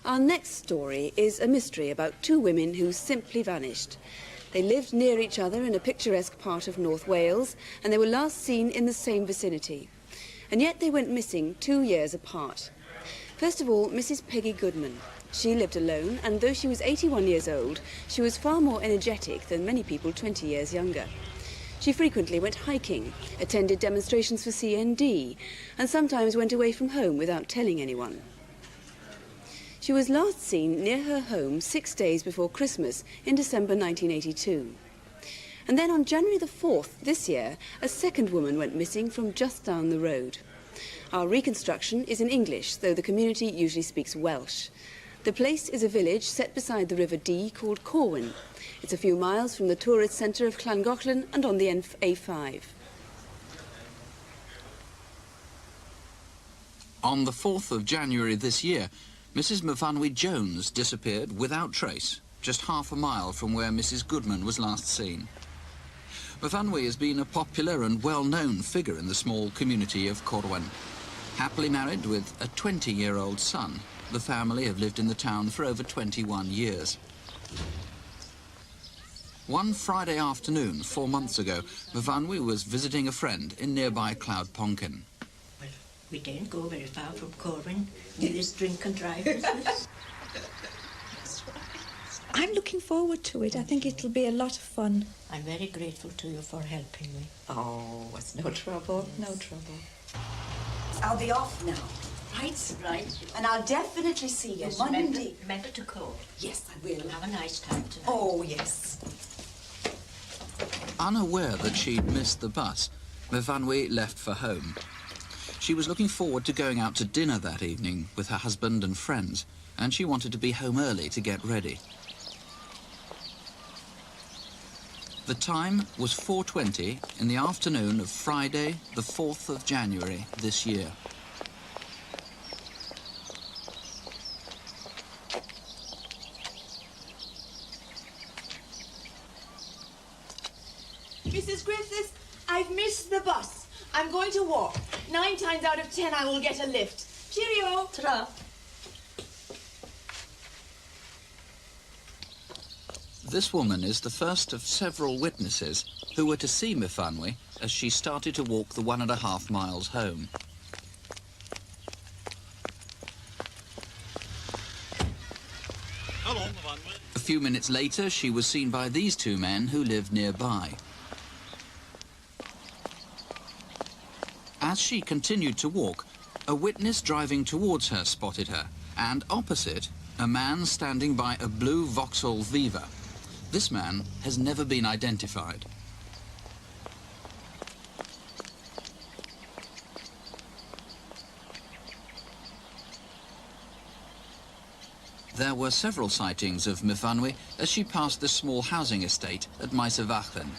Our next story is a mystery about two women who simply vanished. They lived near each other in a picturesque part of North Wales, and they were last seen in the same vicinity. And yet they went missing 2 years apart. First of all, Mrs. Peggy Goodman. She lived alone, and though she was 81 years old, she was far more energetic than many people 20 years younger. She frequently went hiking, attended demonstrations for CND, and sometimes went away from home without telling anyone. She was last seen near her home 6 days before Christmas in December 1982. And then on January the 4th this year, a second woman went missing from just down the road. Our reconstruction is in English, though the community usually speaks Welsh. The place is a village set beside the River Dee called Corwin. It's a few miles from the tourist centre of Llangollen and on the A5. On the 4th of January this year, Mrs. Myfanwy Jones disappeared without trace, just half a mile from where Mrs. Goodman was last seen. Myfanwy has been a popular and well-known figure in the small community of Corwin. Happily married with a 20-year-old son, the family have lived in the town for over 21 years. One Friday afternoon, 4 months ago, Myfanwy was visiting a friend in nearby Cloudponkin. Well, we didn't go very far from Corwin. We just drink and drive. That's right. I'm looking forward to it. I think it'll be a lot of fun. I'm very grateful to you for helping me. Oh, it's no trouble, Yes. no trouble. I'll be off now. Right, right. And I'll definitely see you Monday. Remember to call. Yes, I will. Have a nice time tonight. Oh, yes. Unaware that she'd missed the bus, Myfanwy left for home. She was looking forward to going out to dinner that evening with her husband and friends, and she wanted to be home early to get ready. The time was 4:20 in the afternoon of Friday, the 4th of January this year. Mrs. Griffiths, I've missed the bus. I'm going to walk. 9 times out of 10 I will get a lift. Cheerio. Ta-ra. This woman is the first of several witnesses who were to see Myfanwy as she started to walk the 1.5 miles home. A few minutes later, she was seen by these two men who lived nearby. As she continued to walk, a witness driving towards her spotted her, and opposite, a man standing by a blue Vauxhall Viva. This man has never been identified. There were several sightings of Myfanwy as she passed the small housing estate at Maesavachlen.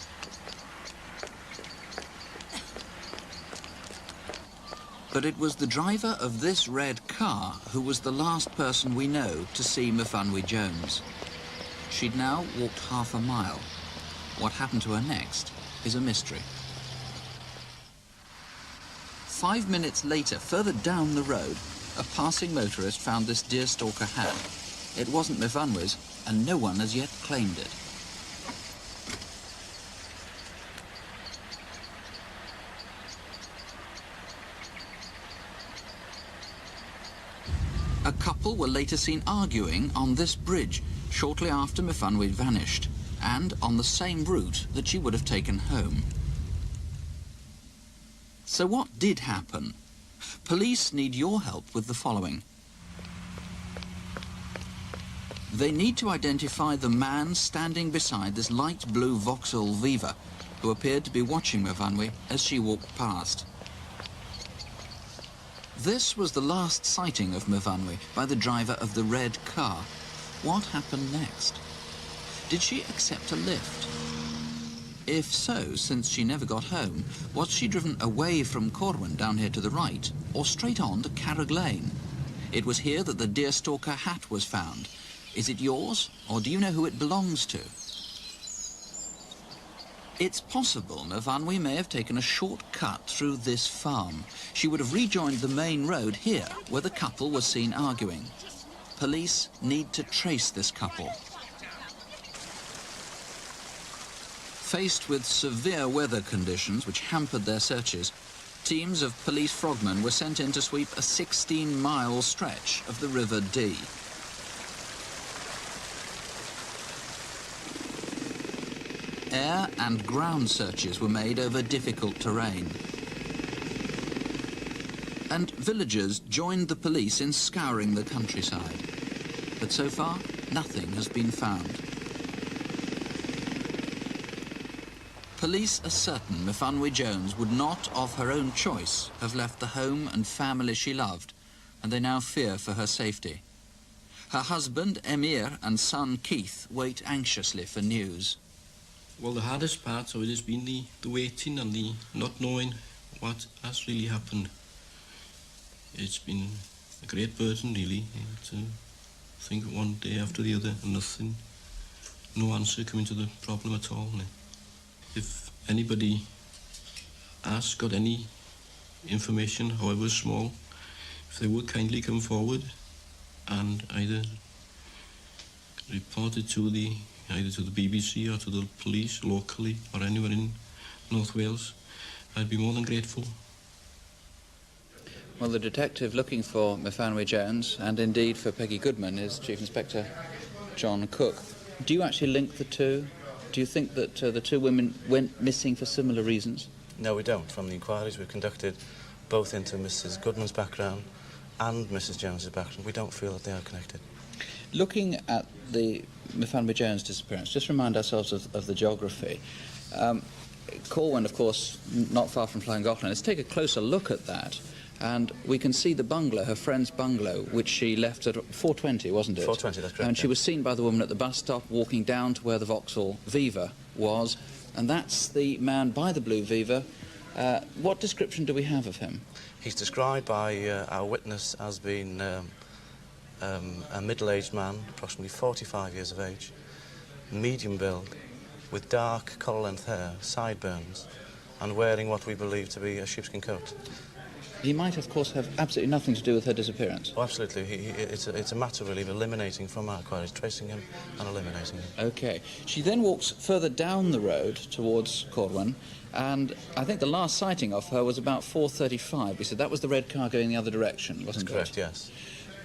But it was the driver of this red car who was the last person we know to see Myfanwy Jones. She'd now walked half a mile. What happened to her next is a mystery. 5 minutes later, further down the road, a passing motorist found this deerstalker hat. It wasn't Myfanwy's, and no one has yet claimed it. A couple were later seen arguing on this bridge shortly after Myfanwy vanished, and on the same route that she would have taken home. So what did happen? Police need your help with the following. They need to identify the man standing beside this light blue Vauxhall Viva, who appeared to be watching Myfanwy as she walked past. This was the last sighting of Myfanwy by the driver of the red car. What happened next? Did she accept a lift? If so, since she never got home, was she driven away from Corwin down here to the right, or straight on to Carreg Lane? It was here that the deerstalker hat was found. Is it yours, or do you know who it belongs to? It's possible Myfanwy may have taken a short cut through this farm. She would have rejoined the main road here, where the couple was seen arguing. Police need to trace this couple. Faced with severe weather conditions which hampered their searches, teams of police frogmen were sent in to sweep a 16-mile stretch of the River Dee. Air and ground searches were made over difficult terrain. And villagers joined the police in scouring the countryside. But so far, nothing has been found. Police are certain Myfanwy Jones would not, of her own choice, have left the home and family she loved, and they now fear for her safety. Her husband, Emir, and son, Keith, wait anxiously for news. Well, the hardest part of it has been the waiting and the not knowing what has really happened. It's been a great burden, really, to think one day after the other and nothing, no answer coming to the problem at all. If anybody has got any information, however small, if they would kindly come forward and either report it to either to the BBC or to the police locally or anywhere in North Wales, I'd be more than grateful. Well, the detective looking for Myfanwy Jones, and indeed for Peggy Goodman, is Chief Inspector John Cook. Do you actually link the two? Do you think that the two women went missing for similar reasons? No, we don't. From the inquiries we've conducted, both into Mrs. Goodman's background and Mrs. Jones's background, we don't feel that they are connected. Looking at the Myfanwy Jones disappearance, just remind ourselves of the geography. Corwin, of course, not far from Llangollen. Let's take a closer look at that. And we can see the bungalow, her friend's bungalow, which she left at 4:20, wasn't it? 4:20, that's correct. And she was seen by the woman at the bus stop walking down to where the Vauxhall Viva was. And that's the man by the blue Viva. What description do we have of him? He's described by our witness as being a middle-aged man, approximately 45 years of age, medium build, with dark collar-length hair, sideburns, and wearing what we believe to be a sheepskin coat. He might, of course, have absolutely nothing to do with her disappearance. Oh, absolutely. It's a matter, really, of eliminating from our inquiries, tracing him and eliminating him. OK. She then walks further down the road towards Corwin, and I think the last sighting of her was about 4:35. We said that was the red car going the other direction, wasn't it? That's correct, yes.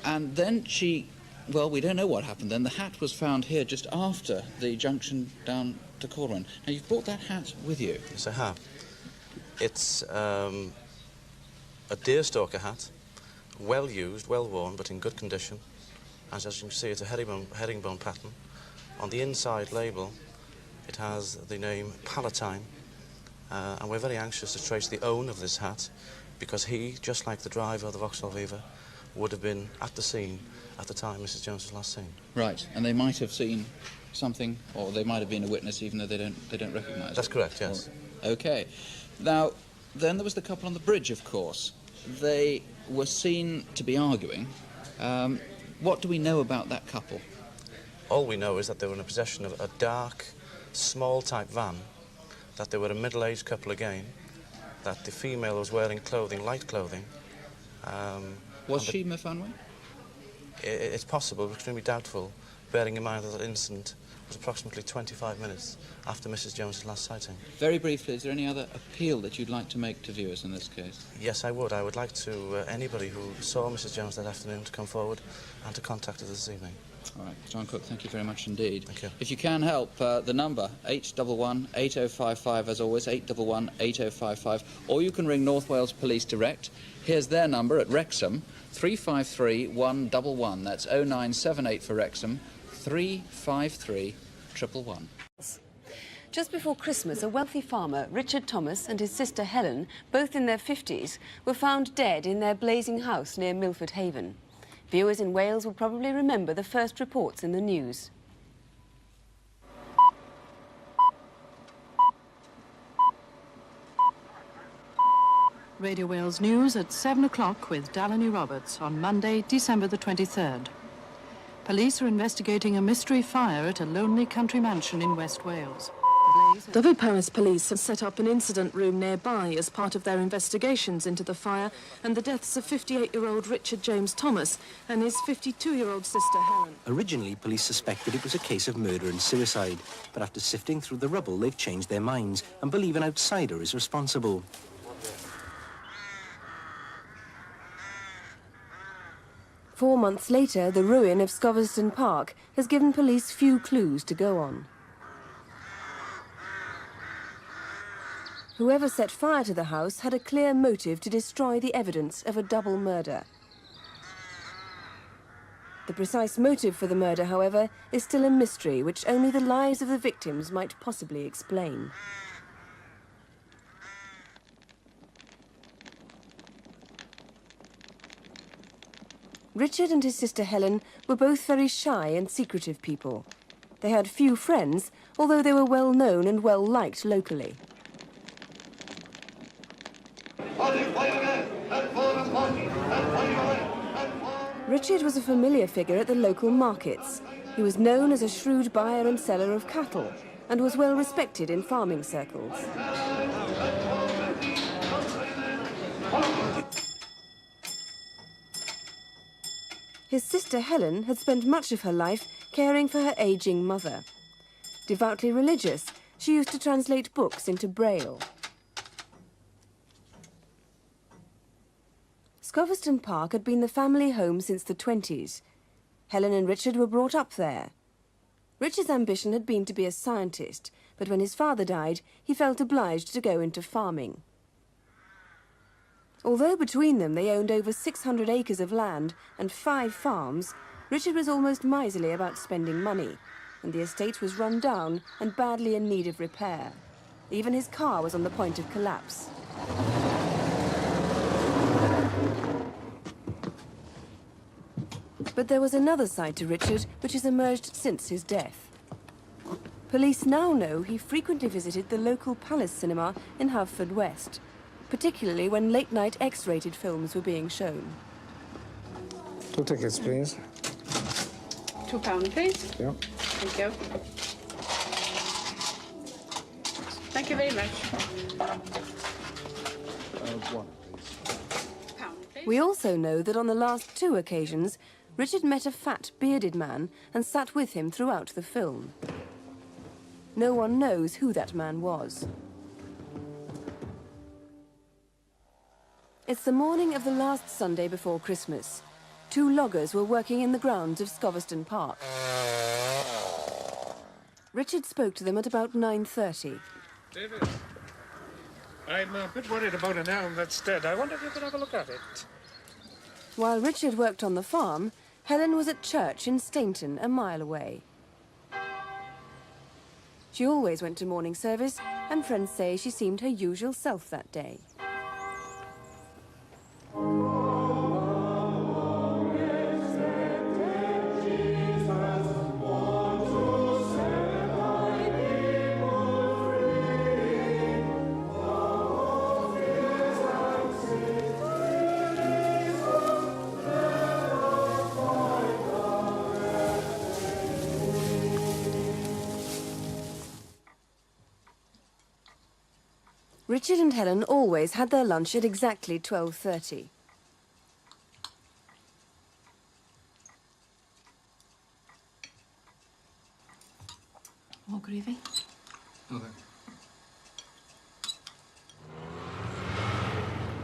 And then she... Well, we don't know what happened then. The hat was found here just after the junction down to Corwin. Now, you've brought that hat with you. Yes, I have. It's a deerstalker hat, well used, well worn, but in good condition. As you can see, it's a herringbone pattern. On the inside label, it has the name Palatine, and we're very anxious to trace the owner of this hat, because he, just like the driver of the Vauxhall Viva, would have been at the scene at the time Mrs. Jones was last seen. Right, and they might have seen something, or they might have been a witness, even though they don't recognise it. That's correct, yes. OK. Now, then there was the couple on the bridge, of course. They were seen to be arguing. What do we know about that couple? All we know is that they were in possession of a dark, small-type van, that they were a middle-aged couple again, that the female was wearing clothing, light clothing. Was she Myfanwy? It's possible, but extremely doubtful, bearing in mind that that incident was approximately 25 minutes after Mrs. Jones's last sighting. Very briefly, is there any other appeal that you'd like to make to viewers in this case? Yes, I would. I would like to anybody who saw Mrs. Jones that afternoon to come forward and to contact us this evening. All right, John Cook, thank you very much indeed. Thank you. If you can help, the number, 811-8055, as always, 811-8055, or you can ring North Wales Police Direct. Here's their number at Wrexham, 353-111. That's 0978 for Wrexham, 353-111. Just before Christmas, a wealthy farmer, Richard Thomas, and his sister Helen, both in their 50s, were found dead in their blazing house near Milford Haven. Viewers in Wales will probably remember the first reports in the news. Radio Wales News at 7 o'clock with Delaney Roberts on Monday, December the 23rd. Police are investigating a mystery fire at a lonely country mansion in West Wales. Paris police have set up an incident room nearby as part of their investigations into the fire and the deaths of 58-year-old Richard James Thomas and his 52-year-old sister Helen. Originally, police suspected it was a case of murder and suicide, but after sifting through the rubble, they've changed their minds and believe an outsider is responsible. Four months later, the ruin of Scoveston Park has given police few clues to go on. Whoever set fire to the house had a clear motive to destroy the evidence of a double murder. The precise motive for the murder, however, is still a mystery which only the lives of the victims might possibly explain. Richard and his sister Helen were both very shy and secretive people. They had few friends, although they were well known and well liked locally. Richard was a familiar figure at the local markets. He was known as a shrewd buyer and seller of cattle and was well respected in farming circles. His sister Helen had spent much of her life caring for her aging mother. Devoutly religious, she used to translate books into Braille. Scoveston Park had been the family home since the 20s. Helen and Richard were brought up there. Richard's ambition had been to be a scientist, but when his father died, he felt obliged to go into farming. Although between them they owned over 600 acres of land and 5 farms, Richard was almost miserly about spending money, and the estate was run down and badly in need of repair. Even his car was on the point of collapse. But there was another side to Richard which has emerged since his death. Police now know he frequently visited the local Palace cinema in Haverfordwest, particularly when late-night X-rated films were being shown. 2 tickets, please. £2, please. Yeah. Thank you. Thank you very much. 1, please. We also know that on the last 2 occasions, Richard met a fat, bearded man and sat with him throughout the film. No one knows who that man was. It's the morning of the last Sunday before Christmas. 2 loggers were working in the grounds of Scoveston Park. Richard spoke to them at about 9:30. David, I'm a bit worried about an elm that's dead. I wonder if you could have a look at it. While Richard worked on the farm, Helen was at church in Stainton, a mile away. She always went to morning service, and friends say she seemed her usual self that day. Richard and Helen always had their lunch at exactly 12:30. More gravy? Okay.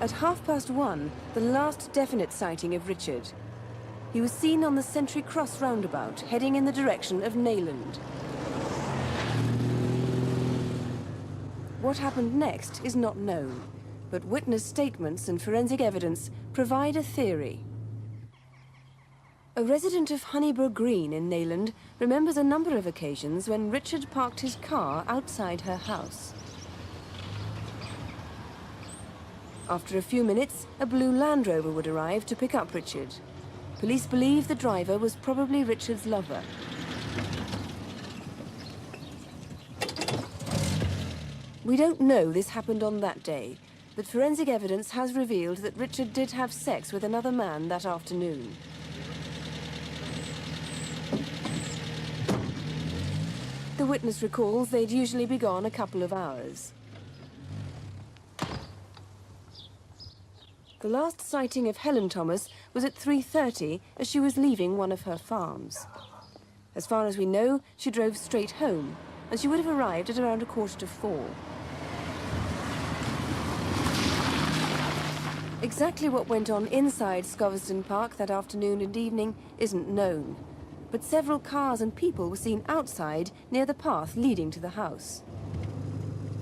At 1:30, the last definite sighting of Richard. He was seen on the Sentry Cross roundabout, heading in the direction of Nayland. What happened next is not known, but witness statements and forensic evidence provide a theory. A resident of Honeyborough Green in Nayland remembers a number of occasions when Richard parked his car outside her house. After a few minutes, a blue Land Rover would arrive to pick up Richard. Police believe the driver was probably Richard's lover. We don't know this happened on that day, but forensic evidence has revealed that Richard did have sex with another man that afternoon. The witness recalls, they'd usually be gone a couple of hours. The last sighting of Helen Thomas was at 3:30 as she was leaving one of her farms. As far as we know, she drove straight home, and she would have arrived at around 3:45. Exactly what went on inside Scoveston Park that afternoon and evening isn't known, but several cars and people were seen outside near the path leading to the house.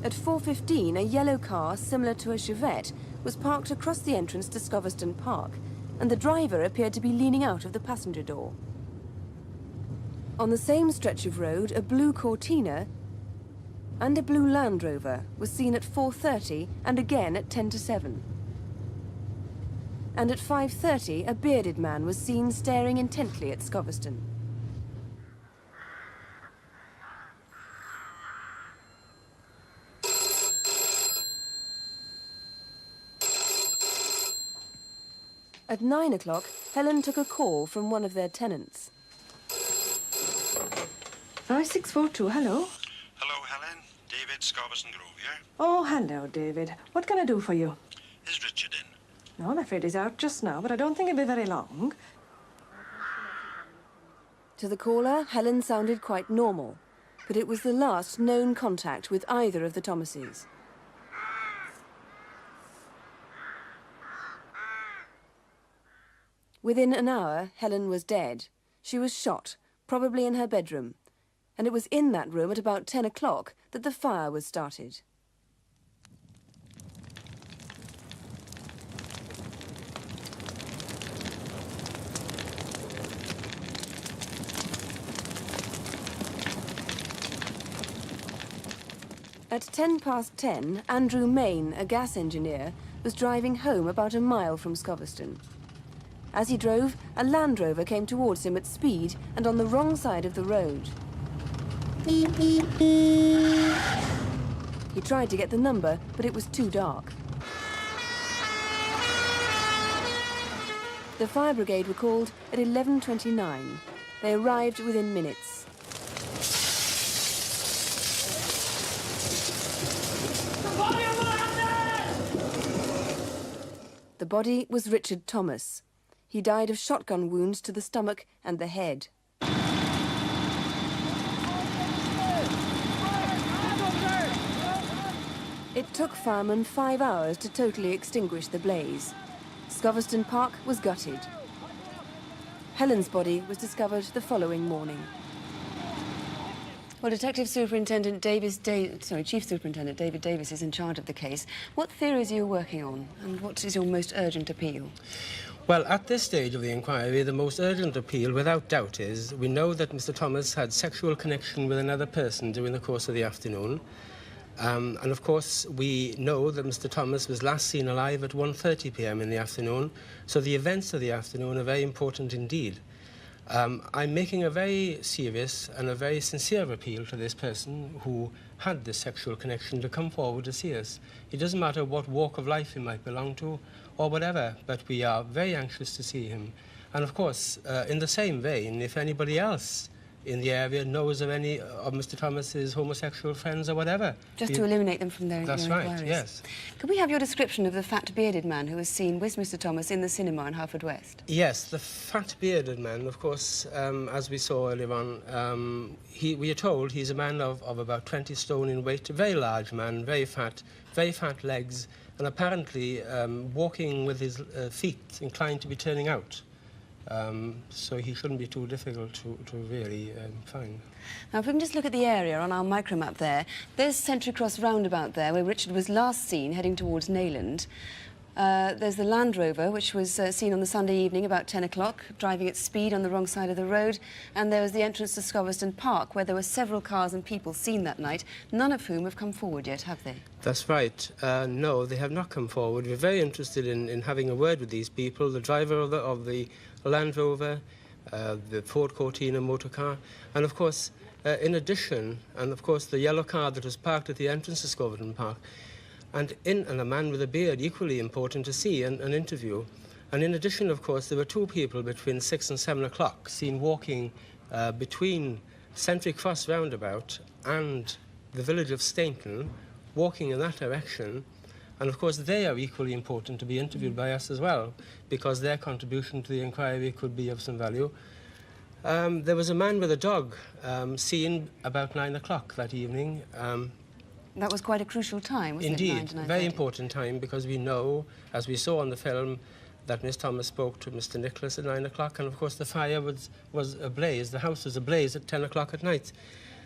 At 4:15, a yellow car similar to a Chevette was parked across the entrance to Scoveston Park, and the driver appeared to be leaning out of the passenger door. On the same stretch of road, a blue Cortina and a blue Land Rover was seen at 4:30 and again at 7:10. And at 5:30, a bearded man was seen staring intently at Scoveston. At 9 o'clock, Helen took a call from one of their tenants. 5642, hello. Hello, Helen. David, Scoveston Grove here. Oh, hello, David. What can I do for you? Is Richard in? No, I'm afraid he's out just now, but I don't think he'll be very long. To the caller, Helen sounded quite normal, but it was the last known contact with either of the Thomases. Within an hour, Helen was dead. She was shot, probably in her bedroom, and it was in that room at about 10 o'clock that the fire was started. At 10:10, Andrew Main, a gas engineer, was driving home about a mile from Scoveston. As he drove, a Land Rover came towards him at speed and on the wrong side of the road. He tried to get the number, but it was too dark. The fire brigade were called at 11:29. They arrived within minutes. The body was Richard Thomas. He died of shotgun wounds to the stomach and the head. It took firemen 5 hours to totally extinguish the blaze. Scoveston Park was gutted. Helen's body was discovered the following morning. Well, Chief Superintendent David Davis is in charge of the case. What theories are you working on, and what is your most urgent appeal? Well, at this stage of the inquiry, the most urgent appeal, without doubt, is we know that Mr. Thomas had sexual connection with another person during the course of the afternoon. And, of course, we know that Mr. Thomas was last seen alive at 1:30 p.m. in the afternoon, so the events of the afternoon are very important indeed. I'm making a very serious and a very sincere appeal to this person who had this sexual connection to come forward to see us. It doesn't matter what walk of life he might belong to or whatever, but we are very anxious to see him. And of course, in the same vein, if anybody else in the area knows of any of Mr. Thomas's homosexual friends or whatever. Just to eliminate them from their inquiries. That's right, yes. Could we have your description of the fat bearded man who was seen with Mr. Thomas in the cinema in Haverfordwest? Yes, the fat bearded man, of course, as we saw earlier on, we are told he's a man of about 20 stone in weight, a very large man, very fat legs, and apparently walking with his feet inclined to be turning out. So he shouldn't be too difficult to really find. Now, if we can just look at the area on our micro map there, there's Century Cross roundabout there, where Richard was last seen heading towards Neyland. There's the Land Rover, which was seen on the Sunday evening about 10 o'clock, driving at speed on the wrong side of the road. And there was the entrance to Scoveston Park, where there were several cars and people seen that night, none of whom have come forward yet, have they? That's right. No, they have not come forward. We're very interested in having a word with these people, the driver of the Land Rover, the Ford Cortina motor car, and of course, in addition, and of course the yellow car that was parked at the entrance to Scoveston Park, and a man with a beard, equally important to see and interview. And in addition, of course, there were two people between 6 and 7 o'clock seen walking between Sentry Cross roundabout and the village of Stainton, walking in that direction. And of course, they are equally important to be interviewed by us as well, because their contribution to the inquiry could be of some value. There was a man with a dog seen about 9 o'clock that evening. That was quite a crucial time, wasn't it? Indeed, very important time, because we know, as we saw on the film, that Miss Thomas spoke to Mr. Nicholas at 9 o'clock, and of course the fire was ablaze. The house was ablaze at 10 o'clock at night.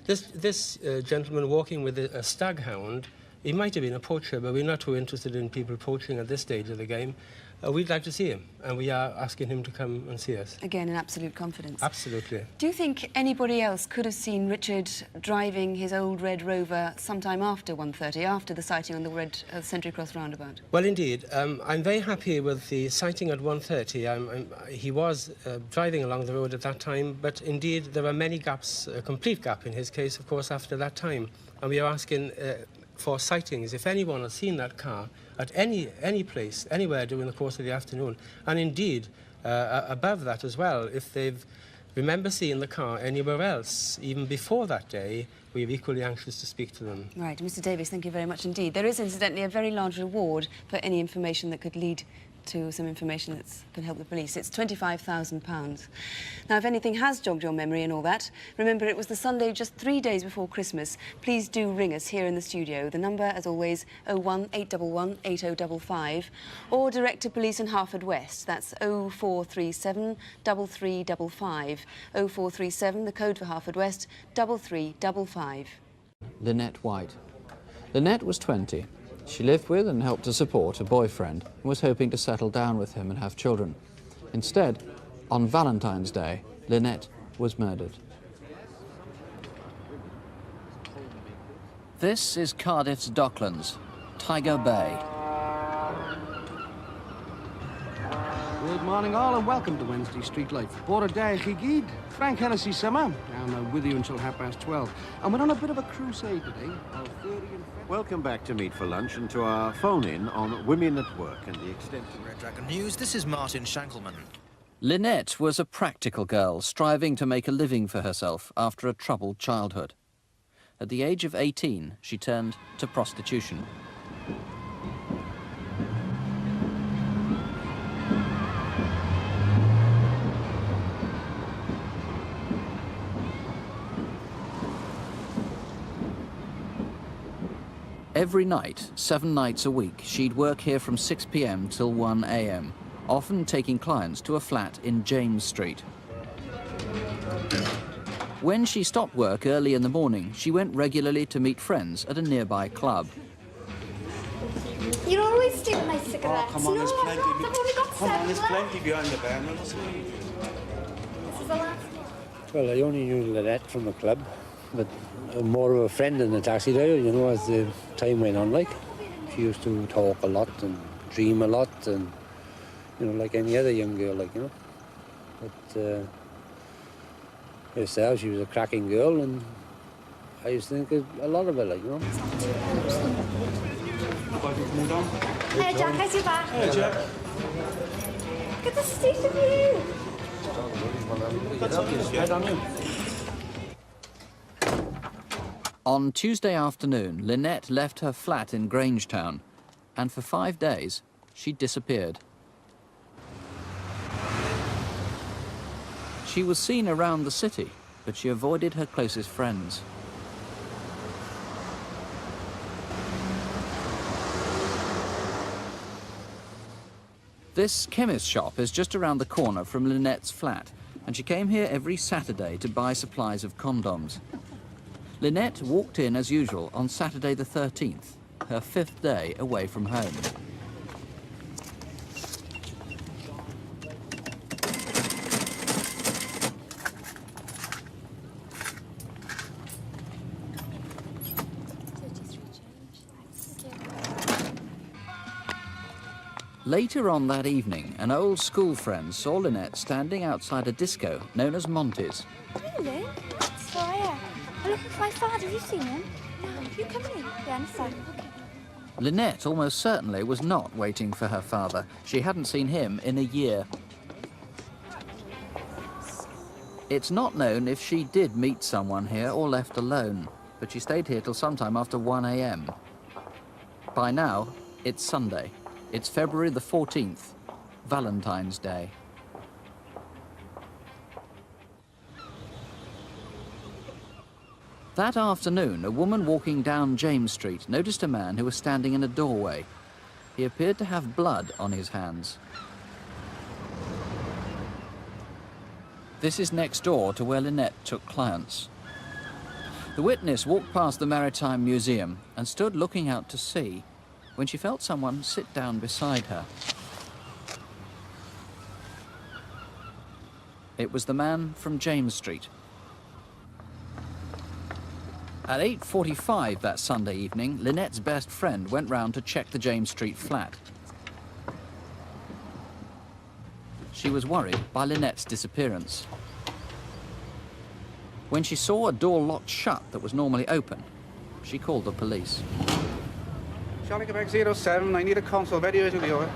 This gentleman walking with a stag hound, he might have been a poacher, but we're not too interested in people poaching at this stage of the game. We'd like to see him, and we are asking him to come and see us. Again, in absolute confidence. Absolutely. Do you think anybody else could have seen Richard driving his old Red Rover sometime after 1:30, after the sighting on the Sentry Cross roundabout? Well, indeed. I'm very happy with the sighting at 1:30. He was driving along the road at that time, but indeed there are many gaps, a complete gap in his case, of course, after that time. And we are asking for sightings, if anyone has seen that car at any place, anywhere during the course of the afternoon, and indeed above that as well, if they've remember seeing the car anywhere else, even before that day, we're equally anxious to speak to them. Right, Mr. Davies, thank you very much indeed. There is incidentally a very large reward for any information that could lead to some information that can help the police. It's £25,000. Now, if anything has jogged your memory and all that, remember it was the Sunday just 3 days before Christmas. Please do ring us here in the studio. The number, as always, 01811 8055, or direct to police in Haverfordwest. That's 0437 3355. 0437, the code for Haverfordwest, 3355. Lynette White. Lynette was 20. She lived with and helped to support a boyfriend and was hoping to settle down with him and have children. Instead, on Valentine's Day, Lynette was murdered. This is Cardiff's Docklands, Tiger Bay. Good morning all and welcome to Wednesday Street Life. Border Day Gigid, Frank Hennessy Summer. I'm with you until 12:30. And we're on a bit of a crusade today. Welcome back to Meet for Lunch and to our phone-in on Women at Work and the extent of Red Dragon News. This is Martin Shankelman. Lynette was a practical girl striving to make a living for herself after a troubled childhood. At the age of 18, she turned to prostitution. Every night, 7 nights a week, she'd work here from 6 p.m. till 1 a.m., often taking clients to a flat in James Street. When she stopped work early in the morning, she went regularly to meet friends at a nearby club. You always steal my cigarettes. Oh, come on, there's plenty. I've only got 7 Come on, there's left. plenty behind the bar. Now, This is the last one. Well, I only knew Lynette from the club, but more of a friend than a taxi driver, you know, as the time went on, like. She used to talk a lot and dream a lot and, you know, like any other young girl, like, you know. But herself, she was a cracking girl, and I used to think a lot of her, like, you know. Hey, Jack, how's your back? Hey, Jack. Look at the state of you. Head on in. On Tuesday afternoon, Lynette left her flat in Grangetown, and for 5 days, she disappeared. She was seen around the city, but she avoided her closest friends. This chemist shop is just around the corner from Lynette's flat, and she came here every Saturday to buy supplies of condoms. Lynette walked in as usual on Saturday the 13th, her 5th day away from home. Later on that evening, an old school friend saw Lynette standing outside a disco known as Monty's. Really? It's fire. I'm looking for my father. Have you seen him? No. You come in. Yeah, I'm sorry. Okay. Lynette almost certainly was not waiting for her father. She hadn't seen him in a year. It's not known if she did meet someone here or left alone, but she stayed here till sometime after 1 a.m. By now, it's Sunday. It's February the 14th, Valentine's Day. That afternoon, a woman walking down James Street noticed a man who was standing in a doorway. He appeared to have blood on his hands. This is next door to where Lynette took clients. The witness walked past the Maritime Museum and stood looking out to sea when she felt someone sit down beside her. It was the man from James Street. At 8:45 that Sunday evening, Lynette's best friend went round to check the James Street flat. She was worried by Lynette's disappearance. When she saw a door locked shut that was normally open, she called the police. Charlie Quebec 07, I need a console very urgently, over.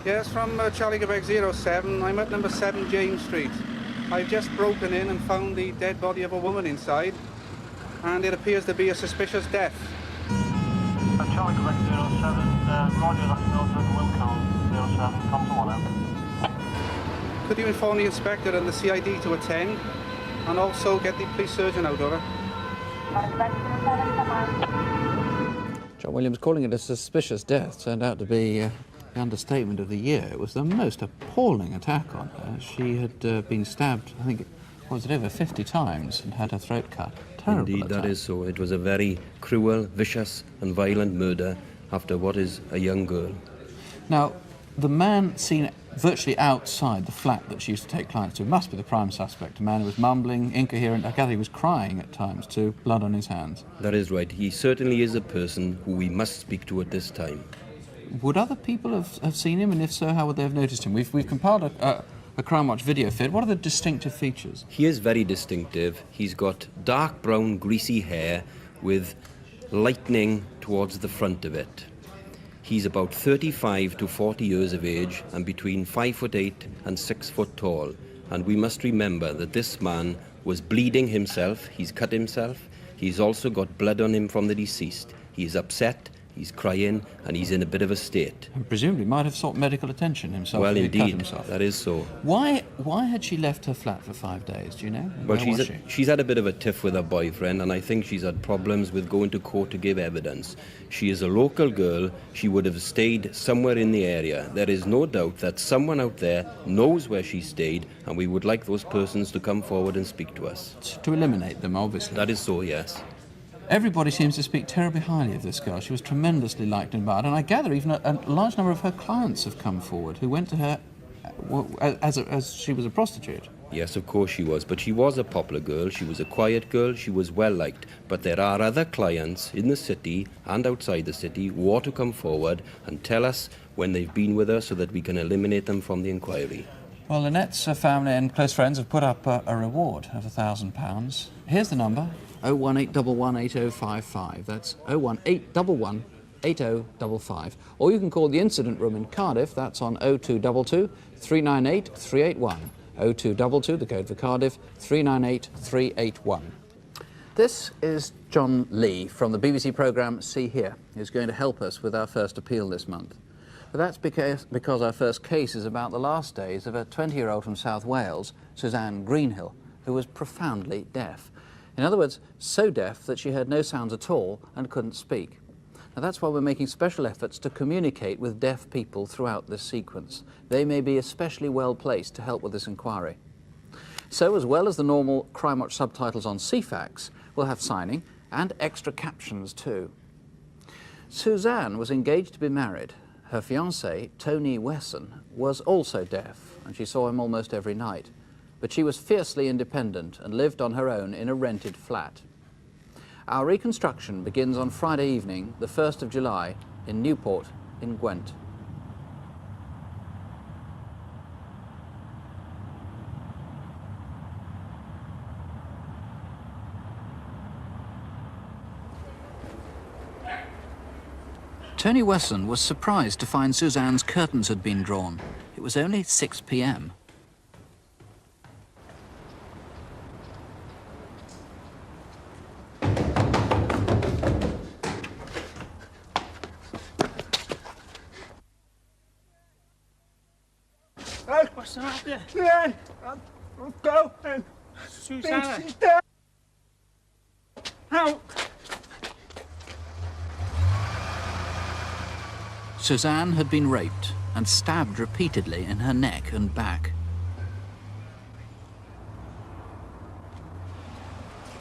Yes, from Charlie Quebec 07, I'm at number 7 James Street. I've just broken in and found the dead body of a woman inside, and it appears to be a suspicious death. Charlie Quebec 07, Roger, that's Milton Wilco 07, come to 1 out. Could you inform the inspector and the CID to attend, and also get the police surgeon out, over? John Williams calling it a suspicious death turned out to be the understatement of the year. It was the most appalling attack on her. She had been stabbed, I think, was it over 50 times and had her throat cut. Terrible Indeed, attack. that is so. It was a very cruel, vicious and violent murder after what is a young girl. Now, the man seen virtually outside the flat that she used to take clients to must be the prime suspect. A man who was mumbling, incoherent. I gather he was crying at times too, blood on his hands. That is right. He certainly is a person who we must speak to at this time. Would other people have seen him, and if so, how would they have noticed him? We've compiled a Crimewatch video feed. What are the distinctive features? He is very distinctive. He's got dark brown, greasy hair with lightning towards the front of it. He's about 35 to 40 years of age and between 5'8" and 6 foot tall. And we must remember that this man was bleeding himself. He's cut himself. He's also got blood on him from the deceased. He's upset. He's crying, and he's in a bit of a state. And presumably might have sought medical attention himself. Well, He cut indeed, himself. that is so. Why had she left her flat for 5 days, do you know? Well, Where was she? she's had a bit of a tiff with her boyfriend, and I think she's had problems with going to court to give evidence. She is a local girl. She would have stayed somewhere in the area. There is no doubt that someone out there knows where she stayed, and we would like those persons to come forward and speak to us. To eliminate them, obviously. That is so, yes. Everybody seems to speak terribly highly of this girl. She was tremendously liked and admired, and I gather even a large number of her clients have come forward who went to her as she was a prostitute. Yes, of course she was, but she was a popular girl. She was a quiet girl. She was well liked. But there are other clients in the city and outside the city who ought to come forward and tell us when they've been with her so that we can eliminate them from the inquiry. Well, Lynette's family and close friends have put up a reward of £1,000. Here's the number: 018118055. That's 018118055. Or you can call the incident room in Cardiff. That's on 0222 398 381. 0222, the code for Cardiff, 398 381. This is John Lee from the BBC programme See Here, who's going to help us with our first appeal this month. But that's because our first case is about the last days of a 20-year-old from South Wales, Suzanne Greenhill, who was profoundly deaf. In other words, so deaf that she heard no sounds at all and couldn't speak. Now that's why we're making special efforts to communicate with deaf people throughout this sequence. They may be especially well placed to help with this inquiry. So, as well as the normal Crimewatch subtitles on CFAX, we'll have signing and extra captions too. Suzanne was engaged to be married. Her fiancé, Tony Wesson, was also deaf, and she saw him almost every night. But she was fiercely independent and lived on her own in a rented flat. Our reconstruction begins on Friday evening, the 1st of July, in Newport, in Gwent. Tony Wesson was surprised to find Suzanne's curtains had been drawn. It was only 6 p.m. Suzanne, I'm going. Susanna. No. Suzanne had been raped and stabbed repeatedly in her neck and back.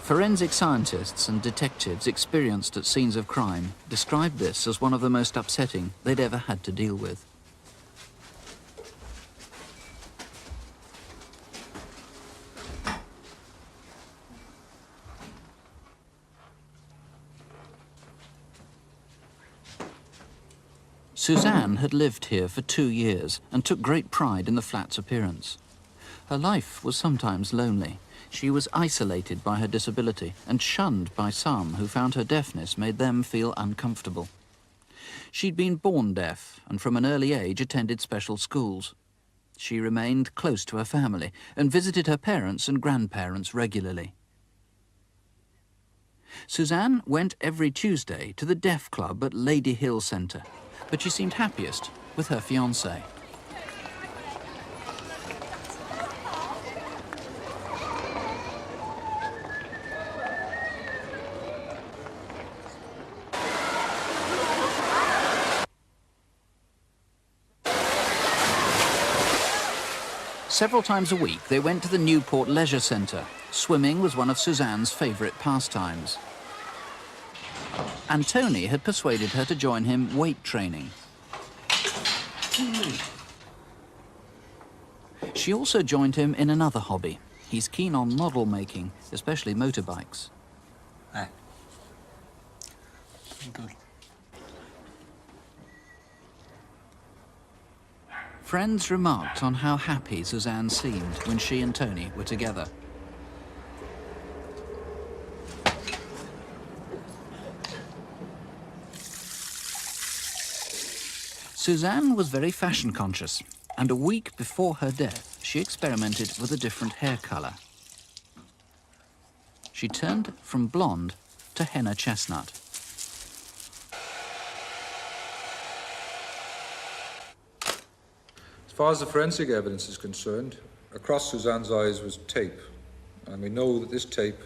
Forensic scientists and detectives experienced at scenes of crime described this as one of the most upsetting they'd ever had to deal with. Suzanne had lived here for 2 years and took great pride in the flat's appearance. Her life was sometimes lonely. She was isolated by her disability and shunned by some who found her deafness made them feel uncomfortable. She'd been born deaf and from an early age attended special schools. She remained close to her family and visited her parents and grandparents regularly. Suzanne went every Tuesday to the Deaf Club at Lady Hill Centre, but she seemed happiest with her fiancé. Several times a week, they went to the Newport Leisure Centre. Swimming was one of Suzanne's favourite pastimes. And Tony had persuaded her to join him weight training. She also joined him in another hobby. He's keen on model making, especially motorbikes. Good. Friends remarked on how happy Suzanne seemed when she and Tony were together. Suzanne was very fashion conscious, and a week before her death, she experimented with a different hair colour. She turned from blonde to henna chestnut. As far as the forensic evidence is concerned, across Suzanne's eyes was tape, and we know that this tape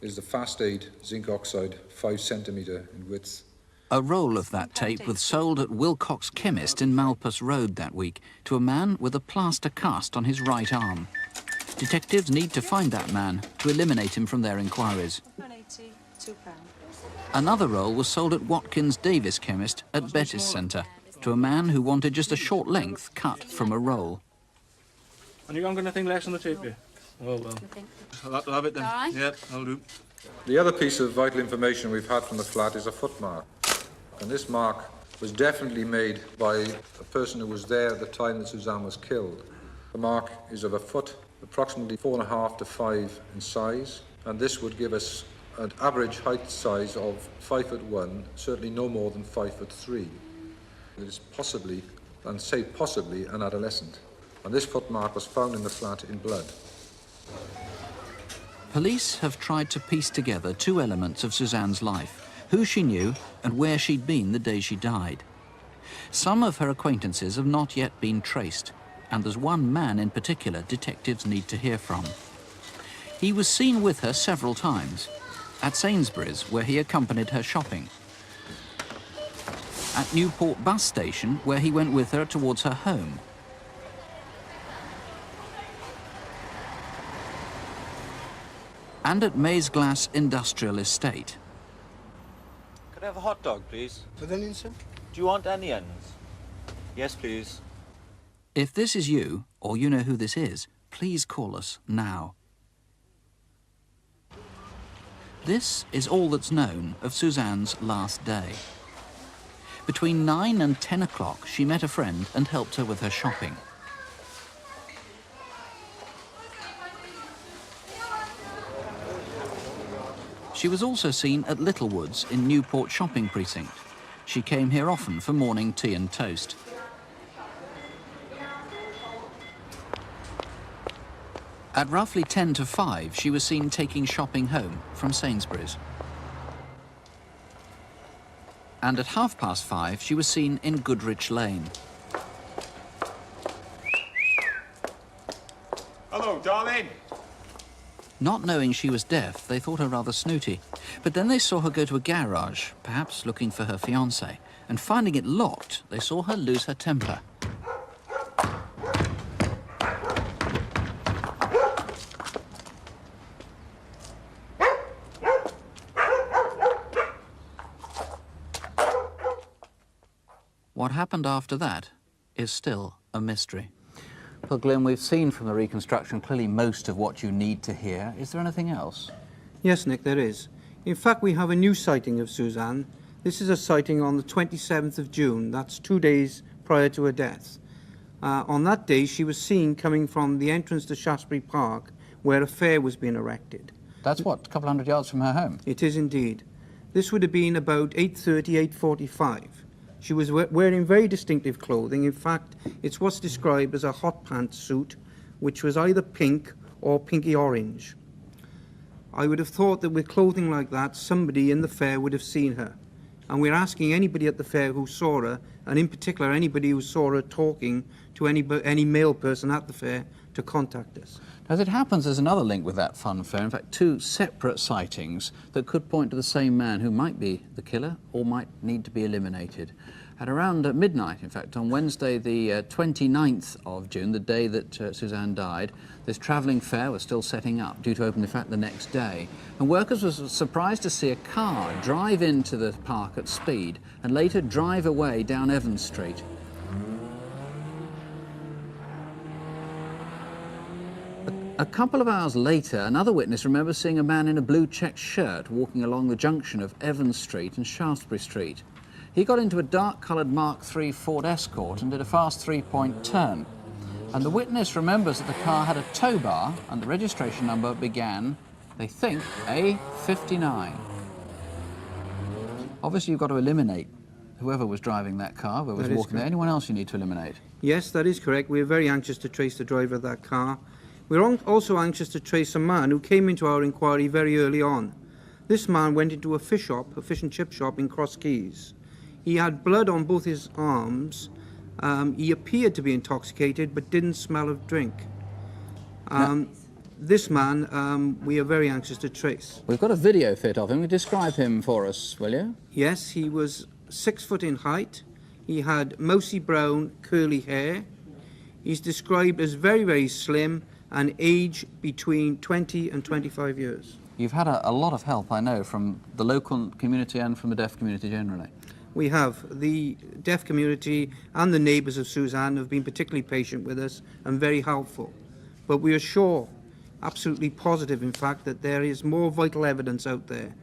is the Fast 8 zinc oxide 5 centimetre in width. A roll of that tape was sold at Wilcox Chemist in Malpas Road that week to a man with a plaster cast on his right arm. Detectives need to find that man to eliminate him from their inquiries. Another roll was sold at Watkins Davis Chemist at Bettis Centre to a man who wanted just a short length cut from a roll. And you haven't got anything less on the tape here? Oh, well. I'll have it then. Right. Yep, I'll do. The other piece of vital information we've had from the flat is a footmark. And this mark was definitely made by a person who was there at the time that Suzanne was killed. The mark is of a foot, approximately 4.5 to 5 in size, and this would give us an average height size of 5'1", certainly no more than 5'3". It is possibly, and say possibly, an adolescent. And this footmark was found in the flat in blood. Police have tried to piece together two elements of Suzanne's life: who she knew and where she'd been the day she died. Some of her acquaintances have not yet been traced, and there's one man in particular detectives need to hear from. He was seen with her several times, at Sainsbury's, where he accompanied her shopping, at Newport bus station, where he went with her towards her home, and at Maysglass Industrial Estate. Could I have a hot dog, please? With onions, sir? Do you want onions? Yes, please. If this is you, or you know who this is, please call us now. This is all that's known of Suzanne's last day. Between 9 and 10 o'clock, she met a friend and helped her with her shopping. She was also seen at Littlewoods in Newport Shopping Precinct. She came here often for morning tea and toast. At roughly 10 to 5, she was seen taking shopping home from Sainsbury's. And at 5:30, she was seen in Goodrich Lane. Hello, darling. Not knowing she was deaf, they thought her rather snooty. But then they saw her go to a garage, perhaps looking for her fiancé, and finding it locked, they saw her lose her temper. What happened after that is still a mystery. Well, Glenn, we've seen from the reconstruction clearly most of what you need to hear. Is there anything else? Yes, Nick, there is. In fact, we have a new sighting of Suzanne. This is a sighting on the 27th of June. That's 2 days prior to her death. On that day, she was seen coming from the entrance to Shaftesbury Park, where a fair was being erected. That's what, a couple hundred yards from her home? It is indeed. This would have been about 8:30, 8:45. She was wearing very distinctive clothing. In fact, it's what's described as a hot pants suit, which was either pink or pinky orange. I would have thought that with clothing like that, somebody in the fair would have seen her. And we're asking anybody at the fair who saw her, and in particular anybody who saw her talking to any male person at the fair, to contact us. As it happens, there's another link with that fun fair, in fact, two separate sightings that could point to the same man who might be the killer or might need to be eliminated. At around midnight, in fact, on Wednesday the 29th of June, the day that Suzanne died, this travelling fair was still setting up, due to open, in fact, the next day. And workers were surprised to see a car drive into the park at speed and later drive away down Evans Street. A couple of hours later, another witness remembers seeing a man in a blue checked shirt walking along the junction of Evans Street and Shaftesbury Street. He got into a dark-coloured Mark III Ford Escort and did a fast three-point turn. And the witness remembers that the car had a tow bar and the registration number began, they think, A59. Obviously, you've got to eliminate whoever was driving that car, whoever was walking there. Anyone else you need to eliminate? Yes, that is correct. We're very anxious to trace the driver of that car. We're also anxious to trace a man who came into our inquiry very early on. This man went into a fish and chip shop in Cross Keys. He had blood on both his arms. He appeared to be intoxicated but didn't smell of drink. This man, we are very anxious to trace. We've got a video fit of him. Describe him for us, will you? Yes, he was 6 foot in height. He had mousy brown curly hair. He's described as very, very slim and age between 20 and 25 years. You've had a lot of help, I know, from the local community and from the deaf community generally. We have. The deaf community and the neighbours of Suzanne have been particularly patient with us and very helpful. But we are sure, absolutely positive in fact, that there is more vital evidence out there.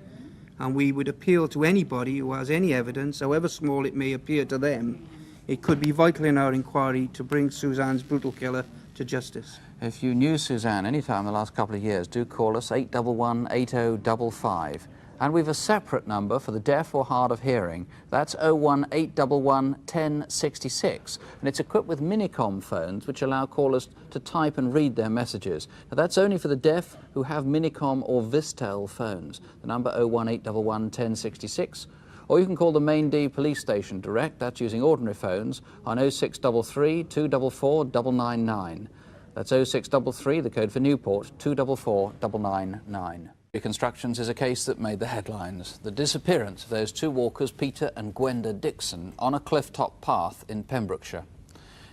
And we would appeal to anybody who has any evidence, however small it may appear to them. It could be vital in our inquiry to bring Suzanne's brutal killer to justice. If you knew Suzanne any time in the last couple of years, do call us 811 8055. And we've a separate number for the deaf or hard of hearing. That's 01811 1066. And it's equipped with Minicom phones, which allow callers to type and read their messages. Now, that's only for the deaf who have Minicom or Vistel phones. The number 01811 1066. Or you can call the Main D police station direct. That's using ordinary phones on 0633 244 999. That's 0633, the code for Newport, 244 999. Reconstructions is a case that made the headlines. The disappearance of those two walkers, Peter and Gwenda Dixon, on a cliff-top path in Pembrokeshire.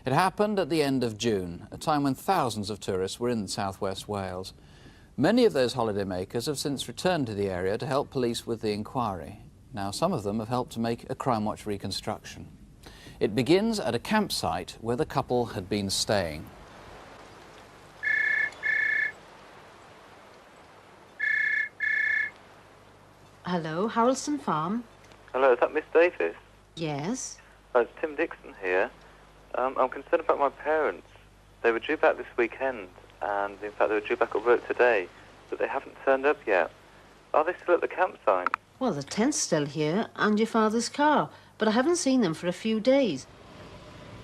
It happened at the end of June, a time when thousands of tourists were in southwest Wales. Many of those holidaymakers have since returned to the area to help police with the inquiry. Now, some of them have helped to make a Crimewatch reconstruction. It begins at a campsite where the couple had been staying. Hello, Harrelson Farm. Hello, is that Miss Davis? Yes. It's Tim Dixon here. I'm concerned about my parents. They were due back this weekend, and in fact they were due back at work today, but they haven't turned up yet. Are they still at the campsite? Well, the tent's still here, and your father's car, but I haven't seen them for a few days.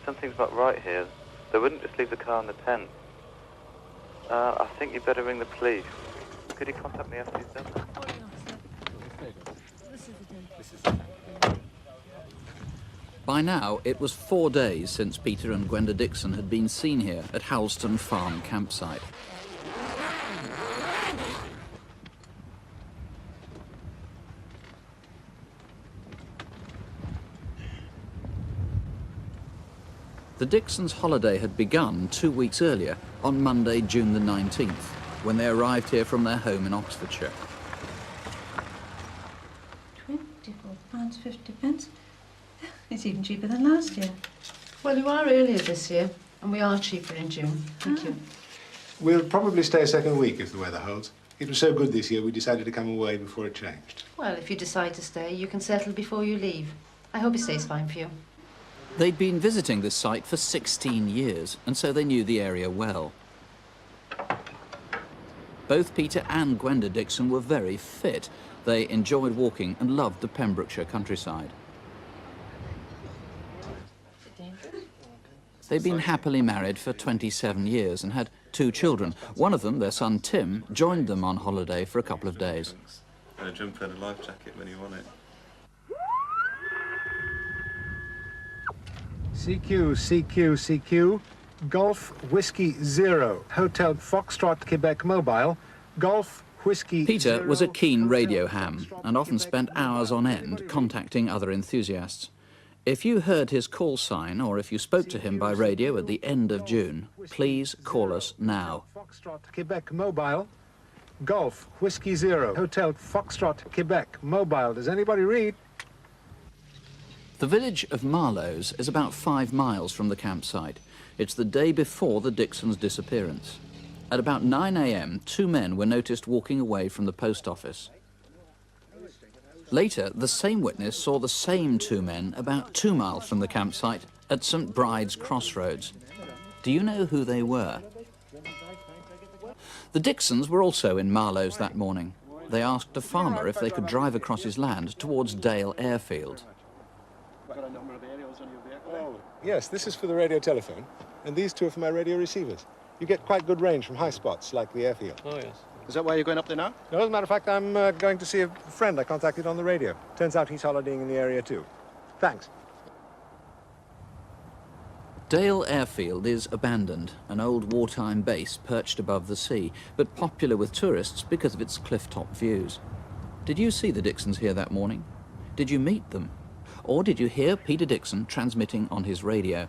Something's not right here. They wouldn't just leave the car in the tent. I think you'd better ring the police. Could you contact me after you've done that? By now, it was 4 days since Peter and Gwenda Dixon had been seen here at Halston Farm campsite. The Dixons' holiday had begun 2 weeks earlier, on Monday, June the 19th, when they arrived here from their home in Oxfordshire. £24.50. It's even cheaper than last year. Well, you are earlier this year, and we are cheaper in June. Thank you. We'll probably stay a second week if the weather holds. It was so good this year, we decided to come away before it changed. Well, if you decide to stay, you can settle before you leave. I hope it stays fine for you. They'd been visiting this site for 16 years, and so they knew the area well. Both Peter and Gwenda Dixon were very fit. They enjoyed walking and loved the Pembrokeshire countryside. They'd been happily married for 27 years and had 2 children. One of them, their son Tim, joined them on holiday for a couple of days. And a jumper and a life jacket when you want it. CQ, CQ, CQ, Golf Whiskey Zero, Hotel Foxtrot, Quebec Mobile, Golf Whiskey Peter Zero, was a keen radio ham and often spent hours on end contacting other enthusiasts. If you heard his call sign or if you spoke to him by radio at the end of June, please call us now. Foxtrot, Quebec Mobile, Golf Whiskey Zero, Hotel Foxtrot, Quebec Mobile. Does anybody read? The village of Marlows is about 5 miles from the campsite. It's the day before the Dixons' disappearance. At about 9 a.m, 2 men were noticed walking away from the post office. Later, the same witness saw the same 2 men about 2 miles from the campsite at St Bride's Crossroads. Do you know who they were? The Dixons were also in Marlows that morning. They asked a farmer if they could drive across his land towards Dale Airfield. Yes, this is for the radio telephone, and these 2 are for my radio receivers. You get quite good range from high spots, like the airfield. Oh, yes. Is that why you're going up there now? No, as a matter of fact, I'm going to see a friend I contacted on the radio. Turns out he's holidaying in the area, too. Thanks. Dale Airfield is abandoned, an old wartime base perched above the sea, but popular with tourists because of its cliff-top views. Did you see the Dixons here that morning? Did you meet them? Or did you hear Peter Dixon transmitting on his radio?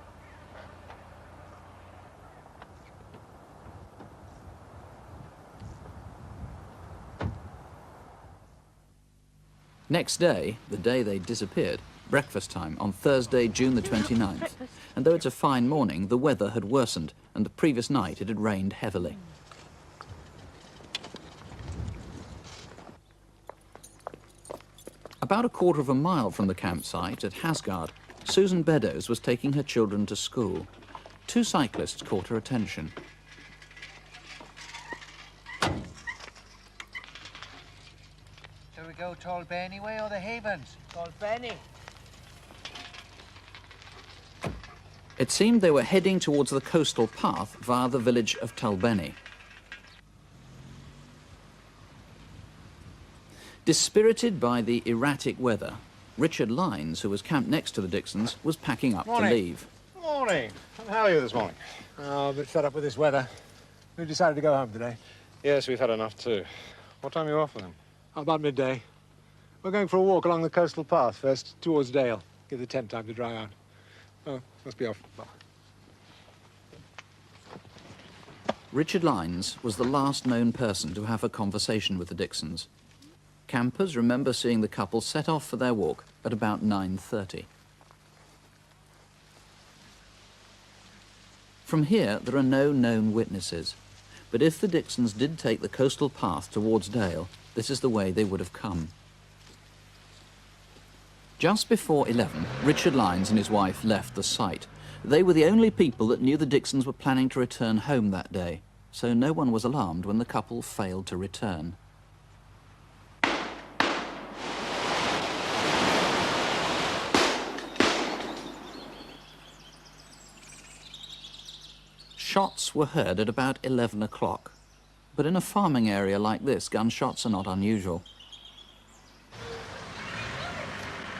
Next day, the day they disappeared, breakfast time on Thursday, June the 29th. And though it's a fine morning, the weather had worsened, and the previous night it had rained heavily. About a quarter of a mile from the campsite at Hasgard, Susan Beddoes was taking her children to school. 2 cyclists caught her attention. Shall we go Tall Benny way or the Havens? Tall Benny. It seemed they were heading towards the coastal path via the village of Tulbenny. Dispirited by the erratic weather, Richard Lynes, who was camped next to the Dixons, was packing up to leave. Morning. How are you this morning? Oh, a bit fed up with this weather. We've decided to go home today. Yes, we've had enough too. What time are you off then? About midday. We're going for a walk along the coastal path first, towards Dale. Give the tent time to dry out. Oh, must be off. Richard Lynes was the last known person to have a conversation with the Dixons. Campers remember seeing the couple set off for their walk at about 9:30. From here, there are no known witnesses. But if the Dixons did take the coastal path towards Dale, this is the way they would have come. Just before 11, Richard Lynes and his wife left the site. They were the only people that knew the Dixons were planning to return home that day, so no one was alarmed when the couple failed to return. Shots were heard at about 11 o'clock, but in a farming area like this, gunshots are not unusual.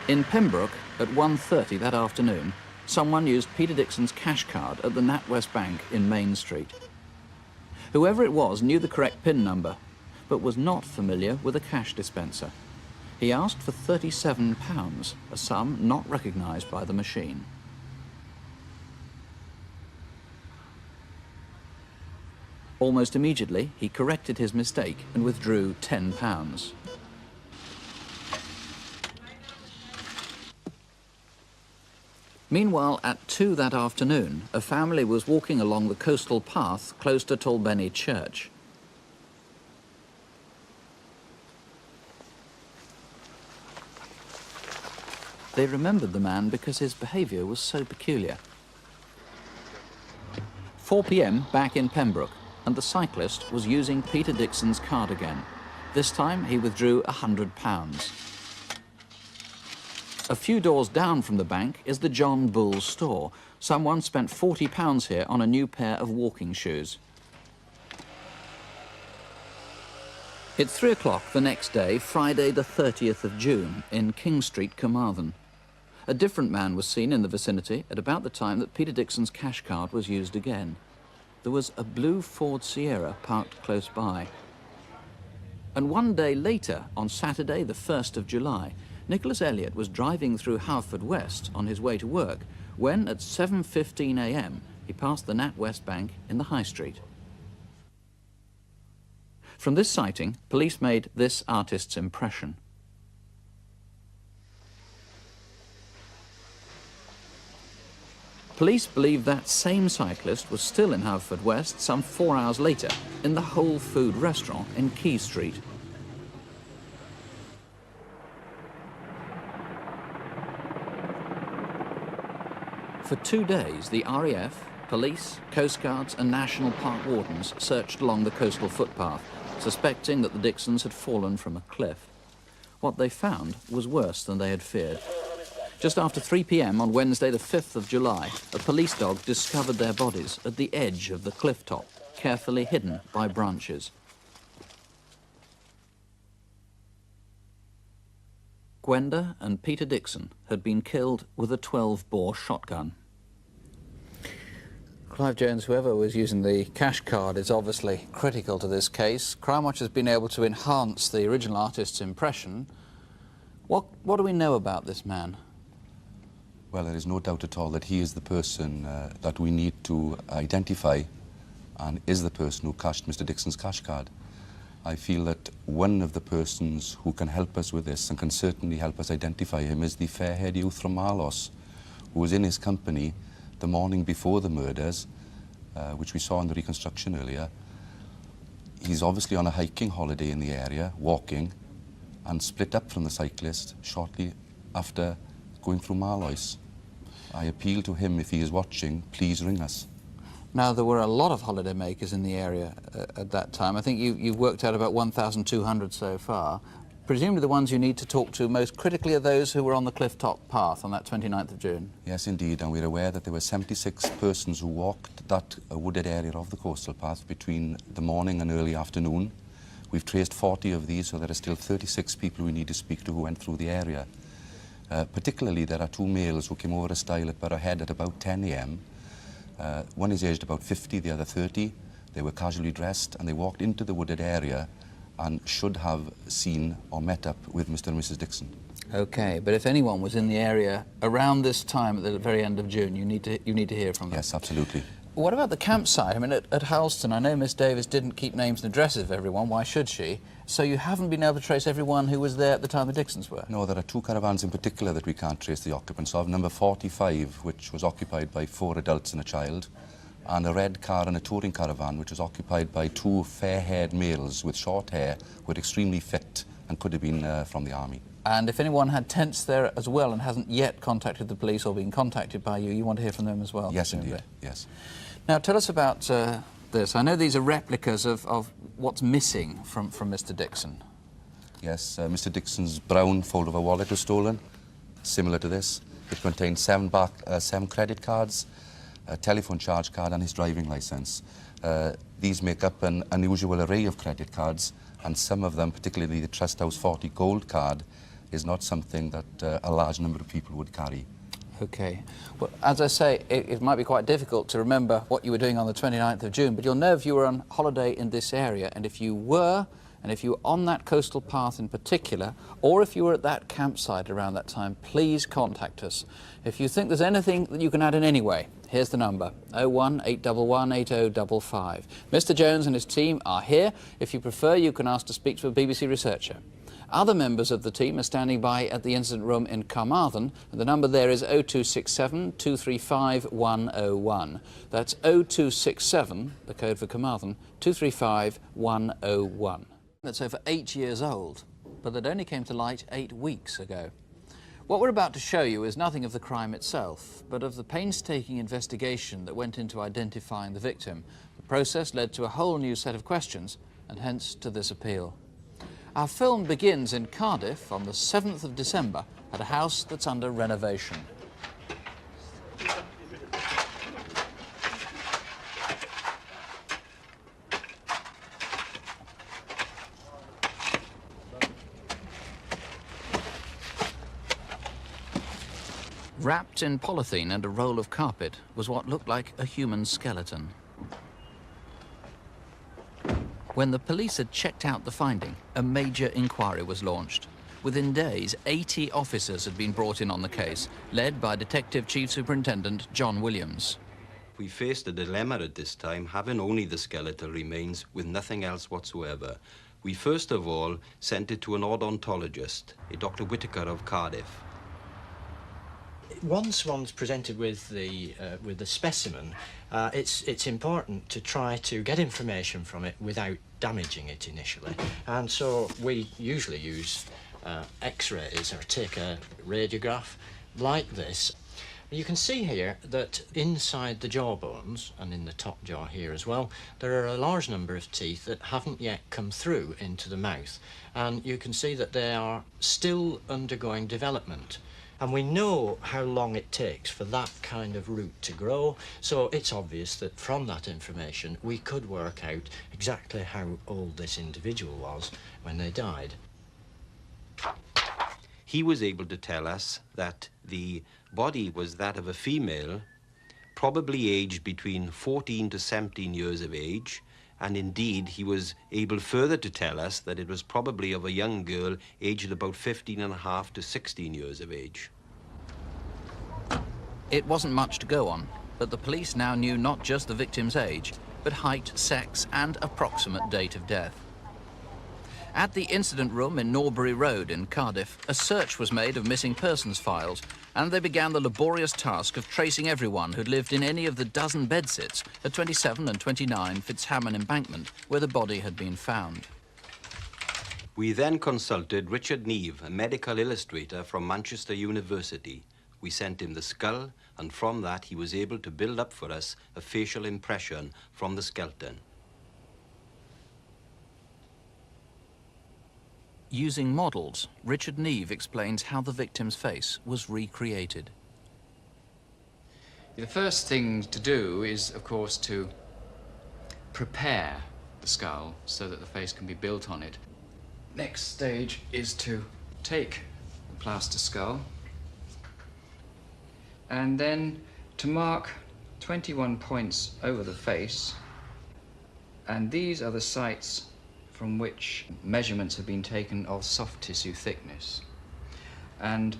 In Pembroke, At 1:30 that afternoon, someone used Peter Dixon's cash card at the NatWest Bank in Main Street. Whoever it was knew the correct PIN number, but was not familiar with a cash dispenser. He asked for £37, a sum not recognised by the machine. Almost immediately, he corrected his mistake and withdrew £10. Meanwhile, at 2 that afternoon, a family was walking along the coastal path close to Tolbenny Church. They remembered the man because his behaviour was so peculiar. 4 p.m. back in Pembroke, and the cyclist was using Peter Dixon's card again. This time he withdrew £100. A few doors down from the bank is the John Bull store. Someone spent £40 here on a new pair of walking shoes. It's 3 o'clock the next day, Friday the 30th of June, in King Street, Carmarthen. A different man was seen in the vicinity at about the time that Peter Dixon's cash card was used again. There was a blue Ford Sierra parked close by. And 1 day later, on Saturday the 1st of July, Nicholas Elliott was driving through Haverfordwest on his way to work when, at 7:15 a.m, he passed the NatWest Bank in the High Street. From this sighting, police made this artist's impression. Police believe that same cyclist was still in Haverfordwest some 4 hours later in the Whole Food restaurant in Key Street. For 2 days, the RAF, police, Coast Guards and National Park wardens searched along the coastal footpath, suspecting that the Dixons had fallen from a cliff. What they found was worse than they had feared. Just after 3 p.m. on Wednesday the 5th of July, a police dog discovered their bodies at the edge of the cliff top, carefully hidden by branches. Gwenda and Peter Dixon had been killed with a 12-bore shotgun. Clive Jones, whoever was using the cash card is obviously critical to this case. Crimewatch has been able to enhance the original artist's impression. What do we know about this man? Well, there is no doubt at all that he is the person that we need to identify and is the person who cashed Mr. Dixon's cash card. I feel that one of the persons who can help us with this and can certainly help us identify him is the fair-haired youth from Marlos, who was in his company the morning before the murders, which we saw in the reconstruction earlier. He's obviously on a hiking holiday in the area, walking, and split up from the cyclist shortly after going through Marlois. I appeal to him, if he is watching, please ring us. Now, there were a lot of holiday makers in the area at that time. I think you've worked out about 1,200 so far. Presumably the ones you need to talk to most critically are those who were on the cliff-top path on that 29th of June. Yes, indeed, and we're aware that there were 76 persons who walked that wooded area of the coastal path between the morning and early afternoon. We've traced 40 of these, so there are still 36 people we need to speak to who went through the area. Particularly, there are 2 males who came over a stile at Burrowhead at about 10 a.m. One is aged about 50, the other 30. They were casually dressed and they walked into the wooded area and should have seen or met up with Mr. and Mrs. Dixon. OK, but if anyone was in the area around this time at the very end of June, you need to hear from them. Yes, absolutely. What about the campsite? I mean, at Halston, I know Miss Davis didn't keep names and addresses of everyone. Why should she? So you haven't been able to trace everyone who was there at the time the Dixons were? No, there are 2 caravans in particular that we can't trace the occupants of. Number 45, which was occupied by 4 adults and a child, and a red car and a touring caravan, which was occupied by 2 fair-haired males with short hair who were extremely fit and could have been from the army. And if anyone had tents there as well and hasn't yet contacted the police or been contacted by you, you want to hear from them as well? Yes, indeed, yes. Now, tell us about this. I know these are replicas of what's missing from Mr. Dixon. Yes, Mr. Dixon's brown fold-over wallet was stolen, similar to this. It contained 7 credit cards, a telephone charge card and his driving licence. These make up an unusual array of credit cards, and some of them, particularly the Trust House 40 Gold card, is not something that a large number of people would carry. OK. Well, as I say, it might be quite difficult to remember what you were doing on the 29th of June, but you'll know if you were on holiday in this area, and if you were on that coastal path in particular, or if you were at that campsite around that time, please contact us. If you think there's anything that you can add in any way, here's the number, 01 811 8055. Mr. Jones and his team are here. If you prefer, you can ask to speak to a BBC researcher. Other members of the team are standing by at the incident room in Carmarthen, and the number there is 0267 235 101. That's 0267, the code for Carmarthen, 235 101. That's over 8 years old, but that only came to light 8 weeks ago. What we're about to show you is nothing of the crime itself, but of the painstaking investigation that went into identifying the victim. The process led to a whole new set of questions, and hence to this appeal. Our film begins in Cardiff on the 7th of December at a house that's under renovation. Wrapped in polythene and a roll of carpet was what looked like a human skeleton. When the police had checked out the finding, a major inquiry was launched. Within days, 80 officers had been brought in on the case, led by Detective Chief Superintendent John Williams. We faced a dilemma at this time, having only the skeletal remains with nothing else whatsoever. We first of all sent it to an odontologist, a Dr. Whitaker of Cardiff. Once one's presented with the specimen, it's important to try to get information from it without damaging it initially. And so we usually use X-rays or take a radiograph like this. You can see here that inside the jawbones, and in the top jaw here as well, there are a large number of teeth that haven't yet come through into the mouth. And you can see that they are still undergoing development. And we know how long it takes for that kind of root to grow, so it's obvious that from that information we could work out exactly how old this individual was when they died. He was able to tell us that the body was that of a female, probably aged between 14 to 17 years of age, and indeed he was able further to tell us that it was probably of a young girl aged about 15.5 to 16 years of age. It wasn't much to go on, but the police now knew not just the victim's age, but height, sex, and approximate date of death. At the incident room in Norbury Road in Cardiff, a search was made of missing persons files, and they began the laborious task of tracing everyone who'd lived in any of the dozen bedsits at 27 and 29 Fitzhamon Embankment, where the body had been found. We then consulted Richard Neve, a medical illustrator from Manchester University. We sent him the skull, and from that he was able to build up for us a facial impression from the skeleton. Using models, Richard Neve explains how the victim's face was recreated. The first thing to do is, of course, to prepare the skull so that the face can be built on it. Next stage is to take the plaster skull and then to mark 21 points over the face, and these are the sites from which measurements have been taken of soft tissue thickness. And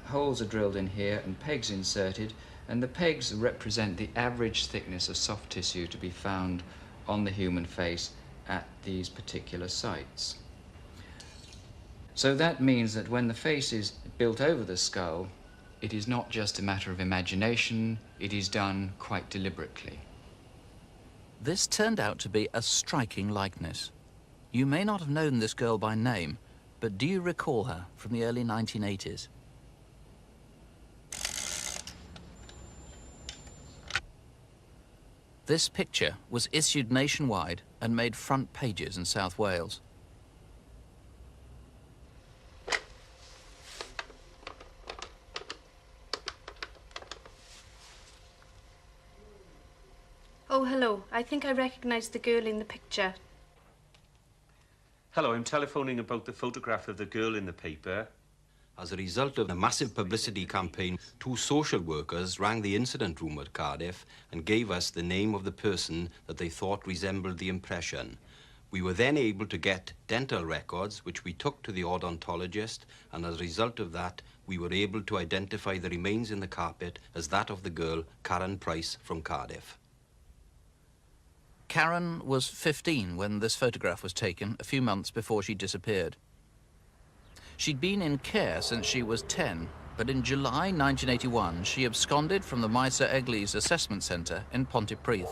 holes are drilled in here and pegs inserted, and the pegs represent the average thickness of soft tissue to be found on the human face at these particular sites. So that means that when the face is built over the skull, it is not just a matter of imagination, it is done quite deliberately. This turned out to be a striking likeness. You may not have known this girl by name, but do you recall her from the early 1980s? This picture was issued nationwide and made front pages in South Wales. Oh, hello. I think I recognise the girl in the picture. Hello, I'm telephoning about the photograph of the girl in the paper. As a result of the massive publicity campaign, 2 social workers rang the incident room at Cardiff and gave us the name of the person that they thought resembled the impression. We were then able to get dental records, which we took to the odontologist, and as a result of that, we were able to identify the remains in the carpet as that of the girl, Karen Price, from Cardiff. Karen was 15 when this photograph was taken, a few months before she disappeared. She'd been in care since she was 10, but in July 1981, she absconded from the Maese Eglise Assessment Centre in Pontypridd.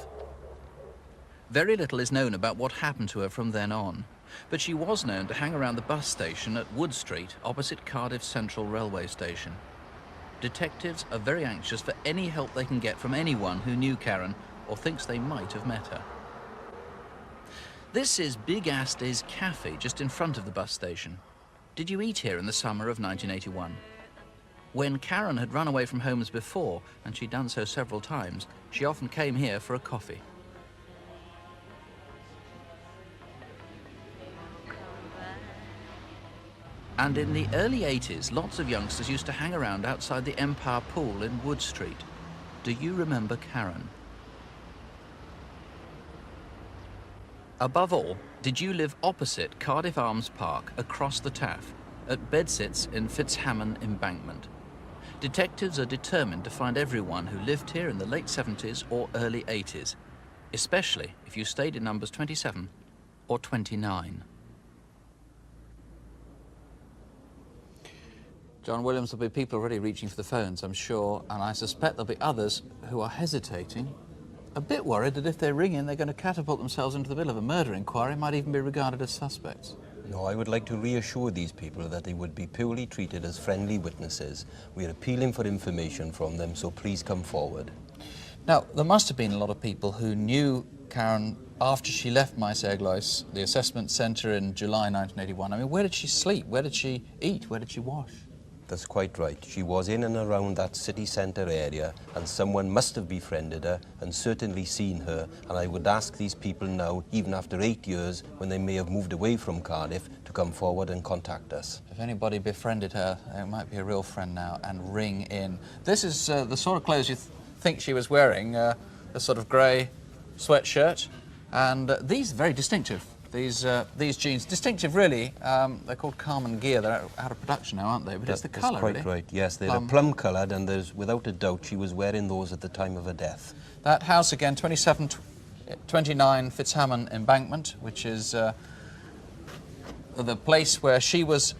Very little is known about what happened to her from then on, but she was known to hang around the bus station at Wood Street, opposite Cardiff Central Railway Station. Detectives are very anxious for any help they can get from anyone who knew Karen or thinks they might have met her. This is Big Astley's Cafe, just in front of the bus station. Did you eat here in the summer of 1981? When Karen had run away from homes before, and she'd done so several times, she often came here for a coffee. And in the early 80s, lots of youngsters used to hang around outside the Empire Pool in Wood Street. Do you remember Karen? Above all, did you live opposite Cardiff Arms Park across the Taff, at Bedsits in Fitzhamon Embankment? Detectives are determined to find everyone who lived here in the late 70s or early 80s, especially if you stayed in numbers 27 or 29. John Williams, there'll be people already reaching for the phones, I'm sure, and I suspect there'll be others who are hesitating, a bit worried that if they ring in, they're going to catapult themselves into the middle of a murder inquiry, might even be regarded as suspects. No, I would like to reassure these people that they would be purely treated as friendly witnesses. We are appealing for information from them, so please come forward. Now, there must have been a lot of people who knew Karen after she left Maese Eglise, the assessment centre, in July 1981. I mean, where did she sleep? Where did she eat? Where did she wash? That's quite right. She was in and around that city centre area, and someone must have befriended her and certainly seen her. And I would ask these people now, even after 8 years, when they may have moved away from Cardiff, to come forward and contact us. If anybody befriended her, it might be a real friend now, and ring in. This is the sort of clothes you think she was wearing, a sort of grey sweatshirt, and these are very distinctive. These jeans, distinctive really, they're called Carmen Gear. They're out of production now, aren't they? But it's the colour, really. That's quite right, yes. They're plum coloured, and there's, without a doubt, she was wearing those at the time of her death. That house again, 2729 Fitzhamon Embankment, which is the place where she was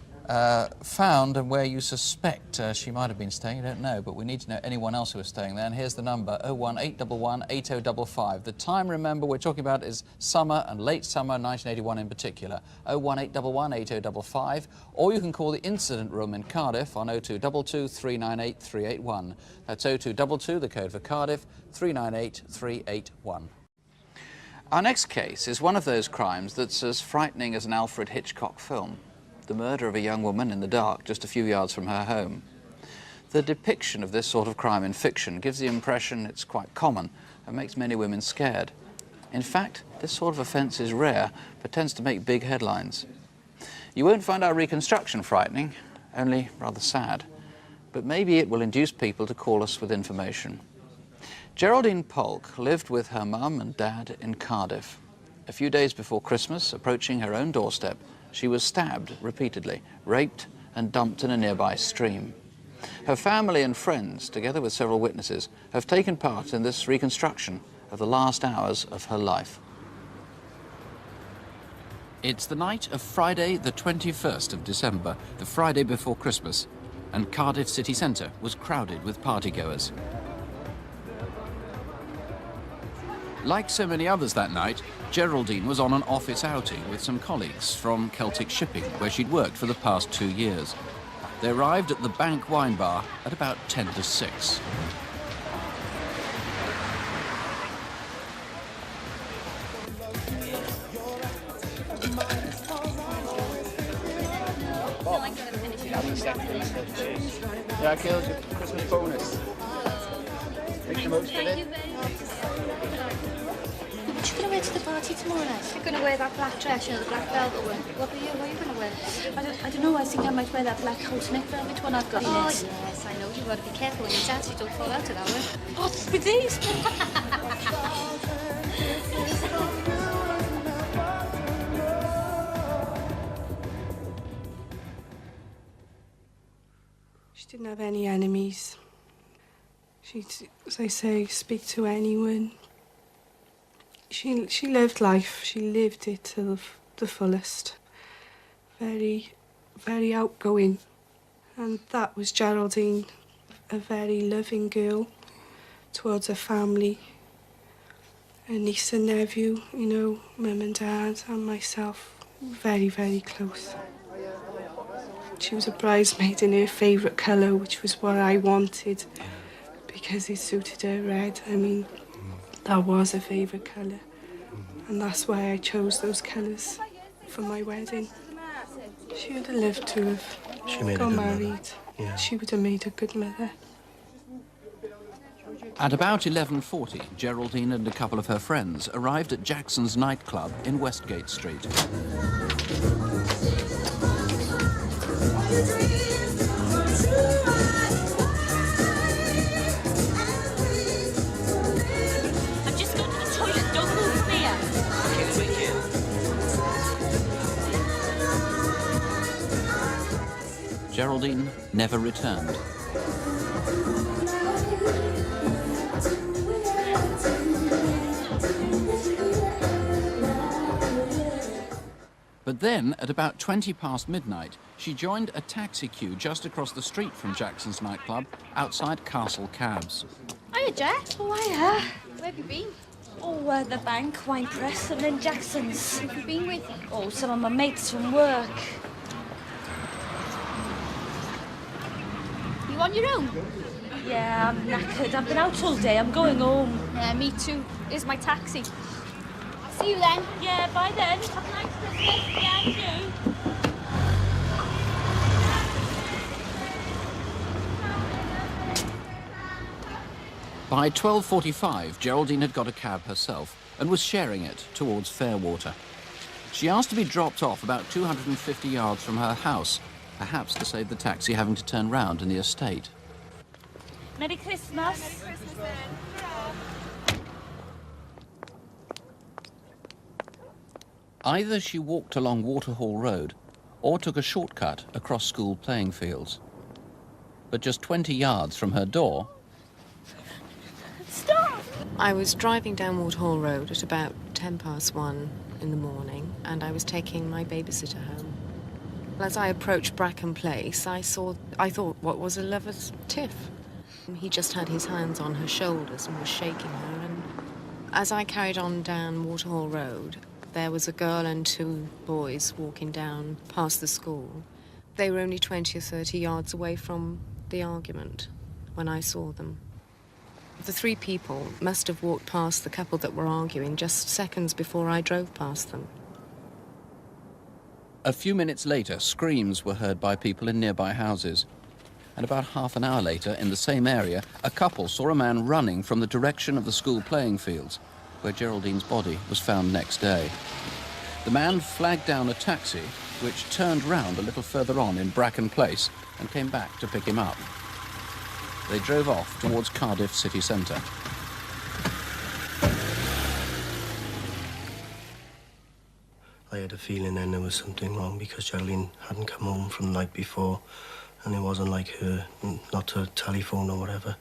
found and where you suspect she might have been staying. You don't know, but we need to know anyone else who was staying there. And here's the number, 01811 8055. The time, remember, we're talking about is summer and late summer 1981 in particular. 01811 8055. Or you can call the incident room in Cardiff on 0222 398 381. That's 0222, the code for Cardiff, 398 381. Our next case is one of those crimes that's as frightening as an Alfred Hitchcock film. The murder of a young woman in the dark just a few yards from her home. The depiction of this sort of crime in fiction gives the impression it's quite common and makes many women scared. In fact, this sort of offence is rare, but tends to make big headlines. You won't find our reconstruction frightening, only rather sad, but maybe it will induce people to call us with information. Geraldine Polk lived with her mum and dad in Cardiff. A few days before Christmas, approaching her own doorstep, she was stabbed repeatedly, raped and dumped in a nearby stream. Her family and friends, together with several witnesses, have taken part in this reconstruction of the last hours of her life. It's the night of Friday the 21st of December, the Friday before Christmas, and Cardiff city centre was crowded with partygoers. Like so many others that night, Geraldine was on an office outing with some colleagues from Celtic Shipping, where she'd worked for the past 2 years. They arrived at the Bank Wine Bar at about 10 to 6. Yeah, Kayla's your Christmas bonus. Make the most of it. What are you going to wear to the party tomorrow night? I'm going to wear that black dress, you know, the black velvet one. What are you going to wear? I don't know, I think I might wear that black coat neck velvet one I've got in it. Oh, yes, I know. You've got to be careful when you dance, you don't fall out of that one. Oh, with these? She didn't have any enemies. She'd, as I say, speak to anyone. She lived life. She lived it to the fullest. Very, very outgoing. And that was Geraldine, a very loving girl towards her family. Her niece and nephew, you know, mum and dad and myself, very, very close. She was a bridesmaid in her favourite colour, which was what I wanted, because it suited her red. I mean, that was her favourite colour. And that's why I chose those colours for my wedding. She would have lived to have got married. Yeah. She would have made a good mother. At about 11:40, Geraldine and a couple of her friends arrived at Jackson's nightclub in Westgate Street. I'm just going to the toilet. Don't move from here. Okay, thank you. Geraldine never returned. But then, at about 20 past midnight, she joined a taxi queue just across the street from Jackson's nightclub, outside Castle Cabs. Hiya, Jack. Oh, hiya. Where have you been? Oh, the bank, Wine Press, and then Jackson's. Who have you been with? Oh, some of my mates from work. You on your own? Yeah, I'm knackered. I've been out all day. I'm going home. Yeah, me too. Here's my taxi. See you then. Yeah, bye then. Have a nice Christmas. Yeah, you. By 12:45, Geraldine had got a cab herself and was sharing it towards Fairwater. She asked to be dropped off about 250 yards from her house, perhaps to save the taxi having to turn round in the estate. Merry Christmas. Merry Christmas, then. Either she walked along Waterhall Road or took a shortcut across school playing fields. But just 20 yards from her door... Stop! I was driving down Waterhall Road at about 1:10 in the morning, and I was taking my babysitter home. As I approached Bracken Place, I thought what was a lover's tiff. He just had his hands on her shoulders and was shaking her, and as I carried on down Waterhall Road, there was a girl and two boys walking down past the school. They were only 20 or 30 yards away from the argument when I saw them. The three people must have walked past the couple that were arguing just seconds before I drove past them. A few minutes later, screams were heard by people in nearby houses. And about half an hour later, in the same area, a couple saw a man running from the direction of the school playing fields, where Geraldine's body was found next day. The man flagged down a taxi, which turned round a little further on in Bracken Place and came back to pick him up. They drove off towards Cardiff city centre. I had a feeling then there was something wrong because Geraldine hadn't come home from the night before, and it wasn't like her not to telephone or whatever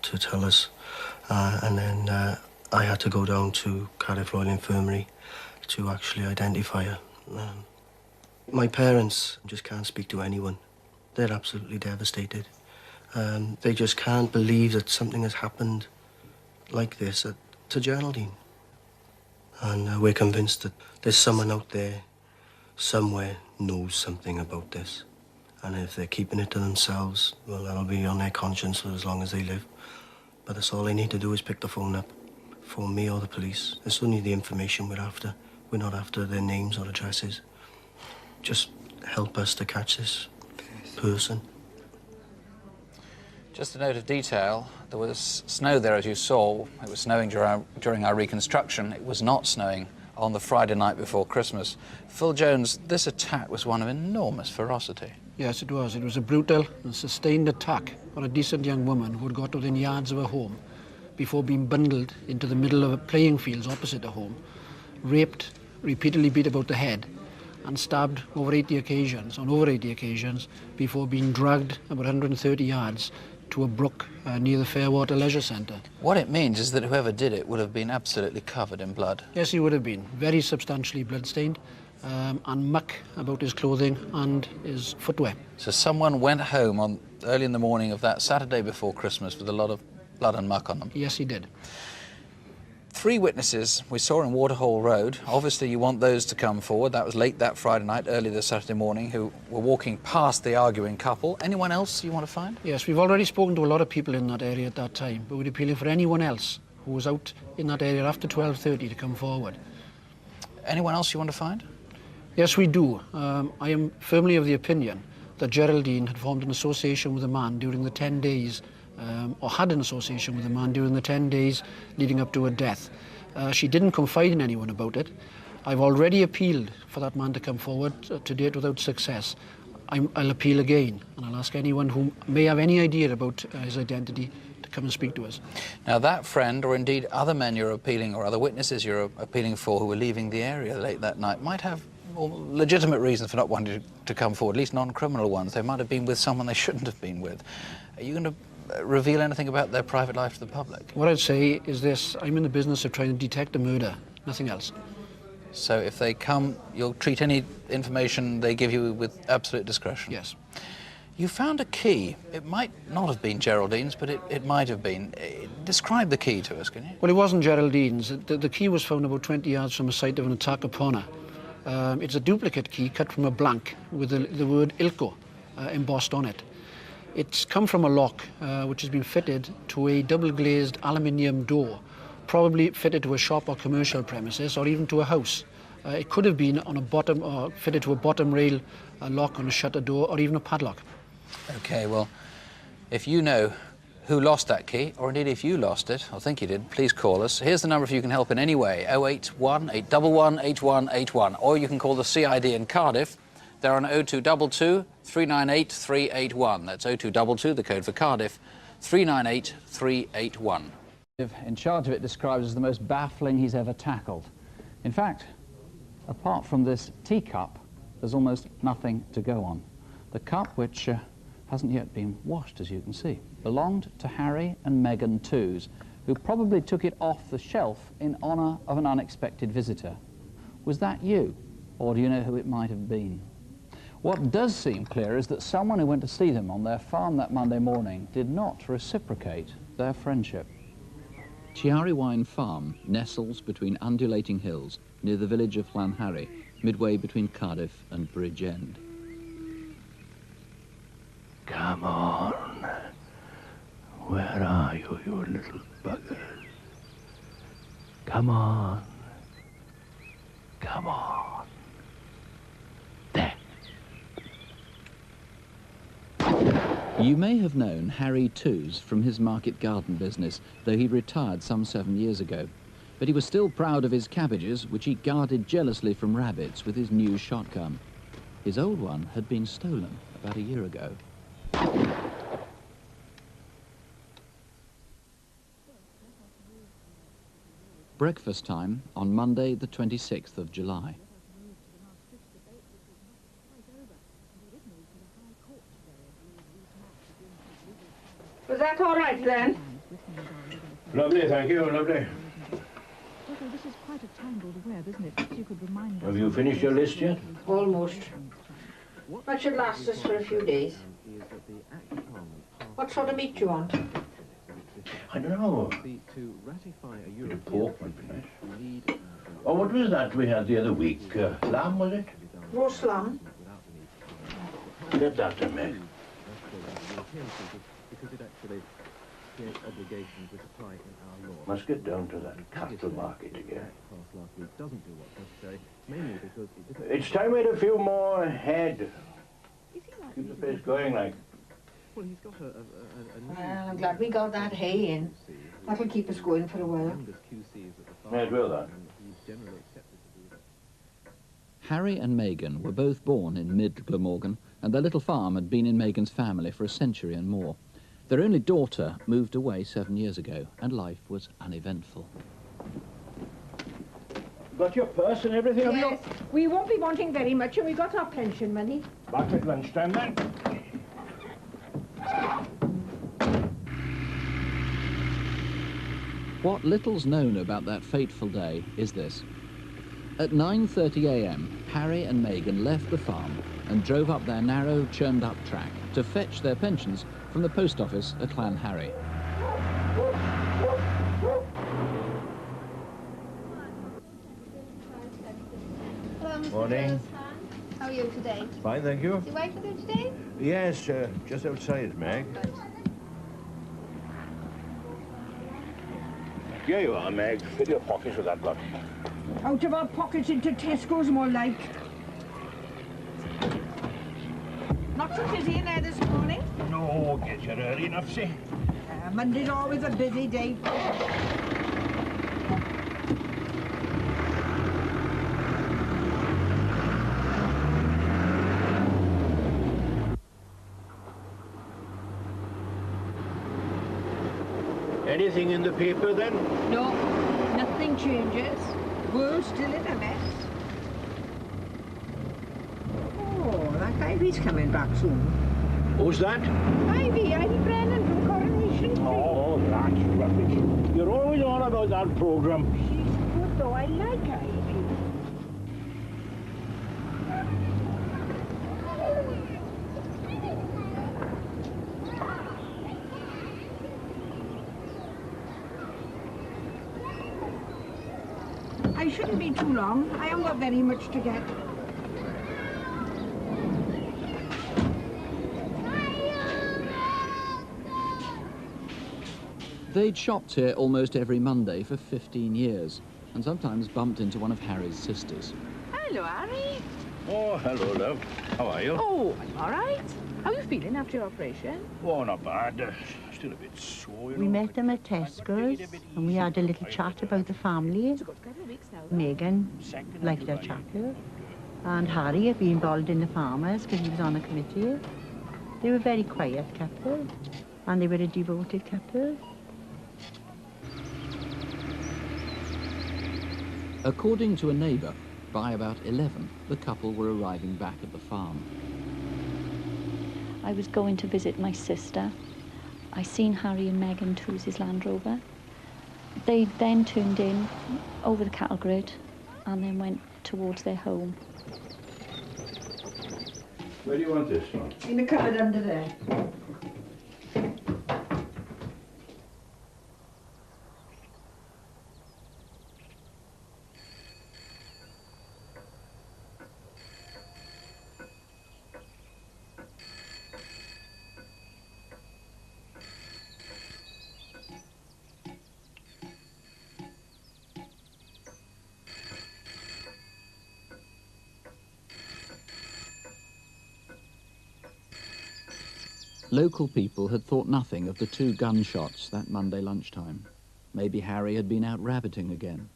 to tell us. And then I had to go down to Cardiff Royal Infirmary to actually identify her. My parents just can't speak to anyone. They're absolutely devastated. They just can't believe that something has happened like this to Geraldine. And we're convinced that there's someone out there, somewhere, knows something about this. And if they're keeping it to themselves, well, that'll be on their conscience for as long as they live. But that's all they need to do is pick the phone up, phone me or the police. It's only the information we're after. We're not after their names or addresses. Just help us to catch this person. Just a note of detail, there was snow there, as you saw. It was snowing during our reconstruction. It was not snowing on the Friday night before Christmas. Phil Jones, this attack was one of enormous ferocity. Yes, it was. It was a brutal and sustained attack on a decent young woman who had got within yards of her home before being bundled into the middle of a playing fields opposite her home, raped, repeatedly beat about the head, and stabbed on over 80 occasions before being dragged about 130 yards to a brook near the Fairwater Leisure Centre. What it means is that whoever did it would have been absolutely covered in blood. Yes, he would have been. Very substantially blood-stained, and muck about his clothing and his footwear. So someone went home early in the morning of that Saturday before Christmas with a lot of blood and muck on them? Yes, he did. 3 witnesses we saw in Waterhall Road. Obviously, you want those to come forward. That was late that Friday night, early this Saturday morning, who were walking past the arguing couple. Anyone else you want to find? Yes, we've already spoken to a lot of people in that area at that time, but we're appealing for anyone else who was out in that area after 12:30 to come forward. Anyone else you want to find? Yes, we do. I am firmly of the opinion that Geraldine had formed an association with a man during the 10 days or had an association with a man during the 10 days leading up to her death. She didn't confide in anyone about it. I've already appealed for that man to come forward, to date without success. I'll appeal again, and I'll ask anyone who may have any idea about his identity to come and speak to us. Now, that friend, or indeed other men you're appealing, or other witnesses you're appealing for who were leaving the area late that night, might have legitimate reasons for not wanting to come forward, at least non-criminal ones. They might have been with someone they shouldn't have been with. Are you going to reveal anything about their private life to the public? What I'd say is this: I'm in the business of trying to detect a murder, nothing else. So if they come, you'll treat any information they give you with absolute discretion? Yes. You found a key. It might not have been Geraldine's, but it might have been. Describe the key to us, can you? Well, it wasn't Geraldine's. The key was found about 20 yards from the site of an attack upon her. It's a duplicate key cut from a blank with the word Ilko embossed on it. It's come from a lock which has been fitted to a double-glazed aluminium door, probably fitted to a shop or commercial premises, or even to a house. It could have been on a bottom, or fitted to a bottom rail, a lock on a shutter door, or even a padlock. OK, well, if you know who lost that key, or indeed if you lost it, or think you did, please call us. Here's the number if you can help in any way: 081 811 8181, or you can call the CID in Cardiff. They're on 0222 398 381. That's 0222, the code for Cardiff, 398 381. In charge of it describes as the most baffling he's ever tackled. In fact, apart from this teacup, there's almost nothing to go on. The cup, which hasn't yet been washed, as you can see, belonged to Harry and Meghan Toos, who probably took it off the shelf in honour of an unexpected visitor. Was that you, or do you know who it might have been? What does seem clear is that someone who went to see them on their farm that Monday morning did not reciprocate their friendship. Chiari Wine Farm nestles between undulating hills near the village of Llanharry, midway between Cardiff and Bridgend. Come on. Where are you, you little buggers? Come on. Come on. There. You may have known Harry Toos from his market garden business, though he retired some 7 years ago. But he was still proud of his cabbages, which he guarded jealously from rabbits with his new shotgun. His old one had been stolen about a year ago. Breakfast time on Monday, the 26th of July. Was that all right, then? Lovely, thank you, lovely. Although this is quite a tangled web, isn't it? Perhaps you could remind us. Have you finished your list yet? Almost. That should last us for a few days. What sort of meat do you want? I don't know. The pork would be nice. Oh, what was that we had the other week? Lamb, was it? Roast lamb. Get that to me. Must get down to that cattle market again. It's time we had a few more head. Keep the place going like. Well, he's got a Well, I'm glad we got that hay in. That'll keep us going for a while. May as well, then. Harry and Megan were both born in mid-Glamorgan, and their little farm had been in Megan's family for a century and more. Their only daughter moved away 7 years ago, and life was uneventful. Got your purse and everything, have you? Yes, we won't be wanting very much, and we got our pension money. Back at lunchtime, then. What little's known about that fateful day is this. At 9:30 a.m, Harry and Megan left the farm and drove up their narrow, churned-up track to fetch their pensions from the post office at Llanharry. Morning. How are you today? Fine, thank you. Is your wife with you today? Yes, just outside, Meg. Here you are, Meg. Fill your pockets with that lot. Out of our pockets into Tesco's, more like. Not too busy in there this morning? No, get you early enough, see? Monday's always a busy day. Anything in the paper, then? No, nothing changes. World's still in a mess. Oh, that Ivy's coming back soon. Who's that? Ivy Brennan from Coronation. Oh, that's rubbish. You're always on about that programme. She's good, though. I like Ivy. I shouldn't be too long. I haven't got very much to get. They'd shopped here almost every Monday for 15 years, and sometimes bumped into one of Harry's sisters. Hello, Harry. Oh, hello, love. How are you? Oh, I'm all right. How are you feeling after your operation? Oh, not bad. Still a bit sore, you know. We met them at Tesco's and we had a little chat about the family. Megan liked their chapel and Harry had been involved in the farmers because he was on the committee. They were a very quiet couple and they were a devoted couple. According to a neighbour, by about 11, the couple were arriving back at the farm. I was going to visit my sister. I seen Harry and Megan to's his Land Rover. They then turned in over the cattle grid and then went towards their home. Where do you want this from? In the cupboard under there. Local people had thought nothing of the 2 gunshots that Monday lunchtime. Maybe Harry had been out rabbiting again.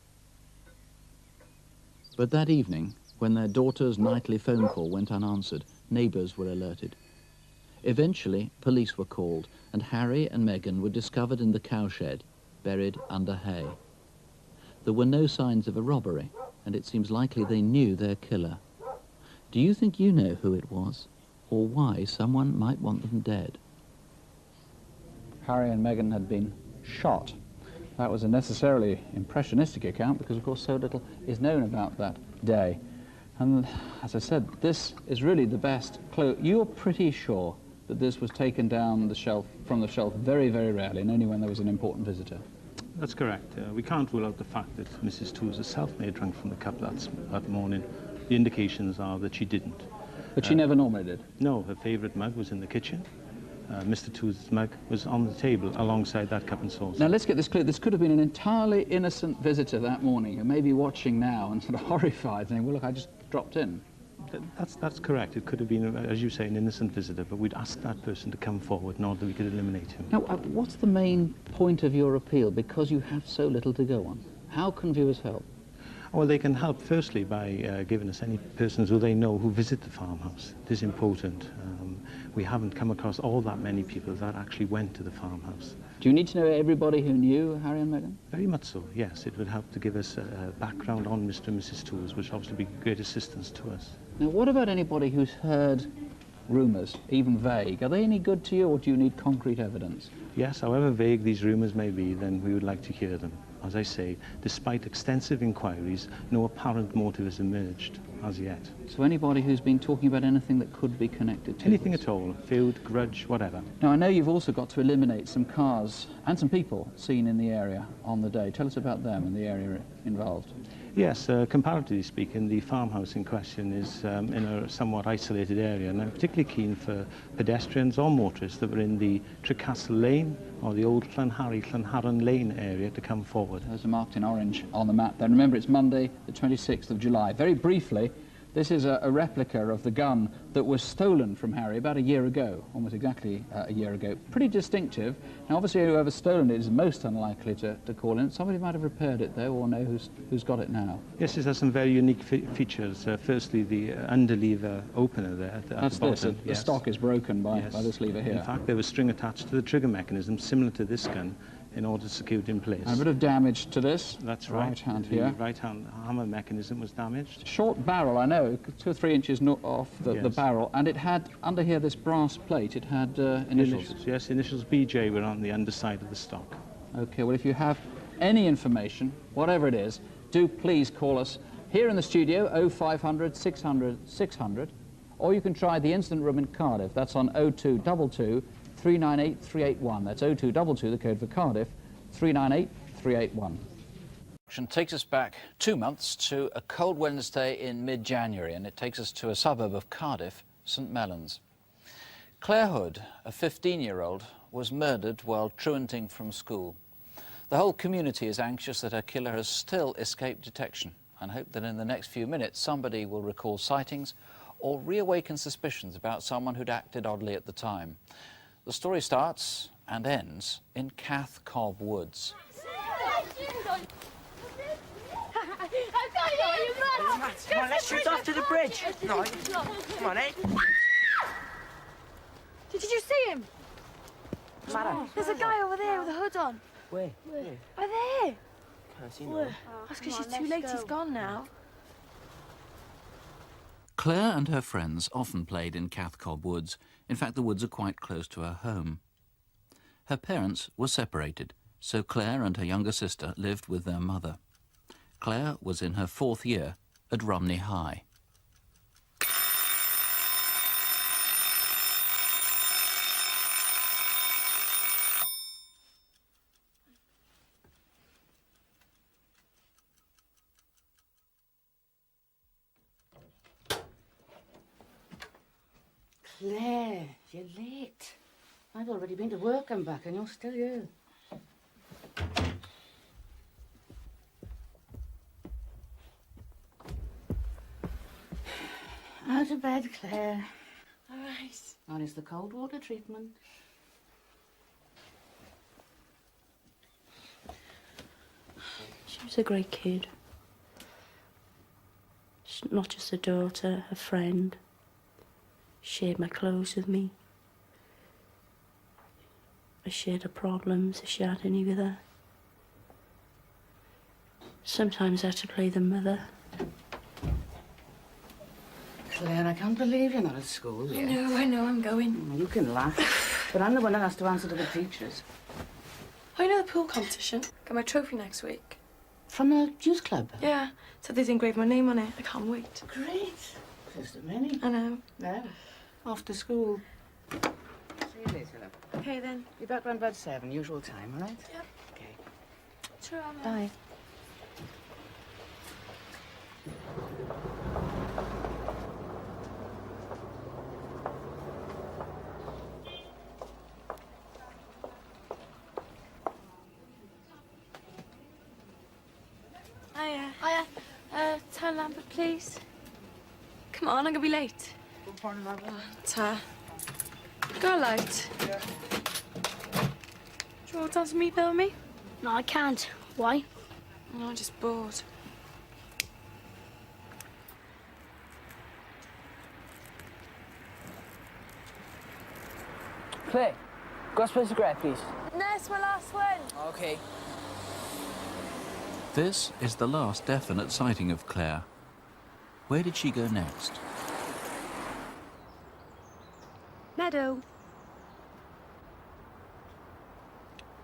But that evening, when their daughter's nightly phone call went unanswered, neighbours were alerted. Eventually, police were called, and Harry and Megan were discovered in the cowshed, buried under hay. There were no signs of a robbery, and it seems likely they knew their killer. Do you think you know who it was? Or why someone might want them dead? Harry and Meghan had been shot. That was a necessarily impressionistic account because, of course, so little is known about that day. And as I said, this is really the best clue. You're pretty sure that this was taken down the shelf, from the shelf very, very rarely, and only when there was an important visitor. That's correct. We can't rule out the fact that Mrs. Toos herself may have drunk from the cup that morning. The indications are that she didn't. But she never normally did? No, her favourite mug was in the kitchen. Mr. Toos' mug was on the table alongside that cup and saucer. Now, let's get this clear. This could have been an entirely innocent visitor that morning who may be watching now and sort of horrified, saying, well, look, I just dropped in. That's correct. It could have been, as you say, an innocent visitor, but we'd ask that person to come forward in order that we could eliminate him. Now, what's the main point of your appeal? Because you have so little to go on. How can viewers help? Well, they can help firstly by giving us any persons who they know who visit the farmhouse. It is important. We haven't come across all that many people that actually went to the farmhouse. Do you need to know everybody who knew Harry and Meghan? Very much so, yes. It would help to give us a background on Mr. and Mrs. Tooze, which obviously would be great assistance to us. Now, what about anybody who's heard rumours, even vague? Are they any good to you, or do you need concrete evidence? Yes, however vague these rumours may be, then we would like to hear them. As I say, despite extensive inquiries, no apparent motive has emerged as yet. So anybody who's been talking about anything that could be connected to anything this? at all, feud, grudge, whatever. Now, I know you've also got to eliminate some cars and some people seen in the area on the day. Tell us about them and the area involved. Yes, comparatively speaking, the farmhouse in question is in a somewhat isolated area, and I'm particularly keen for pedestrians or motorists that were in the Trecastle Lane or the old Llanharren Lane area to come forward. Those are marked in orange on the map. Then remember, it's Monday, the 26th of July. Very briefly, this is a replica of the gun that was stolen from Harry about a year ago, almost exactly a year ago. Pretty distinctive. Now, obviously, whoever's stolen it is most unlikely to call in. Somebody might have repaired it, though, or know who's got it now. Yes, it has some very unique features. Firstly, the underlever opener there at the bottom. The stock is broken by this lever here. In fact, there was string attached to the trigger mechanism, similar to this gun, in order to secure it in place. And a bit of damage to this. That's right. Right hand the here. Right hand hammer mechanism was damaged. Short barrel, I know, 2 or 3 inches off the barrel, and it had, under here, this brass plate, it had initials. Yes, initials BJ were on the underside of the stock. OK, well, if you have any information, whatever it is, do please call us here in the studio, 0500 600 600, or you can try the incident room in Cardiff. That's on 0222 398 381. That's 0222, the code for Cardiff, 398 381. Takes us back 2 months to a cold Wednesday in mid-January, and it takes us to a suburb of Cardiff, St Mellons. Claire Hood, a 15-year-old, was murdered while truanting from school. The whole community is anxious that her killer has still escaped detection, and hope that in the next few minutes somebody will recall sightings or reawaken suspicions about someone who'd acted oddly at the time. The story starts and ends in Cathcob Woods. Come on, let's shoot off to the bridge. No, come on, eh? Did you see him? What's the matter? There's a guy over there with a hood on. Where? Over there. Can't see no. That's because she's too late. He's gone now. Claire and her friends often played in Cathcob Woods. In fact, the woods are quite close to her home. Her parents were separated, so Claire and her younger sister lived with their mother. Claire was in her 4th year at Romney High. Claire, you're late. I've already been to work and back and you're still here. Out of bed, Claire. All right. On is the cold water treatment. She was a great kid. She's not just a daughter, a friend. Shared my clothes with me. I shared her problems if she had any with her. Sometimes I had to play the mother. Claire, I can't believe you're not at school yet. I know, I'm going. You can laugh, but I'm the one that has to answer to the teachers. I know the pool competition. Got my trophy next week. From the youth club? Yeah, so they've engraved my name on it. I can't wait. Great. Just a minute. I know. Yeah. Off to school. See you later, love. Okay, then. Be back around about 7, usual time, all right? Yep. Okay. Sure, Bye. Hiya. Tail lamp, please. Come on, I'm gonna be late. Ta. Go light. Yeah. Do you want to dance with me, Bill, me? No, I can't. Why? No, I'm just bored. Claire, go spell cigarette, please. Nurse, my last one. Okay. This is the last definite sighting of Claire. Where did she go next? Meadow.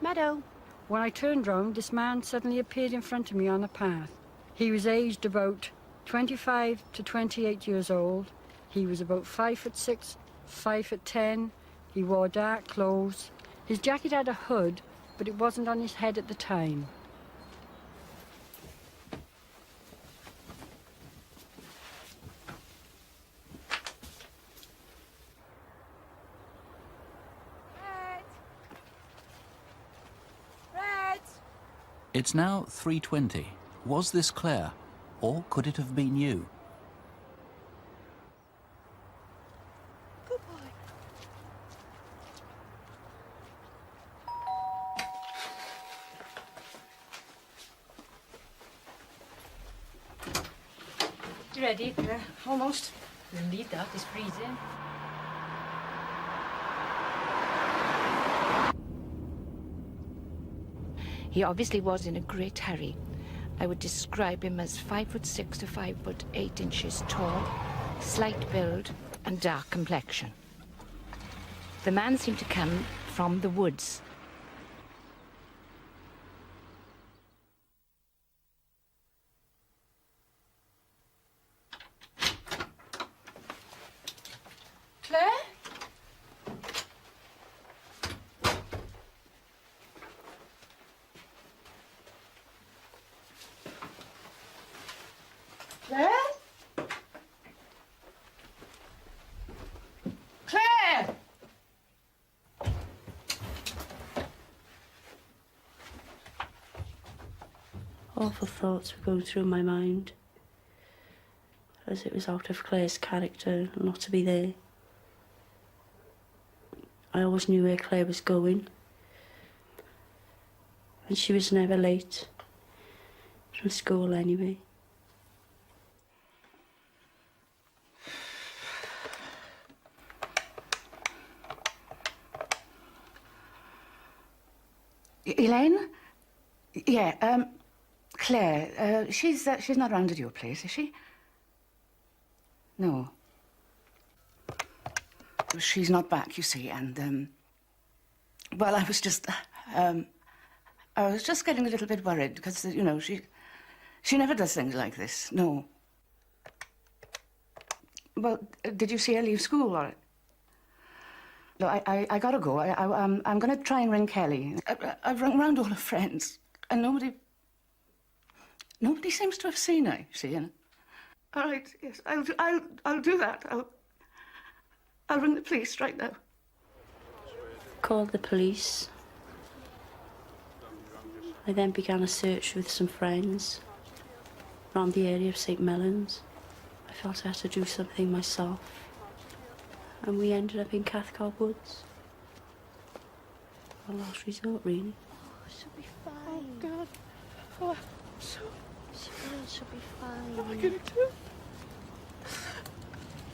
Meadow. When I turned round, this man suddenly appeared in front of me on a path. He was aged about 25 to 28 years old. He was about 5'6", 5'10". He wore dark clothes. His jacket had a hood, but it wasn't on his head at the time. It's now 3:20. Was this Claire, or could it have been you? Good boy. You ready? Yeah, almost. You'll need that, it's freezing. He obviously was in a great hurry. I would describe him as 5'6" to 5'8" tall, slight build, and dark complexion. The man seemed to come from the woods. Claire? Claire? Claire! Awful thoughts were going through my mind, as it was out of Claire's character not to be there. I always knew where Claire was going, and she was never late, from school anyway. Elaine? Yeah, Claire, she's not round at your place, is she? No. She's not back, you see, and, well, I was just getting a little bit worried, because, you know, she never does things like this, no. Well, did you see her leave school, or? No, I gotta go. I'm gonna try and ring Kelly. I've rung round all her friends, and nobody seems to have seen her. See, you know? All right, yes, I'll do that. I'll ring the police right now. Called the police. I then began a search with some friends around the area of St. Mellons. I felt I had to do something myself. And we ended up in Cathcart Woods. Our last resort, really. Oh, she'll be fine. Oh, God. Oh, She'll be fine. What am I gonna do?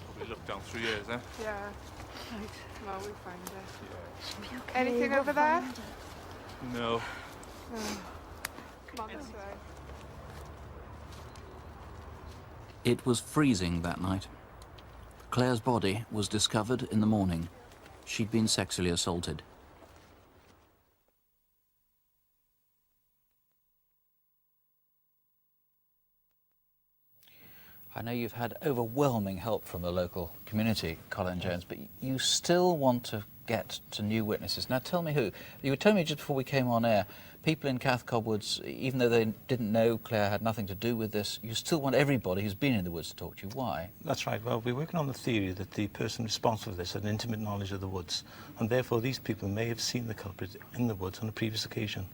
Probably looked down through years, eh? Yeah. Right. Well, we'll find her. She'll be okay. Anything We'll over there? find her. No. Oh. Come on this way. It was freezing that night. Claire's body was discovered in the morning. She'd been sexually assaulted. I know you've had overwhelming help from the local community, Colin Jones, but you still want to get to new witnesses. Now, tell me who. You were telling me just before we came on air, people in Cathcart Woods, even though they didn't know Claire had nothing to do with this, you still want everybody who's been in the woods to talk to you. Why? That's right. Well, we're working on the theory that the person responsible for this had an intimate knowledge of the woods, and therefore these people may have seen the culprit in the woods on a previous occasion.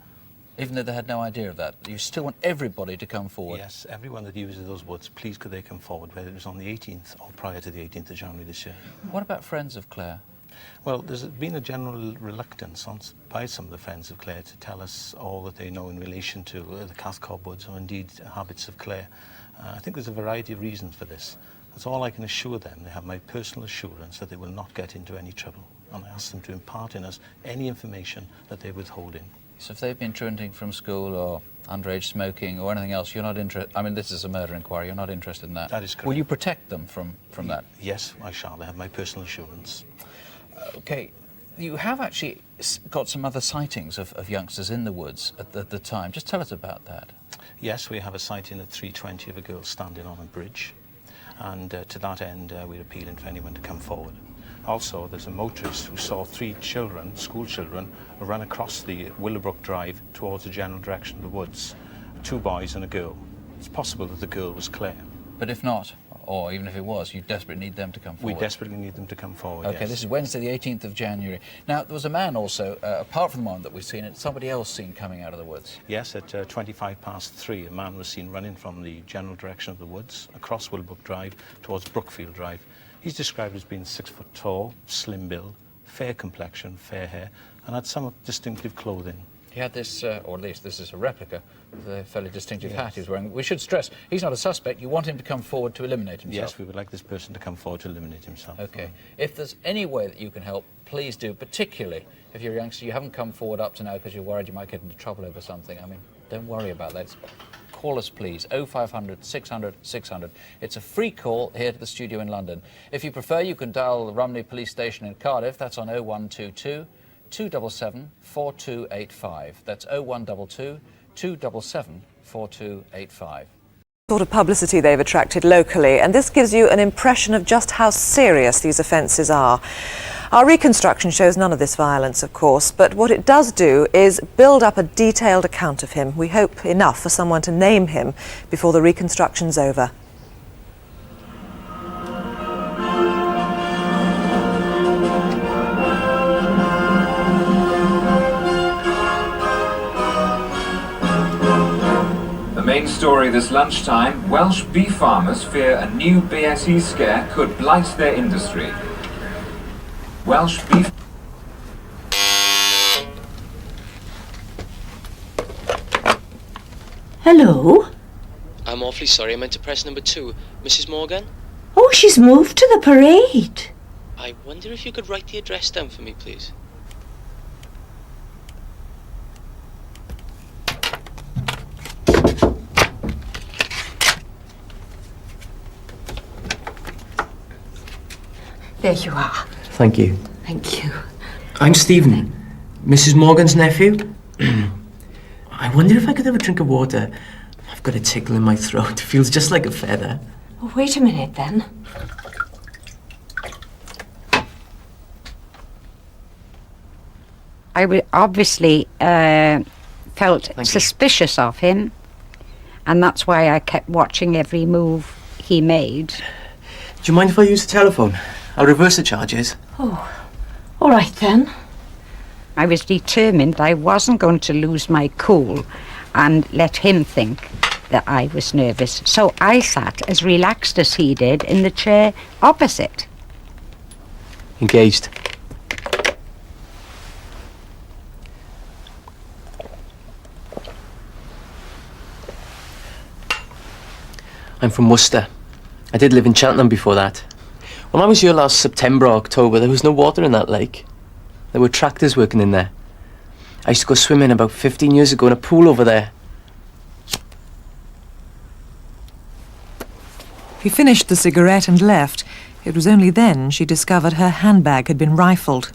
Even though they had no idea of that, you still want everybody to come forward? Yes, everyone that uses those woods, please could they come forward, whether it was on the 18th or prior to the 18th of January this year. What about Friends of Clare? Well, there's been a general reluctance by some of the Friends of Clare to tell us all that they know in relation to the Cathcart Woods or indeed habits of Clare. I think there's a variety of reasons for this. That's all I can assure them. They have my personal assurance that they will not get into any trouble. And I ask them to impart in us any information that they're withholding. So if they've been truanting from school or underage smoking or anything else, you're not interested... I mean, this is a murder inquiry. You're not interested in that? That is correct. Will you protect them from that? Yes, I shall. They have my personal assurance. OK. You have actually got some other sightings of youngsters in the woods at the time. Just tell us about that. Yes, we have a sighting at 3:20 of a girl standing on a bridge. And to that end, we're appealing for anyone to come forward. Also, there's a motorist who saw 3 children, school children, run across the Willowbrook Drive towards the general direction of the woods. 2 boys and a girl. It's possible that the girl was Claire. But if not, or even if it was, you desperately need them to come forward? We desperately need them to come forward, OK, yes. This is Wednesday, the 18th of January. Now, there was a man also, apart from the one that we've seen, somebody else seen coming out of the woods. Yes, at 3:25, a man was seen running from the general direction of the woods, across Willowbrook Drive, towards Brookfield Drive. He's described as being 6 foot tall, slim build, fair complexion, fair hair, and had somewhat distinctive clothing. He had this, or at least this is a replica, of a fairly distinctive hat he was wearing. We should stress, he's not a suspect. You want him to come forward to eliminate himself? Yes, we would like this person to come forward to eliminate himself. OK. If there's any way that you can help, please do, particularly if you're a youngster, you haven't come forward up to now because you're worried you might get into trouble over something. I mean, don't worry about that. Call us, please, 0500 600 600. It's a free call here to the studio in London. If you prefer, you can dial the Rumney Police Station in Cardiff. That's on 0122 277 4285. That's 0122 277 4285. Sort of publicity they've attracted locally, and this gives you an impression of just how serious these offences are. Our reconstruction shows none of this violence, of course, but what it does do is build up a detailed account of him. We hope enough for someone to name him before the reconstruction's over. The main story this lunchtime, Welsh beef farmers fear a new BSE scare could blight their industry. Welsh beef... Hello? I'm awfully sorry, I meant to press number 2. Mrs. Morgan? Oh, she's moved to the parade. I wonder if you could write the address down for me, please. There you are. Thank you. Thank you. I'm Stephen, Mrs. Morgan's nephew. I wonder if I could have a drink of water. I've got a tickle in my throat. It feels just like a feather. Oh, wait a minute, then. I obviously felt suspicious of him, and that's why I kept watching every move he made. Do you mind if I use the telephone? I'll reverse the charges. Oh, all right then. I was determined I wasn't going to lose my cool and let him think that I was nervous. So I sat as relaxed as he did in the chair opposite. Engaged. I'm from Worcester. I did live in Cheltenham before that. When I was here last September or October, there was no water in that lake. There were tractors working in there. I used to go swimming about 15 years ago in a pool over there. He finished the cigarette and left. It was only then she discovered her handbag had been rifled.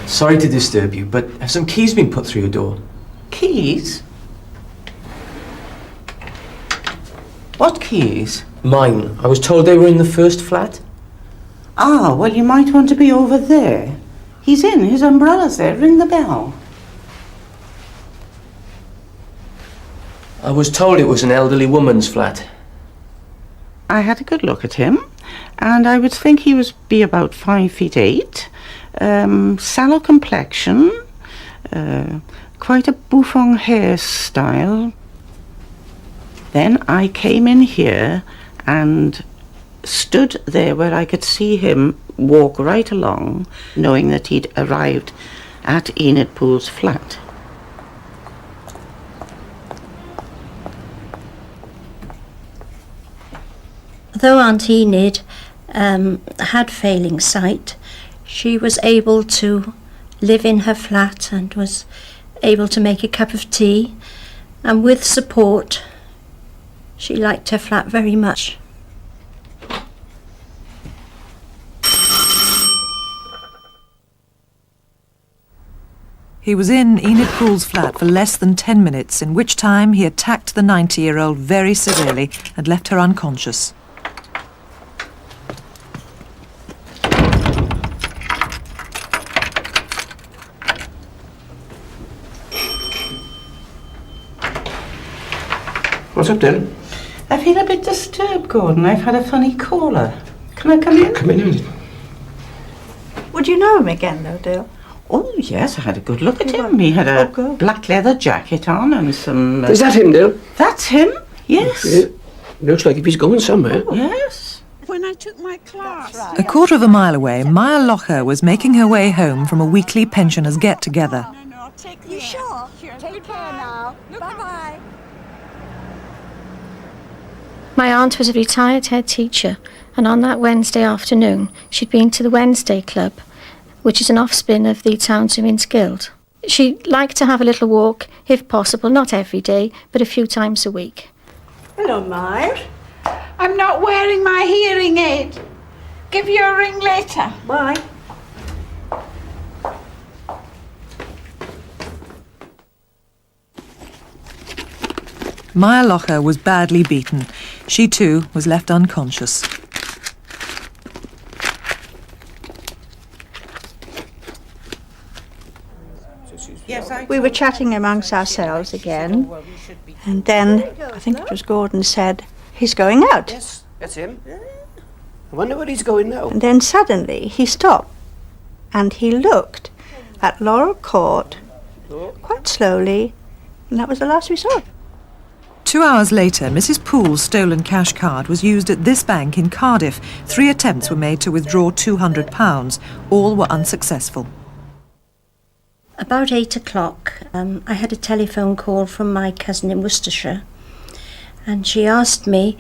Sorry to disturb you, but have some keys been put through your door? Keys? What keys? Mine. I was told they were in the first flat. Ah, well, you might want to be over there. He's in. His umbrella's there. Ring the bell. was told it was an elderly woman's flat. I had a good look at him, and I would think he was be about 5'8", sallow complexion, quite a bouffant hairstyle. Then I came in here and stood there where I could see him walk right along, knowing that he'd arrived at Enid Poole's flat. Though Aunt Enid had failing sight, she was able to live in her flat and was able to make a cup of tea, and with support, she liked her flat very much. He was in Enid Poole's flat for less than 10 minutes, in which time he attacked the 90-year-old very severely and left her unconscious. What's up, Dylan? I feel a bit disturbed, Gordon. I've had a funny caller. Can I come in? Come in a minute. Would you know him again, though, Dale? Oh, yes, I had a good look at him. He had a black leather jacket on and some... Is that him, Dale? That's him, yes. Yeah. Looks like if he's going somewhere. Yes. When I took my class. A quarter of a mile away, Maya Locher was making her way home from a weekly pensioners' get-together. You sure? Take care now. Bye-bye. My aunt was a retired head teacher, and on that Wednesday afternoon she'd been to the Wednesday Club, which is an offspin of the Towns Women's Guild. She liked to have a little walk, if possible, not every day, but a few times a week. Hello, Myre. I'm not wearing my hearing aid. Give you a ring later. Bye. Maya Locher was badly beaten. She too was left unconscious. We were chatting amongst ourselves again, and then I think it was Gordon said, "He's going out." Yes, that's him. I wonder where he's going now. And then suddenly he stopped, and he looked at Laurel Court quite slowly, and that was the last we saw. 2 hours later, Mrs. Poole's stolen cash card was used at this bank in Cardiff. 3 attempts were made to withdraw £200. All were unsuccessful. About 8 o'clock, I had a telephone call from my cousin in Worcestershire, and she asked me,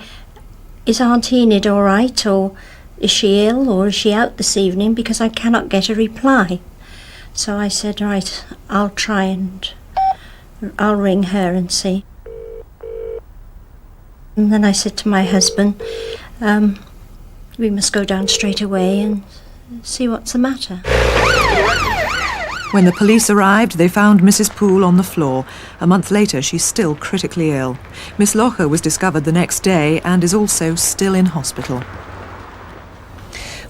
"Is Aunt Enid all right, or is she ill, or is she out this evening, because I cannot get a reply." So I said, right, I'll try and I'll ring her and see. And then I said to my husband, we must go down straight away and see what's the matter. When the police arrived, they found Mrs. Poole on the floor. A month later, she's still critically ill. Miss Locher was discovered the next day and is also still in hospital.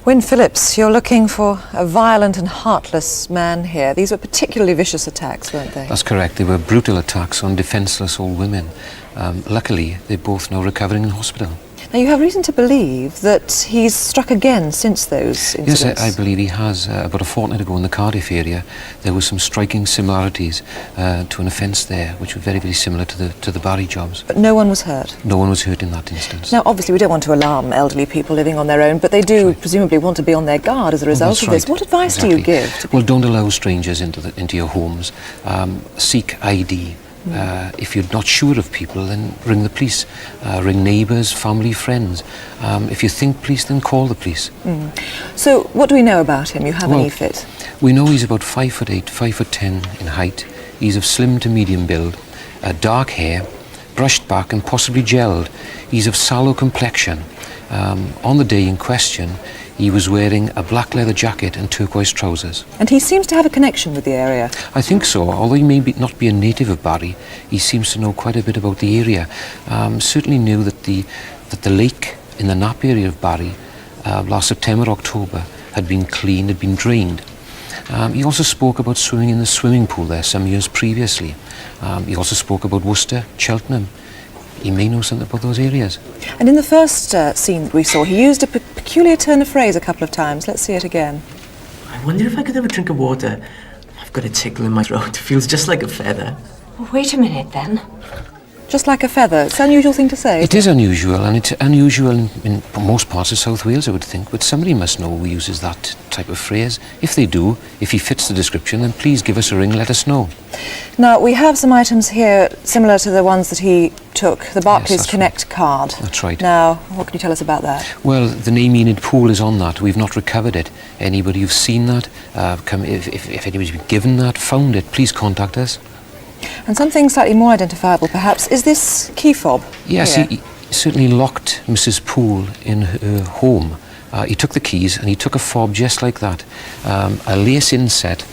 Wynne Phillips, you're looking for a violent and heartless man here. These were particularly vicious attacks, weren't they? That's correct. They were brutal attacks on defenceless old women. Luckily, they're both now recovering in hospital. Now, you have reason to believe that he's struck again since those incidents. Yes, I believe he has. About a fortnight ago in the Cardiff area, there were some striking similarities to an offence there, which were very, very similar to the Barry jobs. But no one was hurt? No one was hurt in that instance. Now, obviously, we don't want to alarm elderly people living on their own, but they do presumably want to be on their guard as a result of this. What advice do you give to people? Well, don't allow strangers into your homes. Seek ID. If you're not sure of people, then ring the police. Ring neighbours, family, friends. If you think police, then call the police. So, what do we know about him? You have any fit? We know he's about 5'8", 5'10" in height. He's of slim to medium build, dark hair, brushed back and possibly gelled. He's of sallow complexion. On the day in question, he was wearing a black leather jacket and turquoise trousers. And he seems to have a connection with the area. I think so. Although he may not be a native of Barry, he seems to know quite a bit about the area. Certainly knew that the lake in the Knapp area of Barry last September, October, had been cleaned, had been drained. He also spoke about swimming in the swimming pool there some years previously. He also spoke about Worcester, Cheltenham. he may know something about those areas. And in the first scene we saw, he used a peculiar turn of phrase a couple of times. Let's see it again. I wonder if I could have a drink of water. I've got a tickle in my throat. It feels just like a feather. Well, wait a minute then. Just like a feather. It's an unusual thing to say. It is unusual, and it's unusual in most parts of South Wales, I would think, but somebody must know who uses that type of phrase. If they do, if he fits the description, then please give us a ring, let us know. Now, we have some items here similar to the ones that he took, the Barclays Connect card. That's right. Now, what can you tell us about that? Well, the name Enid Pool is on that. We've not recovered it. Anybody who's seen that, if anybody's been given that, found it, please contact us. And something slightly more identifiable, perhaps. Is this key fob? Yes, he certainly locked Mrs. Poole in her home. He took the keys and he took a fob just like that, a lace inset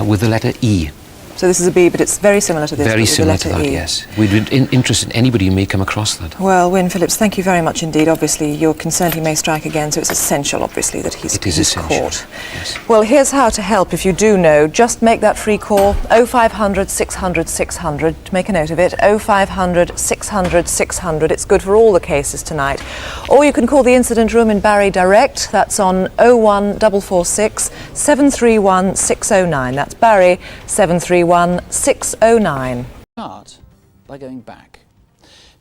with the letter E. So this is a B, but it's very similar to this. Very similar to that, E. yes. We'd be interested in anybody who may come across that. Well, Wyn Phillips, thank you very much indeed. Obviously, you're concerned he may strike again, so it's essential, obviously, that he's caught. Yes. Well, here's how to help if you do know. Just make that free call, 0500 600 600. Make a note of it, 0500 600 600. It's good for all the cases tonight. Or you can call the incident room in Barry direct. That's on 01446 731 609. That's Barry 731 609. Start by going back.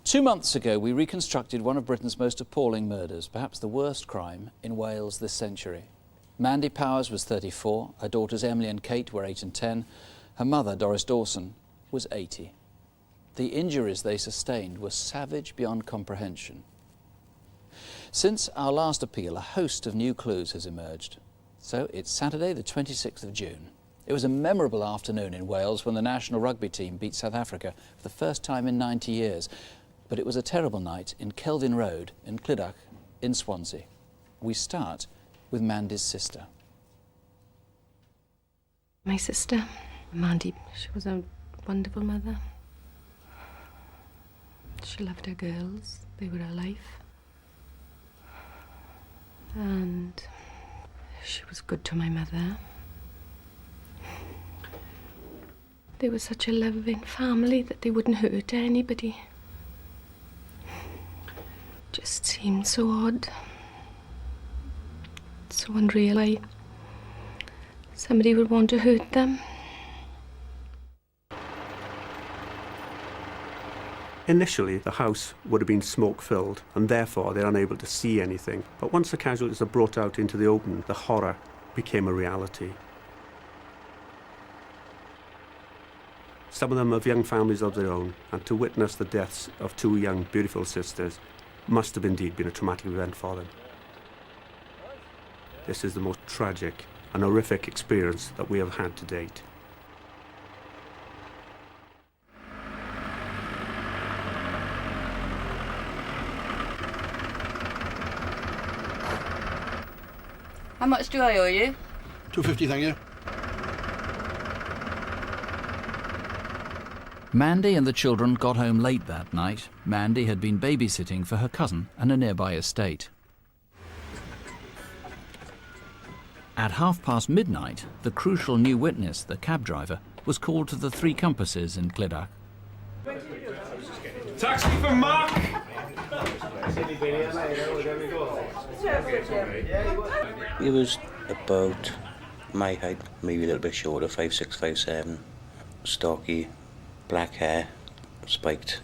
2 months ago, we reconstructed one of Britain's most appalling murders, perhaps the worst crime in Wales this century. Mandy Powers was 34, her daughters Emily and Kate were 8 and 10, her mother, Doris Dawson, was 80. The injuries they sustained were savage beyond comprehension. Since our last appeal, a host of new clues has emerged. So it's Saturday, the 26th of June. It was a memorable afternoon in Wales when the national rugby team beat South Africa for the first time in 90 years. But it was a terrible night in Kelvin Road in Clydach in Swansea. We start with Mandy's sister. My sister, Mandy, she was a wonderful mother. She loved her girls. They were her life. And she was good to my mother. They were such a loving family that they wouldn't hurt anybody. Just seemed so odd. So unreal. Why somebody would want to hurt them. Initially, the house would have been smoke-filled, and therefore they're unable to see anything. But once the casualties are brought out into the open, the horror became a reality. Some of them have young families of their own, and to witness the deaths of 2 young, beautiful sisters must have indeed been a traumatic event for them. This is the most tragic and horrific experience that we have had to date. How much do I owe you? £2.50, thank you. Mandy and the children got home late that night. Mandy had been babysitting for her cousin and a nearby estate. At midnight, the crucial new witness, the cab driver, was called to the 3 Compasses in Clydach. Taxi for Mark! He was about my height, maybe a little bit shorter, 5'6", 5'7", stocky, black hair, spiked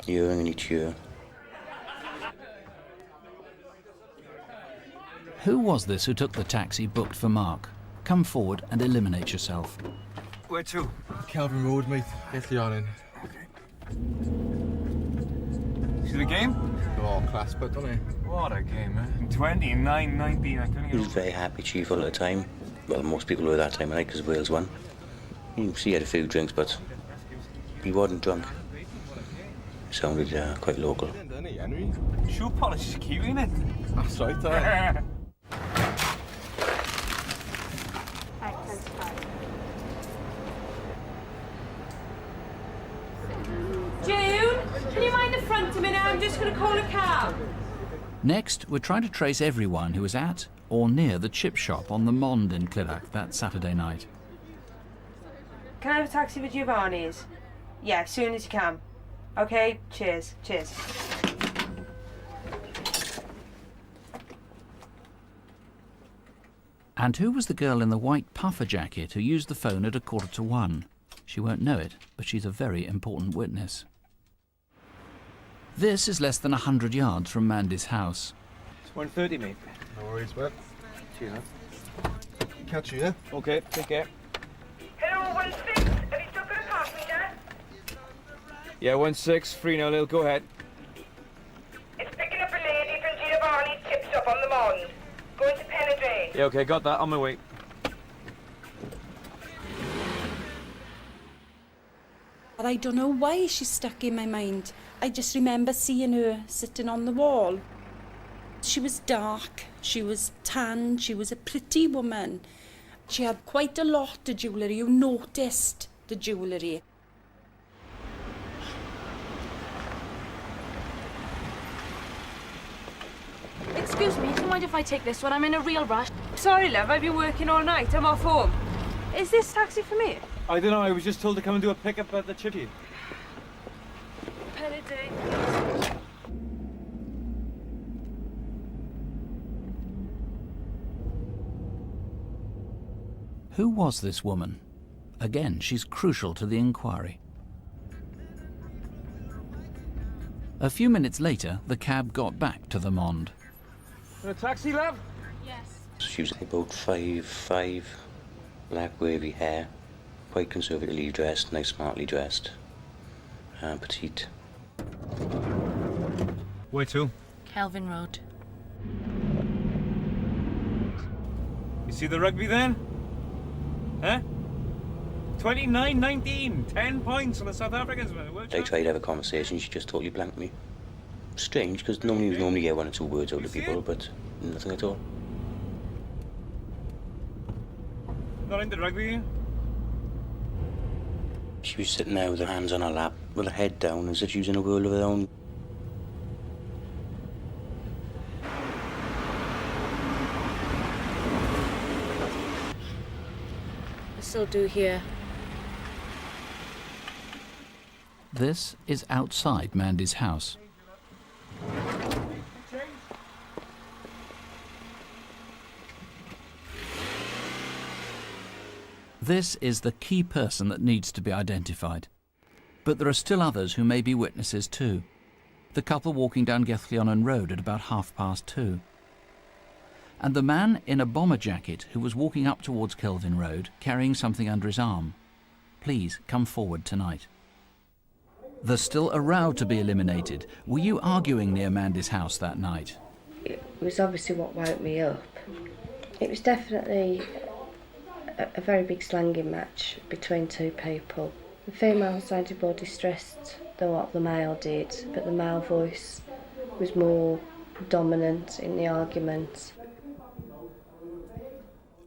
earring in each ear. Who was this who took the taxi booked for Mark? Come forward and eliminate yourself. Where to? Kelvin Road, mate. Get the on in. See the game? Oh, class, but don't I? What a game, man. 29, 19, I couldn't He was very happy, cheerful at the time. Well, most people were that time of night because Wales won. You see, he had a few drinks, but he wasn't drunk. He sounded quite local. Shoe polish is key, isn't it? That's right, June, can you mind the front a minute? I'm just going to call a cab. Next, we're trying to trace everyone who was at or near the chip shop on the Mond in Clydach that Saturday night. Can I have a taxi for Giovanni's? Yeah, as soon as you can. Okay, cheers, cheers. And who was the girl in the white puffer jacket who used the phone at 1:45? She won't know it, but she's a very important witness. This is less than 100 yards from Mandy's house. It's 1:30, mate. No worries, bud. Cheers, man. Catch you, yeah? Okay, take care. Hello, 16. Have you still got a passenger? Yeah, 16, free now, Lil. Go ahead. It's picking up a lady from Giovanni's Tips Up on the Mond. Going to Penedrate. Yeah, okay, got that. On my way. But I don't know why she's stuck in my mind. I just remember seeing her sitting on the wall. She was dark, she was tan, she was a pretty woman. She had quite a lot of jewellery. You noticed the jewellery. Excuse me, do you mind if I take this one? I'm in a real rush. Sorry, love, I've been working all night. I'm off home. Is this taxi for me? I don't know, I was just told to come and do a pickup at the chippy. Who was this woman? Again, she's crucial to the inquiry. A few minutes later, the cab got back to the Mond. A taxi, love? Yes. She was about 5'5", black wavy hair, quite conservatively dressed, nice smartly dressed, petite. Where to? Kelvin Road. You see the rugby then? Huh? 29-19, 10 points on the South Africans. I tried to have a conversation, she just totally blanked me. Strange, because normally get 1 or 2 words out of people, but nothing at all. Not into rugby? She was sitting there with her hands on her lap, with her head down, as if she was in a world of her own. I still do here. This is outside Mandy's house. This is the key person that needs to be identified. But there are still others who may be witnesses too. The couple walking down Gethleonan Road at about 2:30. And the man in a bomber jacket who was walking up towards Kelvin Road carrying something under his arm. Please come forward tonight. There's still a row to be eliminated. Were you arguing near Mandy's house that night? It was obviously what woke me up. It was definitely a very big slanging match between two people. The female sounded more distressed than what the male did, but the male voice was more dominant in the argument.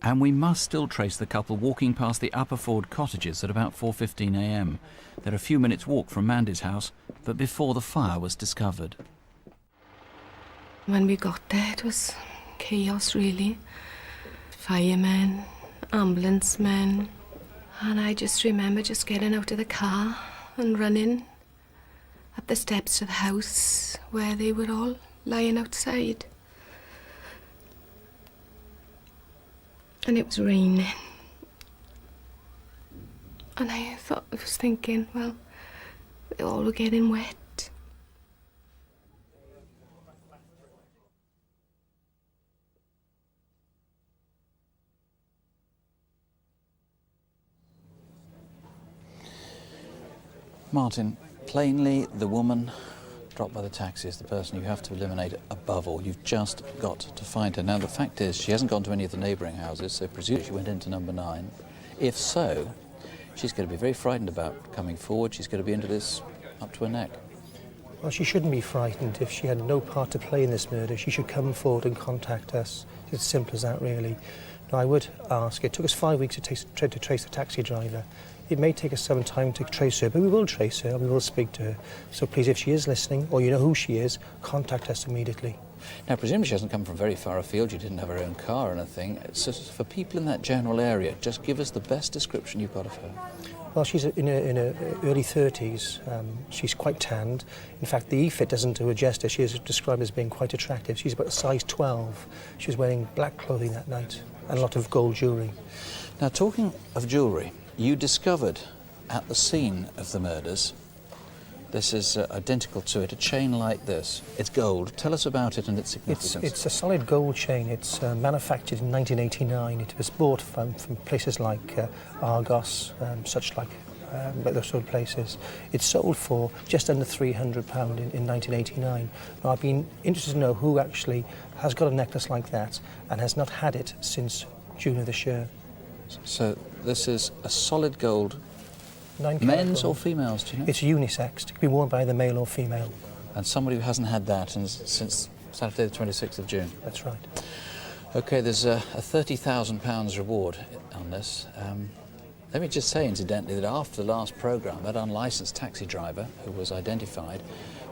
And we must still trace the couple walking past the Upper Ford cottages at about 4:15 a.m. They're a few minutes' walk from Mandy's house, but before the fire was discovered. When we got there, it was chaos, really. Firemen, ambulance men, and I just remember just getting out of the car and running up the steps to the house where they were all lying outside. And it was raining. And I was thinking, well, they all were getting wet. Martin, plainly the woman dropped by the taxi is the person you have to eliminate above all. You've just got to find her. Now, the fact is, she hasn't gone to any of the neighbouring houses, so presumably she went into number 9. If so, she's going to be very frightened about coming forward. She's going to be into this up to her neck. Well, she shouldn't be frightened. If she had no part to play in this murder, she should come forward and contact us. It's as simple as that, really. Now, I would ask, it took us 5 weeks to trace the taxi driver. It may take us some time to trace her, but we will trace her and we will speak to her. So please, if she is listening, or you know who she is, contact us immediately. Now, presumably she hasn't come from very far afield, you didn't have her own car or anything. So for people in that general area, just give us the best description you've got of her. Well, she's in her early 30s. She's quite tanned. In fact, the e-fit doesn't do her justice. She is described as being quite attractive. She's about a size 12. She was wearing black clothing that night and a lot of gold jewellery. Now, talking of jewellery, you discovered at the scene of the murders, this is identical to it, a chain like this. It's gold. Tell us about it and its significance. It's a solid gold chain. It's manufactured in 1989. It was bought from places like Argos, such like those sort of places. It's sold for just under £300 in 1989. Now, I've been interested to know who actually has got a necklace like that and has not had it since June of this year. So this is a solid gold. Men's or females, do you know? It's unisex. It can be worn by either male or female. And somebody who hasn't had that since Saturday the 26th of June. That's right. OK, there's a £30,000 reward on this. Let me just say, incidentally, that after the last programme, that unlicensed taxi driver who was identified,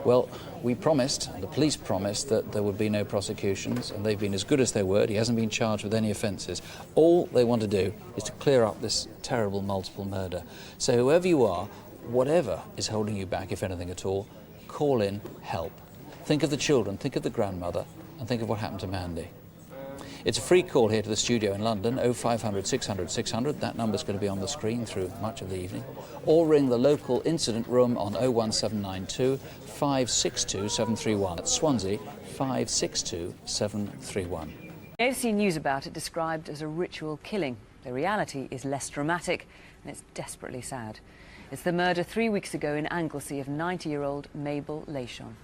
well, we promised, the police promised, that there would be no prosecutions, and they've been as good as their word. He hasn't been charged with any offences. All they want to do is to clear up this terrible multiple murder. So whoever you are, whatever is holding you back, if anything at all, call in help. Think of the children, think of the grandmother, and think of what happened to Mandy. It's a free call here to the studio in London, 0500 600 600. That number's going to be on the screen through much of the evening. Or ring the local incident room on 01792 562 731. That's Swansea, 562 731. I've seen news about it described as a ritual killing. The reality is less dramatic, and it's desperately sad. It's the murder 3 weeks ago in Anglesey of 90-year-old Mabel Leyshon.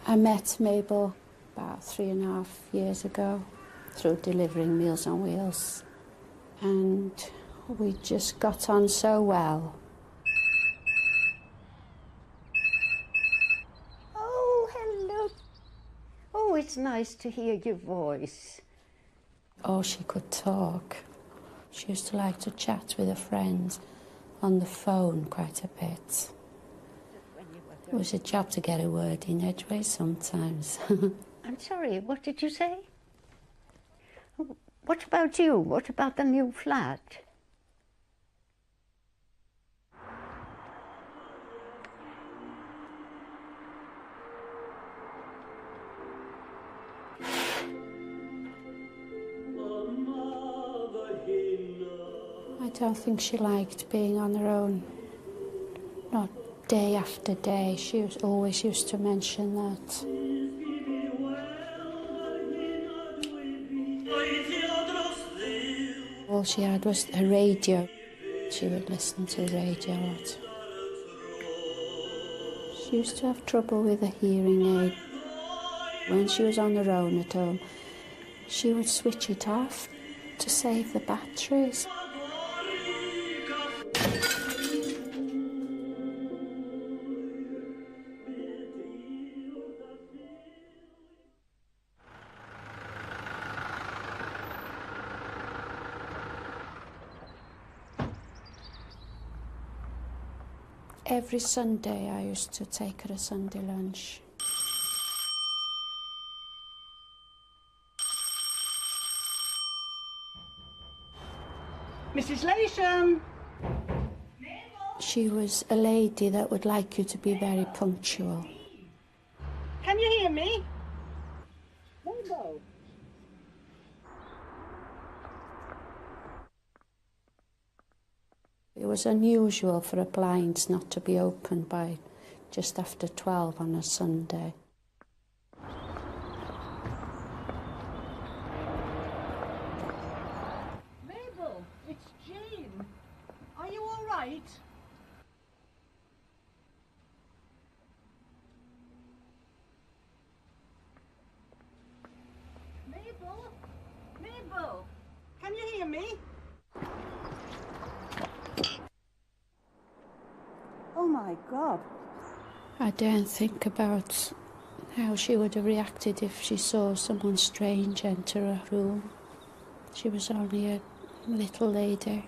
I met Mabel about 3.5 years ago through delivering Meals on Wheels, and we just got on so well. Oh, hello. Oh, it's nice to hear your voice. Oh, she could talk. She used to like to chat with her friends on the phone quite a bit. It was a job to get a word in edgeways sometimes. I'm sorry, what did you say? What about you? What about the new flat? I don't think she liked being on her own. Not day after day. She was always used to mention that. All she had was a radio. She would listen to the radio a lot. She used to have trouble with a hearing aid. When she was on her own at home, she would switch it off to save the batteries. Every Sunday I used to take her a Sunday lunch. Mrs. Leyshon! She was a lady that would like you to be very punctual. Can you hear me? Mabel. It was unusual for her blinds not to be opened by just after 12 on a Sunday. Mabel, it's Jane. Are you all right? Mabel? Mabel, can you hear me? Oh my God. I don't think about how she would have reacted if she saw someone strange enter her room. She was only a little lady.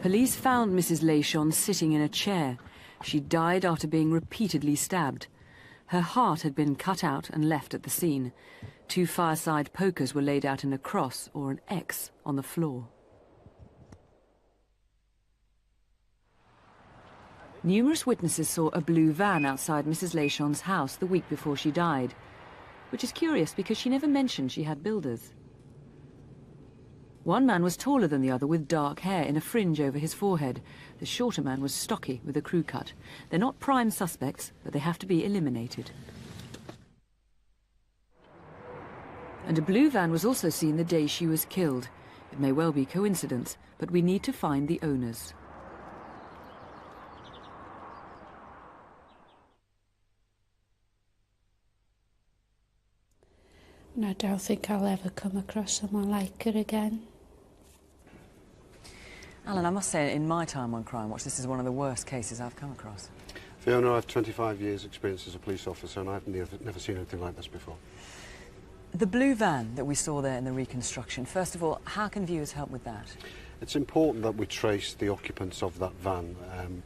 Police found Mrs. Leyshon sitting in a chair. She died after being repeatedly stabbed. Her heart had been cut out and left at the scene. 2 fireside pokers were laid out in a cross or an X on the floor. Numerous witnesses saw a blue van outside Mrs. Lachon's house the week before she died, which is curious because she never mentioned she had builders. One man was taller than the other with dark hair in a fringe over his forehead. The shorter man was stocky with a crew cut. They're not prime suspects, but they have to be eliminated. And a blue van was also seen the day she was killed. It may well be coincidence, but we need to find the owners. And I don't think I'll ever come across someone like her again. Alan, I must say, in my time on Crimewatch, this is one of the worst cases I've come across. Fiona, I have 25 years' experience as a police officer, and I've never seen anything like this before. The blue van that we saw there in the reconstruction, first of all, how can viewers help with that? It's important that we trace the occupants of that van,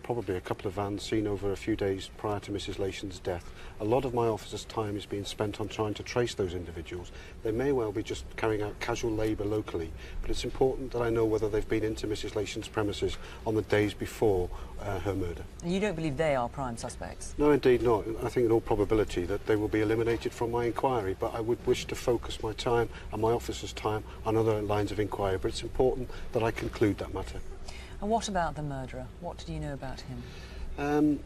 probably a couple of vans seen over a few days prior to Mrs. Lachon's death. A lot of my officers' time is being spent on trying to trace those individuals. They may well be just carrying out casual labour locally, but it's important that I know whether they've been into Mrs. Lachon's premises on the days before her murder. And you don't believe they are prime suspects? No, indeed not. I think in all probability that they will be eliminated from my inquiry, but I would wish to focus my time and my officers' time on other lines of inquiry, but it's important that I conclude that matter. And what about the murderer? What do you know about him?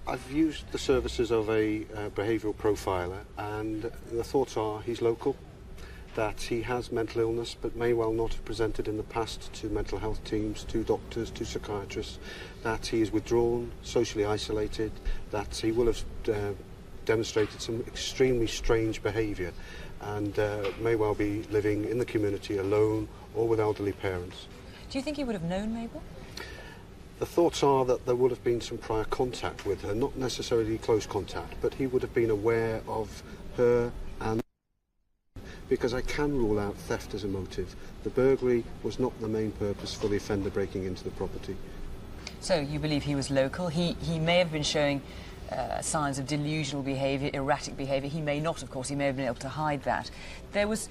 I've used the services of a behavioural profiler, and the thoughts are he's local, that he has mental illness but may well not have presented in the past to mental health teams, to doctors, to psychiatrists, that he is withdrawn, socially isolated, that he will have demonstrated some extremely strange behaviour and may well be living in the community alone or with elderly parents. Do you think he would have known Mabel? The thoughts are that there would have been some prior contact with her, not necessarily close contact, but he would have been aware of her and... Because I can rule out theft as a motive. The burglary was not the main purpose for the offender breaking into the property. So you believe he was local? He may have been showing signs of delusional behaviour, erratic behaviour. He may not, of course. He may have been able to hide that. There was...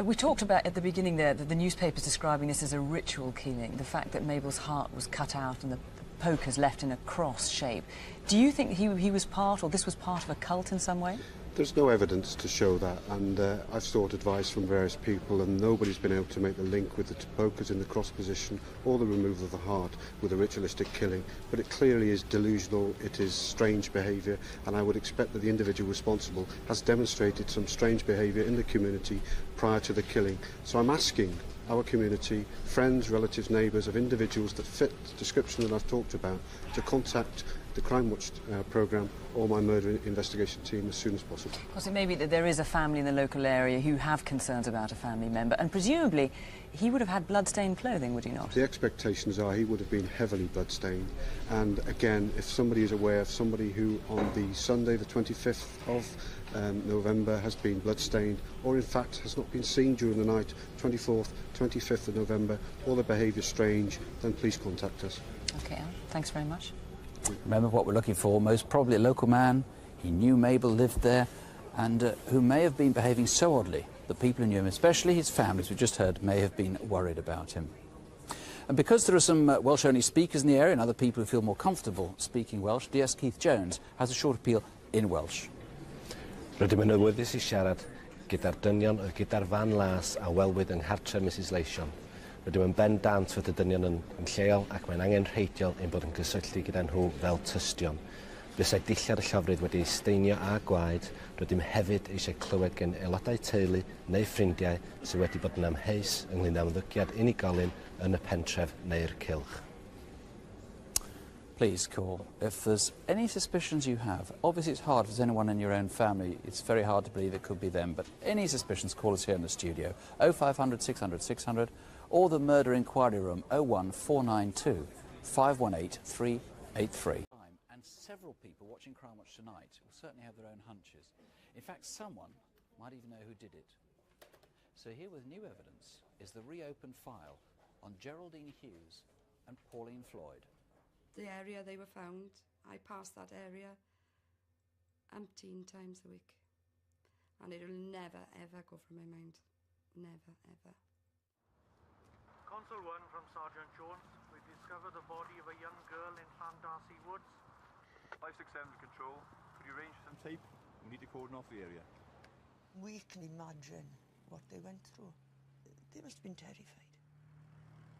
we talked about at the beginning there that the newspapers describing this as a ritual killing, the fact that Mabel's heart was cut out and the pokers left in a cross shape. Do you think he was part, or this was part of a cult in some way? There's no evidence to show that, and I've sought advice from various people, and nobody's been able to make the link with the pokers in the cross position or the removal of the heart with a ritualistic killing. But it clearly is delusional, it is strange behaviour, and I would expect that the individual responsible has demonstrated some strange behaviour in the community prior to the killing. So I'm asking our community, friends, relatives, neighbours of individuals that fit the description that I've talked about, to contact the Crimewatch programme or my murder investigation team as soon as possible. Because it may be that there is a family in the local area who have concerns about a family member, and presumably he would have had blood-stained clothing, would he not? The expectations are he would have been heavily blood-stained, and again, if somebody is aware of somebody who on the Sunday the 25th of November has been blood-stained, or in fact has not been seen during the night, 24th, 25th of November, or the behaviour strange, then please contact us. OK, Al, thanks very much. Remember what we're looking for, most probably a local man. He knew Mabel lived there, and who may have been behaving so oddly that people who knew him, especially his family, as we just heard, may have been worried about him. And because there are some Welsh-only speakers in the area and other people who feel more comfortable speaking Welsh, DS Keith Jones has a short appeal in Welsh. Rydym yn awyddus I siarad gyda'r dynion gyda'r fan las a welwyd yng nghartre Mrs Lachon. Rydym yn bendant fod y dynion yn lleol ac mae'n angenrheidiol ein bod yn cysylltu gyda nhw fel tystion. Bysai dillad y llofrudd wedi steinio a gwaed, rydym hefyd eisiau clywed gan aelodau teulu neu ffrindiau sydd wedi bod yn amheus ynglŷn â ymddygiad unigolyn yn y pentref neu'r cylch. Please call. If there's any suspicions you have, obviously it's hard if there's anyone in your own family, it's very hard to believe it could be them, but any suspicions, call us here in the studio, 0500 600 600, or the Murder Inquiry Room, 01492 518 383. And several people watching Crimewatch tonight will certainly have their own hunches. In fact, someone might even know who did it. So here with new evidence is the reopened file on Geraldine Hughes and Pauline Floyd. The area they were found, I passed that area umpteen times a week. And it'll never, ever go from my mind. Never, ever. Consul 1 from Sergeant Jones. We discovered the body of a young girl in Llandarcy Woods. 567 to control. Could you arrange some tape? We need to cordon off the area. We can imagine what they went through. They must have been terrified.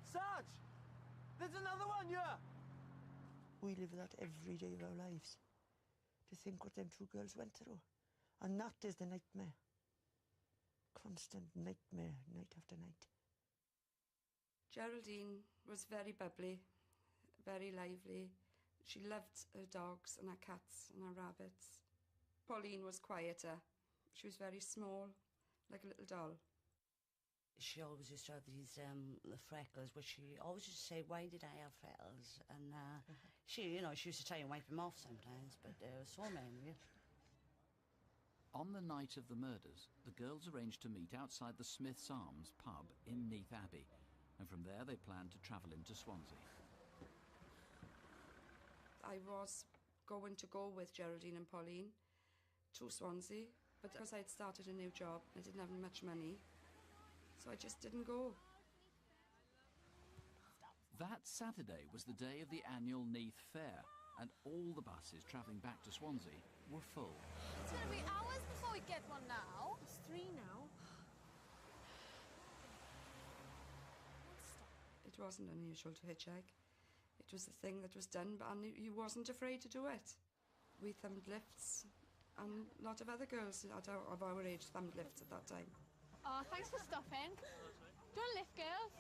Sarge! There's another one, yeah! We live that every day of our lives. To think what them two girls went through. And that is the nightmare. Constant nightmare, night after night. Geraldine was very bubbly, very lively. She loved her dogs and her cats and her rabbits. Pauline was quieter. She was very small, like a little doll. She always used to have these the freckles, which she always used to say, "Why did I have freckles?" And she, you know, she used to try and wipe them off sometimes, but there were so many. On the night of the murders, the girls arranged to meet outside the Smith's Arms pub in Neath Abbey, and from there they planned to travel into Swansea. I was going to go with Geraldine and Pauline to Swansea, but because I'd started a new job, I didn't have much money, so I just didn't go. That Saturday was the day of the annual Neath Fair, and all the buses travelling back to Swansea were full. It's going to be hours before we get one now. It's 3 now. It wasn't unusual to hitchhike. It was the thing that was done, and he wasn't afraid to do it. We thumbed lifts, and a lot of other girls of our age thumbed lifts at that time. Oh, thanks for stopping. Do you want a lift, girls?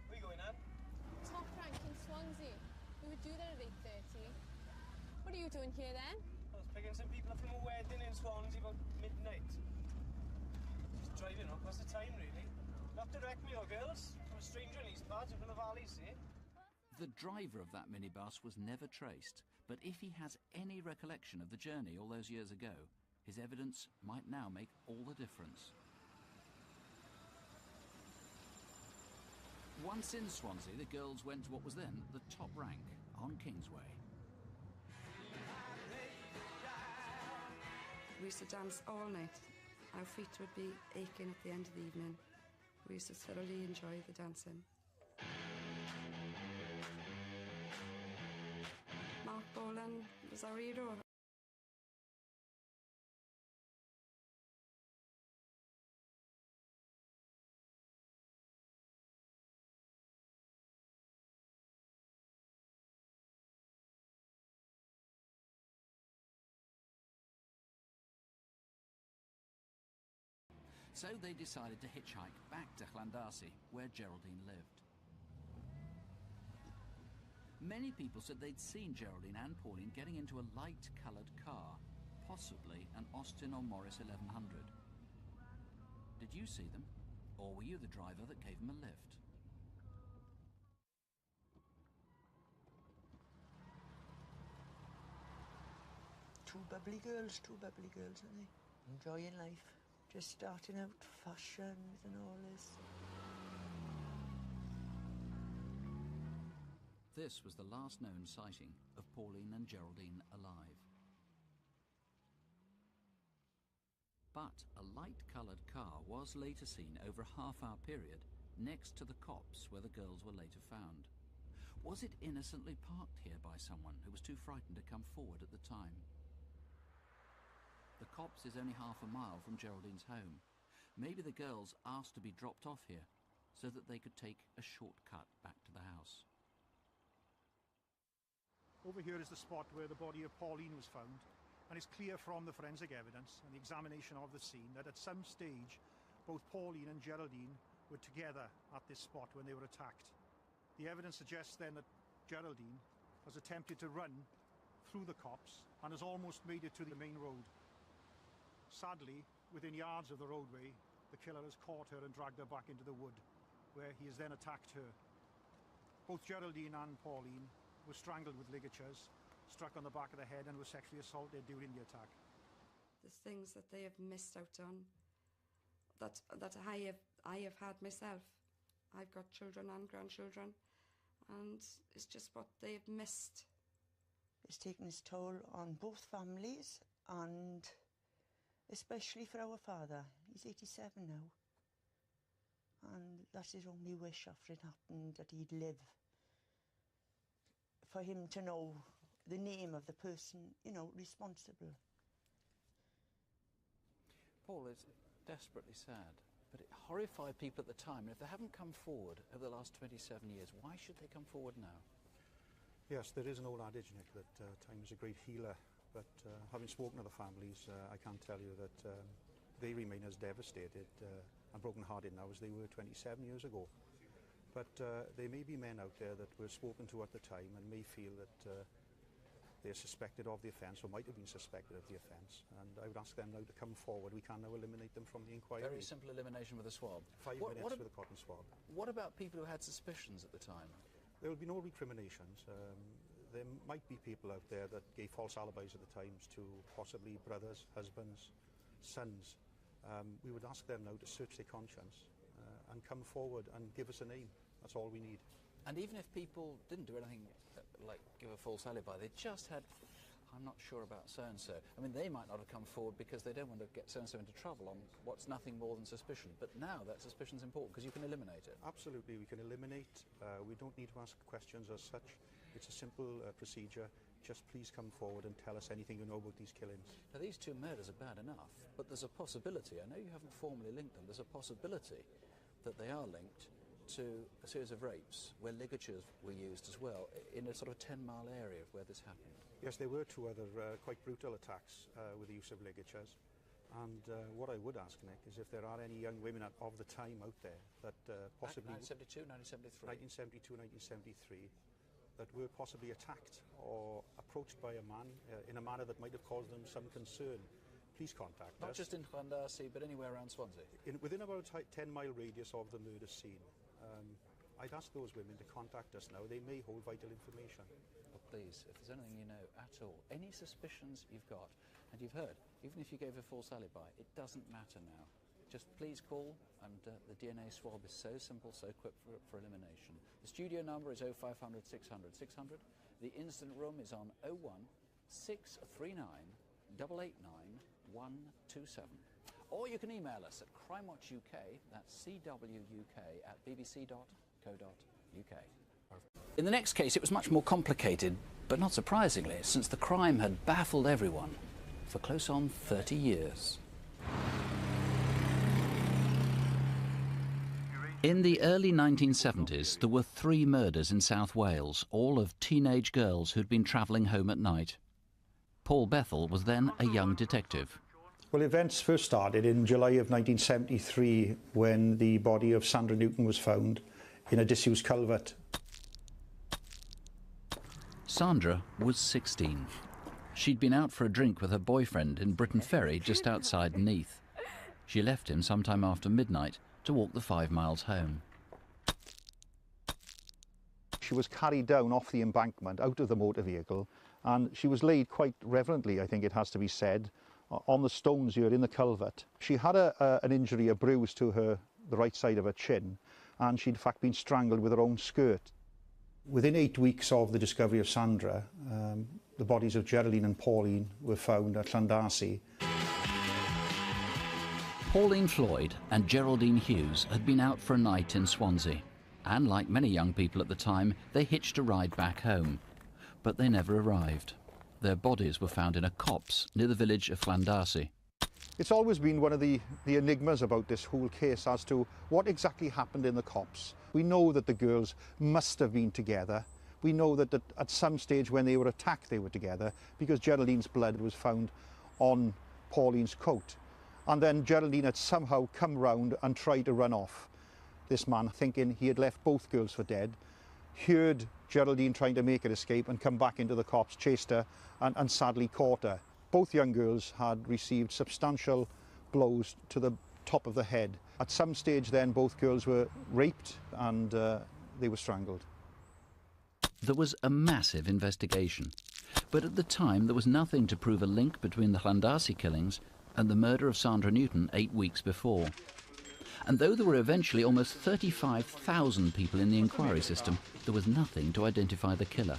Where are you going, Anne? Top rank in Swansea. We would do that at 8:30. What are you doing here then? I was picking some people up from a wedding in Swansea about midnight. Just driving up. What's the time, really? Not direct me or girls. I'm a stranger in these parts, up in the valleys, see? The driver of that minibus was never traced, but if he has any recollection of the journey all those years ago, his evidence might now make all the difference. Once in Swansea, the girls went to what was then the top rank on Kingsway. We used to dance all night. Our feet would be aching at the end of the evening. We used to thoroughly enjoy the dancing. Mark Bolan was our hero. So they decided to hitchhike back to Llandarcy, where Geraldine lived. Many people said they'd seen Geraldine and Pauline getting into a light-coloured car, possibly an Austin or Morris 1100. Did you see them? Or were you the driver that gave them a lift? Two bubbly girls, aren't they? Enjoying life. Just starting out, fashions and all this. This was the last known sighting of Pauline and Geraldine alive. But a light-coloured car was later seen over a half-hour period next to the copse where the girls were later found. Was it innocently parked here by someone who was too frightened to come forward at the time? The copse is only half a mile from Geraldine's home. Maybe the girls asked to be dropped off here so that they could take a shortcut back to the house. Over here is the spot where the body of Pauline was found, and it's clear from the forensic evidence and the examination of the scene that at some stage both Pauline and Geraldine were together at this spot when they were attacked. The evidence suggests then that Geraldine has attempted to run through the copse and has almost made it to the main road. Sadly, within yards of the roadway, the killer has caught her and dragged her back into the wood, where he has then attacked her. Both Geraldine and Pauline were strangled with ligatures, struck on the back of the head, and were sexually assaulted during the attack. The things that they have missed out on, that I have had myself. I've got children and grandchildren, and it's just what they've missed. It's taken its toll on both families, and especially for our father. He's 87 now, and that's his only wish after it happened, that he'd live. For him to know the name of the person, you know, responsible. Paul, it's desperately sad, but it horrified people at the time. And if they haven't come forward over the last 27 years, why should they come forward now? Yes, there is an old adage, Nick, that time is a great healer. But having spoken to the families, I can tell you that they remain as devastated and broken-hearted now as they were 27 years ago. But there may be men out there that were spoken to at the time and may feel that they're suspected of the offence, or might have been suspected of the offence. And I would ask them now to come forward. We can now eliminate them from the inquiry. Very simple elimination with a swab. 5 minutes with a cotton swab. What about people who had suspicions at the time? There will be no recriminations. There might be people out there that gave false alibis at the times to possibly brothers, husbands, sons. We would ask them now to search their conscience and come forward and give us a name. That's all we need. And even if people didn't do anything like give a false alibi, they just had, I'm not sure about so-and-so. I mean, they might not have come forward because they don't want to get so-and-so into trouble on what's nothing more than suspicion. But now that suspicion's important because you can eliminate it. Absolutely, we can eliminate. We don't need to ask questions as such. It's a simple procedure. Just please come forward and tell us anything you know about these killings. Now, these two murders are bad enough, but there's a possibility, I know you haven't formally linked them, there's a possibility that they are linked to a series of rapes where ligatures were used as well, in a sort of 10-mile area of where this happened. Yes, there were two other quite brutal attacks with the use of ligatures. And what I would ask, Nick, is if there are any young women of the time out there that possibly... 1972, 1973? 1972, 1973, that were possibly attacked or approached by a man in a manner that might have caused them some concern. Please contact us. Not just in Llandasi, but anywhere around Swansea? Within about a 10-mile radius of the murder scene. I'd ask those women to contact us now. They may hold vital information. But please, if there's anything you know at all, any suspicions you've got, and you've heard, even if you gave a false alibi, it doesn't matter now. Just please call, and the DNA swab is so simple, so quick for elimination. The studio number is 0500 600 600. The incident room is on 01 639 889 127. Or you can email us at crimewatchuk, that's cwuk@bbc.co.uk. In the next case, it was much more complicated, but not surprisingly, since the crime had baffled everyone for close on 30 years. In the early 1970s, there were 3 murders in South Wales, all of teenage girls who'd been travelling home at night. Paul Bethel was then a young detective. Well, events first started in July of 1973 when the body of Sandra Newton was found in a disused culvert. Sandra was 16. She'd been out for a drink with her boyfriend in Briton Ferry just outside Neath. She left him sometime after midnight to walk the 5 miles home. She was carried down off the embankment out of the motor vehicle, and she was laid quite reverently, I think it has to be said, on the stones here in the culvert. She had an injury, a bruise to the right side of her chin, and she'd in fact been strangled with her own skirt. Within 8 weeks of the discovery of Sandra, the bodies of Geraldine and Pauline were found at Llandasi. Pauline Floyd and Geraldine Hughes had been out for a night in Swansea, and like many young people at the time, they hitched a ride back home. But they never arrived. Their bodies were found in a copse near the village of Llandasi. It's always been one of the enigmas about this whole case as to what exactly happened in the copse. We know that the girls must have been together. We know that at some stage when they were attacked they were together, because Geraldine's blood was found on Pauline's coat. And then Geraldine had somehow come round and tried to run off. This man, thinking he had left both girls for dead, heard Geraldine trying to make her escape and come back into the copse, chased her and sadly caught her. Both young girls had received substantial blows to the top of the head. At some stage then both girls were raped and they were strangled. There was a massive investigation, but at the time there was nothing to prove a link between the Llandasi killings and the murder of Sandra Newton 8 weeks before. And though there were eventually almost 35,000 people in the inquiry system, there was nothing to identify the killer.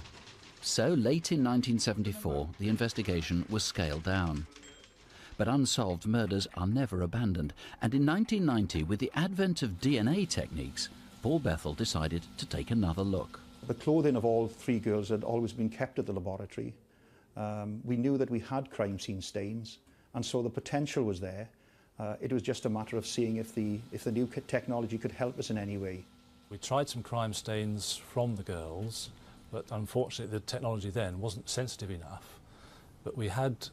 So, late in 1974, the investigation was scaled down. But unsolved murders are never abandoned, and in 1990, with the advent of DNA techniques, Paul Bethel decided to take another look. The clothing of all three girls had always been kept at the laboratory. We knew that we had crime scene stains, and so the potential was there. It was just a matter of seeing if the new technology could help us in any way. We tried some crime stains from the girls, but unfortunately the technology then wasn't sensitive enough. But we had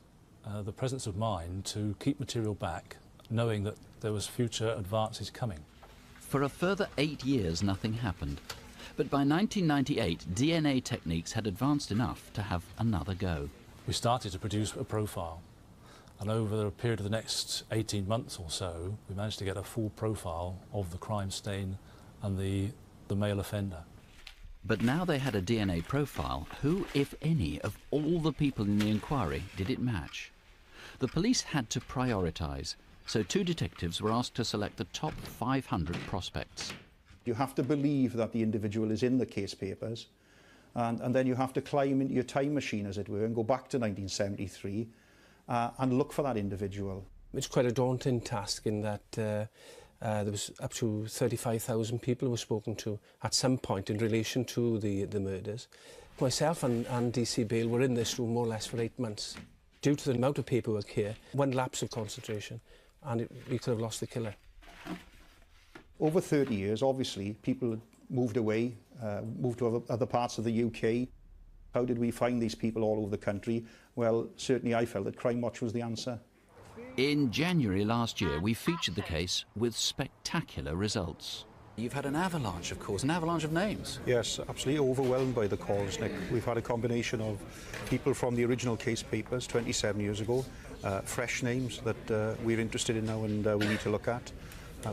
the presence of mind to keep material back, knowing that there was future advances coming. For a further 8 years, nothing happened. But by 1998, DNA techniques had advanced enough to have another go. We started to produce a profile. And over a period of the next 18 months or so, we managed to get a full profile of the crime stain and the male offender. But now they had a DNA profile, who, if any, of all the people in the inquiry did it match? The police had to prioritise, so 2 detectives were asked to select the top 500 prospects. You have to believe that the individual is in the case papers, and then you have to climb into your time machine, as it were, and go back to 1973 and look for that individual. It's quite a daunting task in that there was up to 35,000 people who were spoken to at some point in relation to the murders. Myself and DC Bale were in this room more or less for 8 months. Due to the amount of paperwork here, one lapse of concentration, and we could have lost the killer. Over 30 years, obviously, people had moved away, moved to other parts of the UK. How did we find these people all over the country? Well, certainly I felt that Crimewatch was the answer. In January last year, we featured the case with spectacular results. You've had an avalanche, of course, an avalanche of names. Yes, absolutely overwhelmed by the calls, Nick. We've had a combination of people from the original case papers 27 years ago, fresh names that we're interested in now and we need to look at,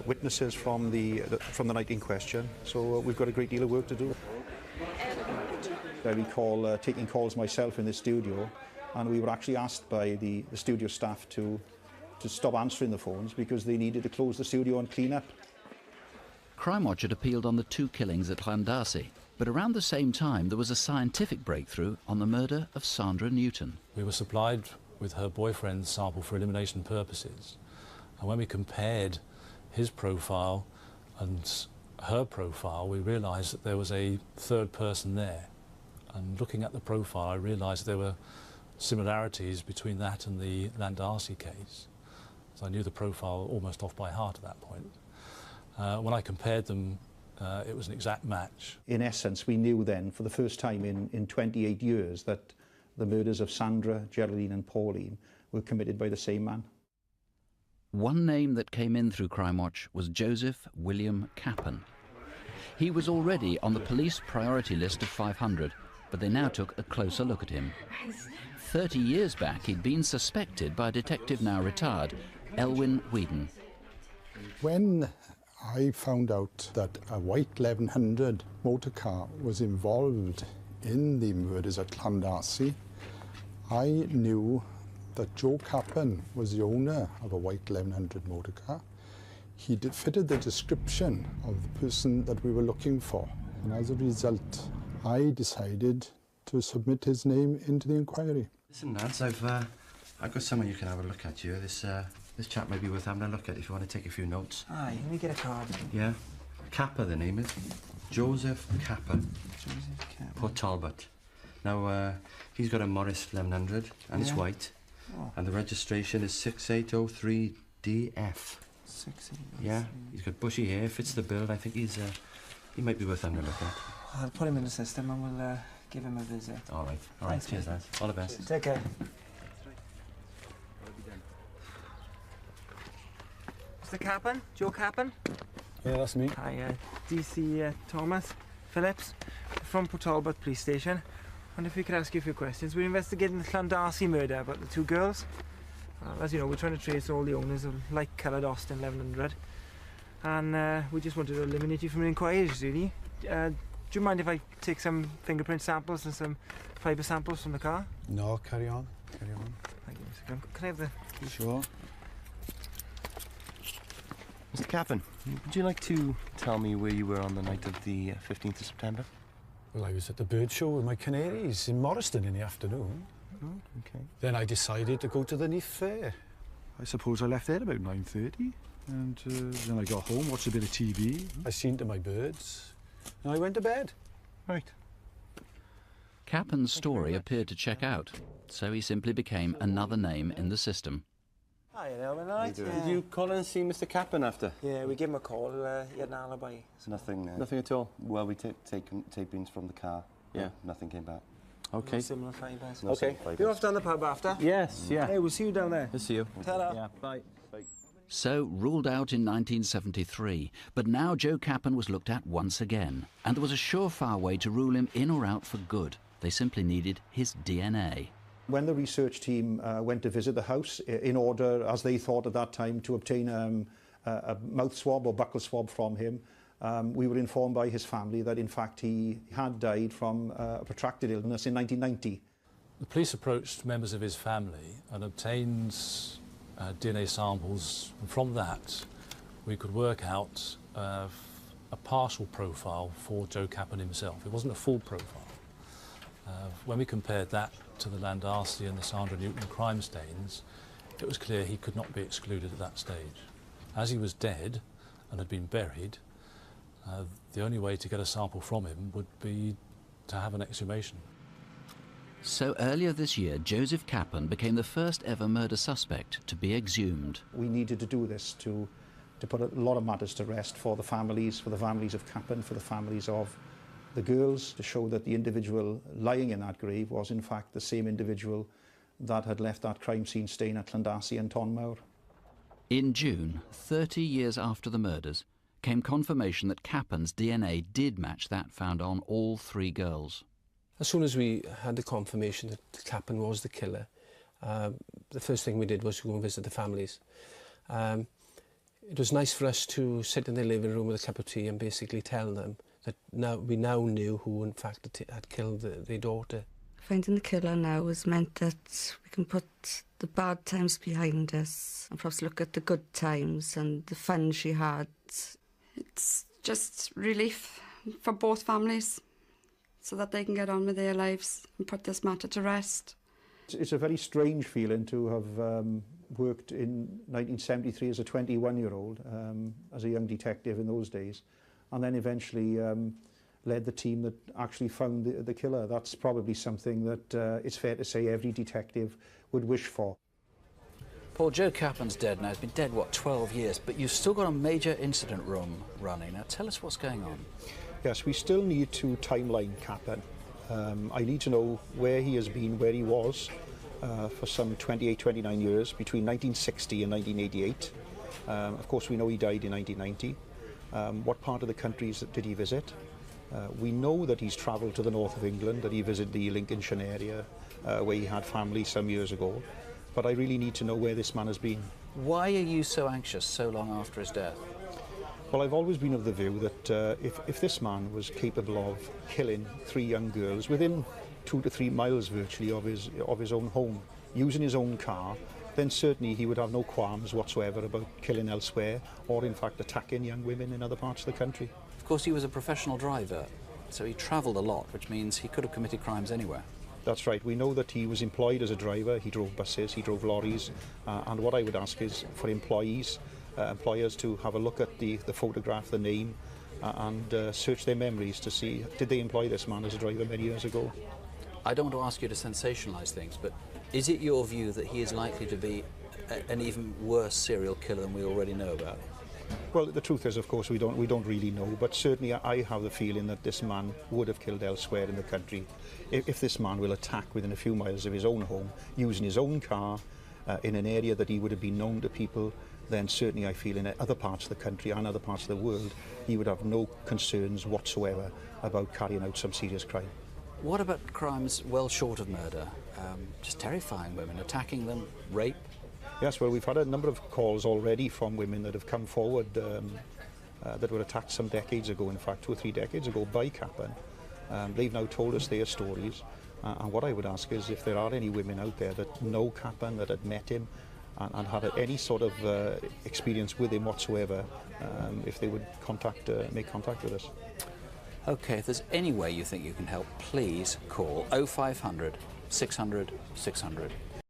witnesses from the night in question. So we've got a great deal of work to do. I recall taking calls myself in the studio, and we were actually asked by the studio staff to stop answering the phones because they needed to close the studio and clean up. Crimewatch had appealed on the 2 killings at Llandarcy, but around the same time there was a scientific breakthrough on the murder of Sandra Newton. We were supplied with her boyfriend's sample for elimination purposes, and when we compared his profile and her profile, we realised that there was a third person there. And looking at the profile, I realised there were similarities between that and the Llandarcy case. So I knew the profile almost off by heart at that point. When I compared them, it was an exact match. In essence, we knew then, for the first time in 28 years, that the murders of Sandra, Geraldine and Pauline were committed by the same man. One name that came in through Crimewatch was Joseph William Cappan. He was already on the police priority list of 500, but they now took a closer look at him. 30 years back, he'd been suspected by a detective now retired, Elwyn Whedon. When I found out that a white 1100 motor car was involved in the murders at Llandarcy, I knew that Joe Cappan was the owner of a white 1100 motor car. He fitted the description of the person that we were looking for, and as a result, I decided to submit his name into the inquiry. Listen, lads, I've got someone you can have a look at here. This chap may be worth having a look at if you want to take a few notes. Aye, let me get a card. Yeah. Cappa, the name is. Joseph Cappa. Joseph Cappa. Port Talbot. Now, he's got a Morris 1100, and it's white. Oh. And the registration is 6803DF. 6803. Yeah, he's got bushy hair, fits the bill. I think he might be worth having a look at. I'll put him in the system and we'll give him a visit. All right. Thanks, Cheers, mate. lads. All the best. Take care. Mr. Cappan? Joe Cappan? Yeah, that's me. Hi, DC Thomas Phillips from Port Talbot Police Station. And if we could ask you a few questions. We're investigating the Llandarcy murder about the 2 girls. As you know, we're trying to trace all the owners of light-coloured Austin 1100. And we just wanted to eliminate you from the inquiries, really. Do you mind if I take some fingerprint samples and some fibre samples from the car? No, carry on. Carry on. Thank you, Mr. Can I have the key? Sure. Mr. Cappan, would you like to tell me where you were on the night of the 15th of September? Well, I was at the bird show with my canaries in Morriston in the afternoon. Oh, okay. Then I decided to go to the Neath Fair. I suppose I left there about 9:30, and then I got home, watched a bit of TV. I seen to my birds, and I went to bed. Right. Cappan's story appeared to check out, so he simply became another name in the system. Hi, Elvin, all right? Did you call and see Mr. Cappan after? Yeah, we gave him a call. He had an alibi. Nothing. Nothing at all. Well, we taken tapings from the car. Yeah, nothing came back. Okay. No similar fibres. No Okay. similar fibres. You're off down the pub after? Yes, yeah. Hey, we'll see you down there. We'll see you. Ta-da. Yeah, bye. So, ruled out in 1973, but now Joe Cappan was looked at once again, and there was a surefire way to rule him in or out for good. They simply needed his DNA. When the research team went to visit the house, in order, as they thought at that time, to obtain a mouth swab or buccal swab from him, we were informed by his family that, in fact, he had died from a protracted illness in 1990. The police approached members of his family and obtained DNA samples, and from that we could work out a partial profile for Joe Cappan himself. It wasn't a full profile. When we compared that to the Landarcy and the Sandra Newton crime stains, it was clear he could not be excluded at that stage. As he was dead and had been buried, the only way to get a sample from him would be to have an exhumation. So earlier this year, Joseph Cappan became the first ever murder suspect to be exhumed. We needed to do this to put a lot of matters to rest for the families of Cappan, for the families of the girls, to show that the individual lying in that grave was in fact the same individual that had left that crime scene stain at Llandarcy and Tonmawr. In June, 30 years after the murders, came confirmation that Cappan's DNA did match that found on all three girls. As soon as we had the confirmation that Cappan was the killer, the first thing we did was to go and visit the families. It was nice for us to sit in their living room with a cup of tea and basically tell them that we now knew who in fact had killed their daughter. Finding the killer now has meant that we can put the bad times behind us and perhaps look at the good times and the fun she had. It's just relief for both families so that they can get on with their lives and put this matter to rest. It's a very strange feeling to have worked in 1973 as a 21-year-old, as a young detective in those days, and then eventually led the team that actually found the killer. That's probably something that it's fair to say every detective would wish for. Paul, Joe Cappan's dead now. He's been dead, what, 12 years, but you've still got a major incident room running. Now, tell us what's going on. Yes, we still need to timeline Cappan. I need to know where he has been, where he was for some 28, 29 years, between 1960 and 1988. Of course, we know he died in 1990. What part of the countries did he visit? We know that he's travelled to the north of England, that he visited the Lincolnshire area, where he had family some years ago. But I really need to know where this man has been. Why are you so anxious so long after his death? Well, I've always been of the view that if this man was capable of killing three young girls within 2 to 3 miles virtually of his own home, using his own car, then certainly he would have no qualms whatsoever about killing elsewhere or in fact attacking young women in other parts of the country. Of course, he was a professional driver, so he travelled a lot, which means he could have committed crimes anywhere. That's right. We know that he was employed as a driver. He drove buses, he drove lorries, and what I would ask is for employers to have a look at the photograph, the name, and search their memories to see, did they employ this man as a driver many years ago? I don't want to ask you to sensationalise things, but is it your view that he is likely to be an even worse serial killer than we already know about? Well, the truth is, of course, we don't really know, but certainly I have the feeling that this man would have killed elsewhere in the country. If this man will attack within a few miles of his own home, using his own car, in an area that he would have been known to people, then certainly I feel in other parts of the country and other parts of the world, he would have no concerns whatsoever about carrying out some serious crime. What about crimes well short of murder? Just terrifying women, attacking them, rape? Yes, well, we've had a number of calls already from women that have come forward that were attacked some decades ago, in fact 2 or 3 decades ago, by Cappan. They've now told us their stories, and what I would ask is if there are any women out there that know Cappan, that had met him, and had any sort of experience with him whatsoever, if they would make contact with us. OK, if there's any way you think you can help, please call 0500 600 600.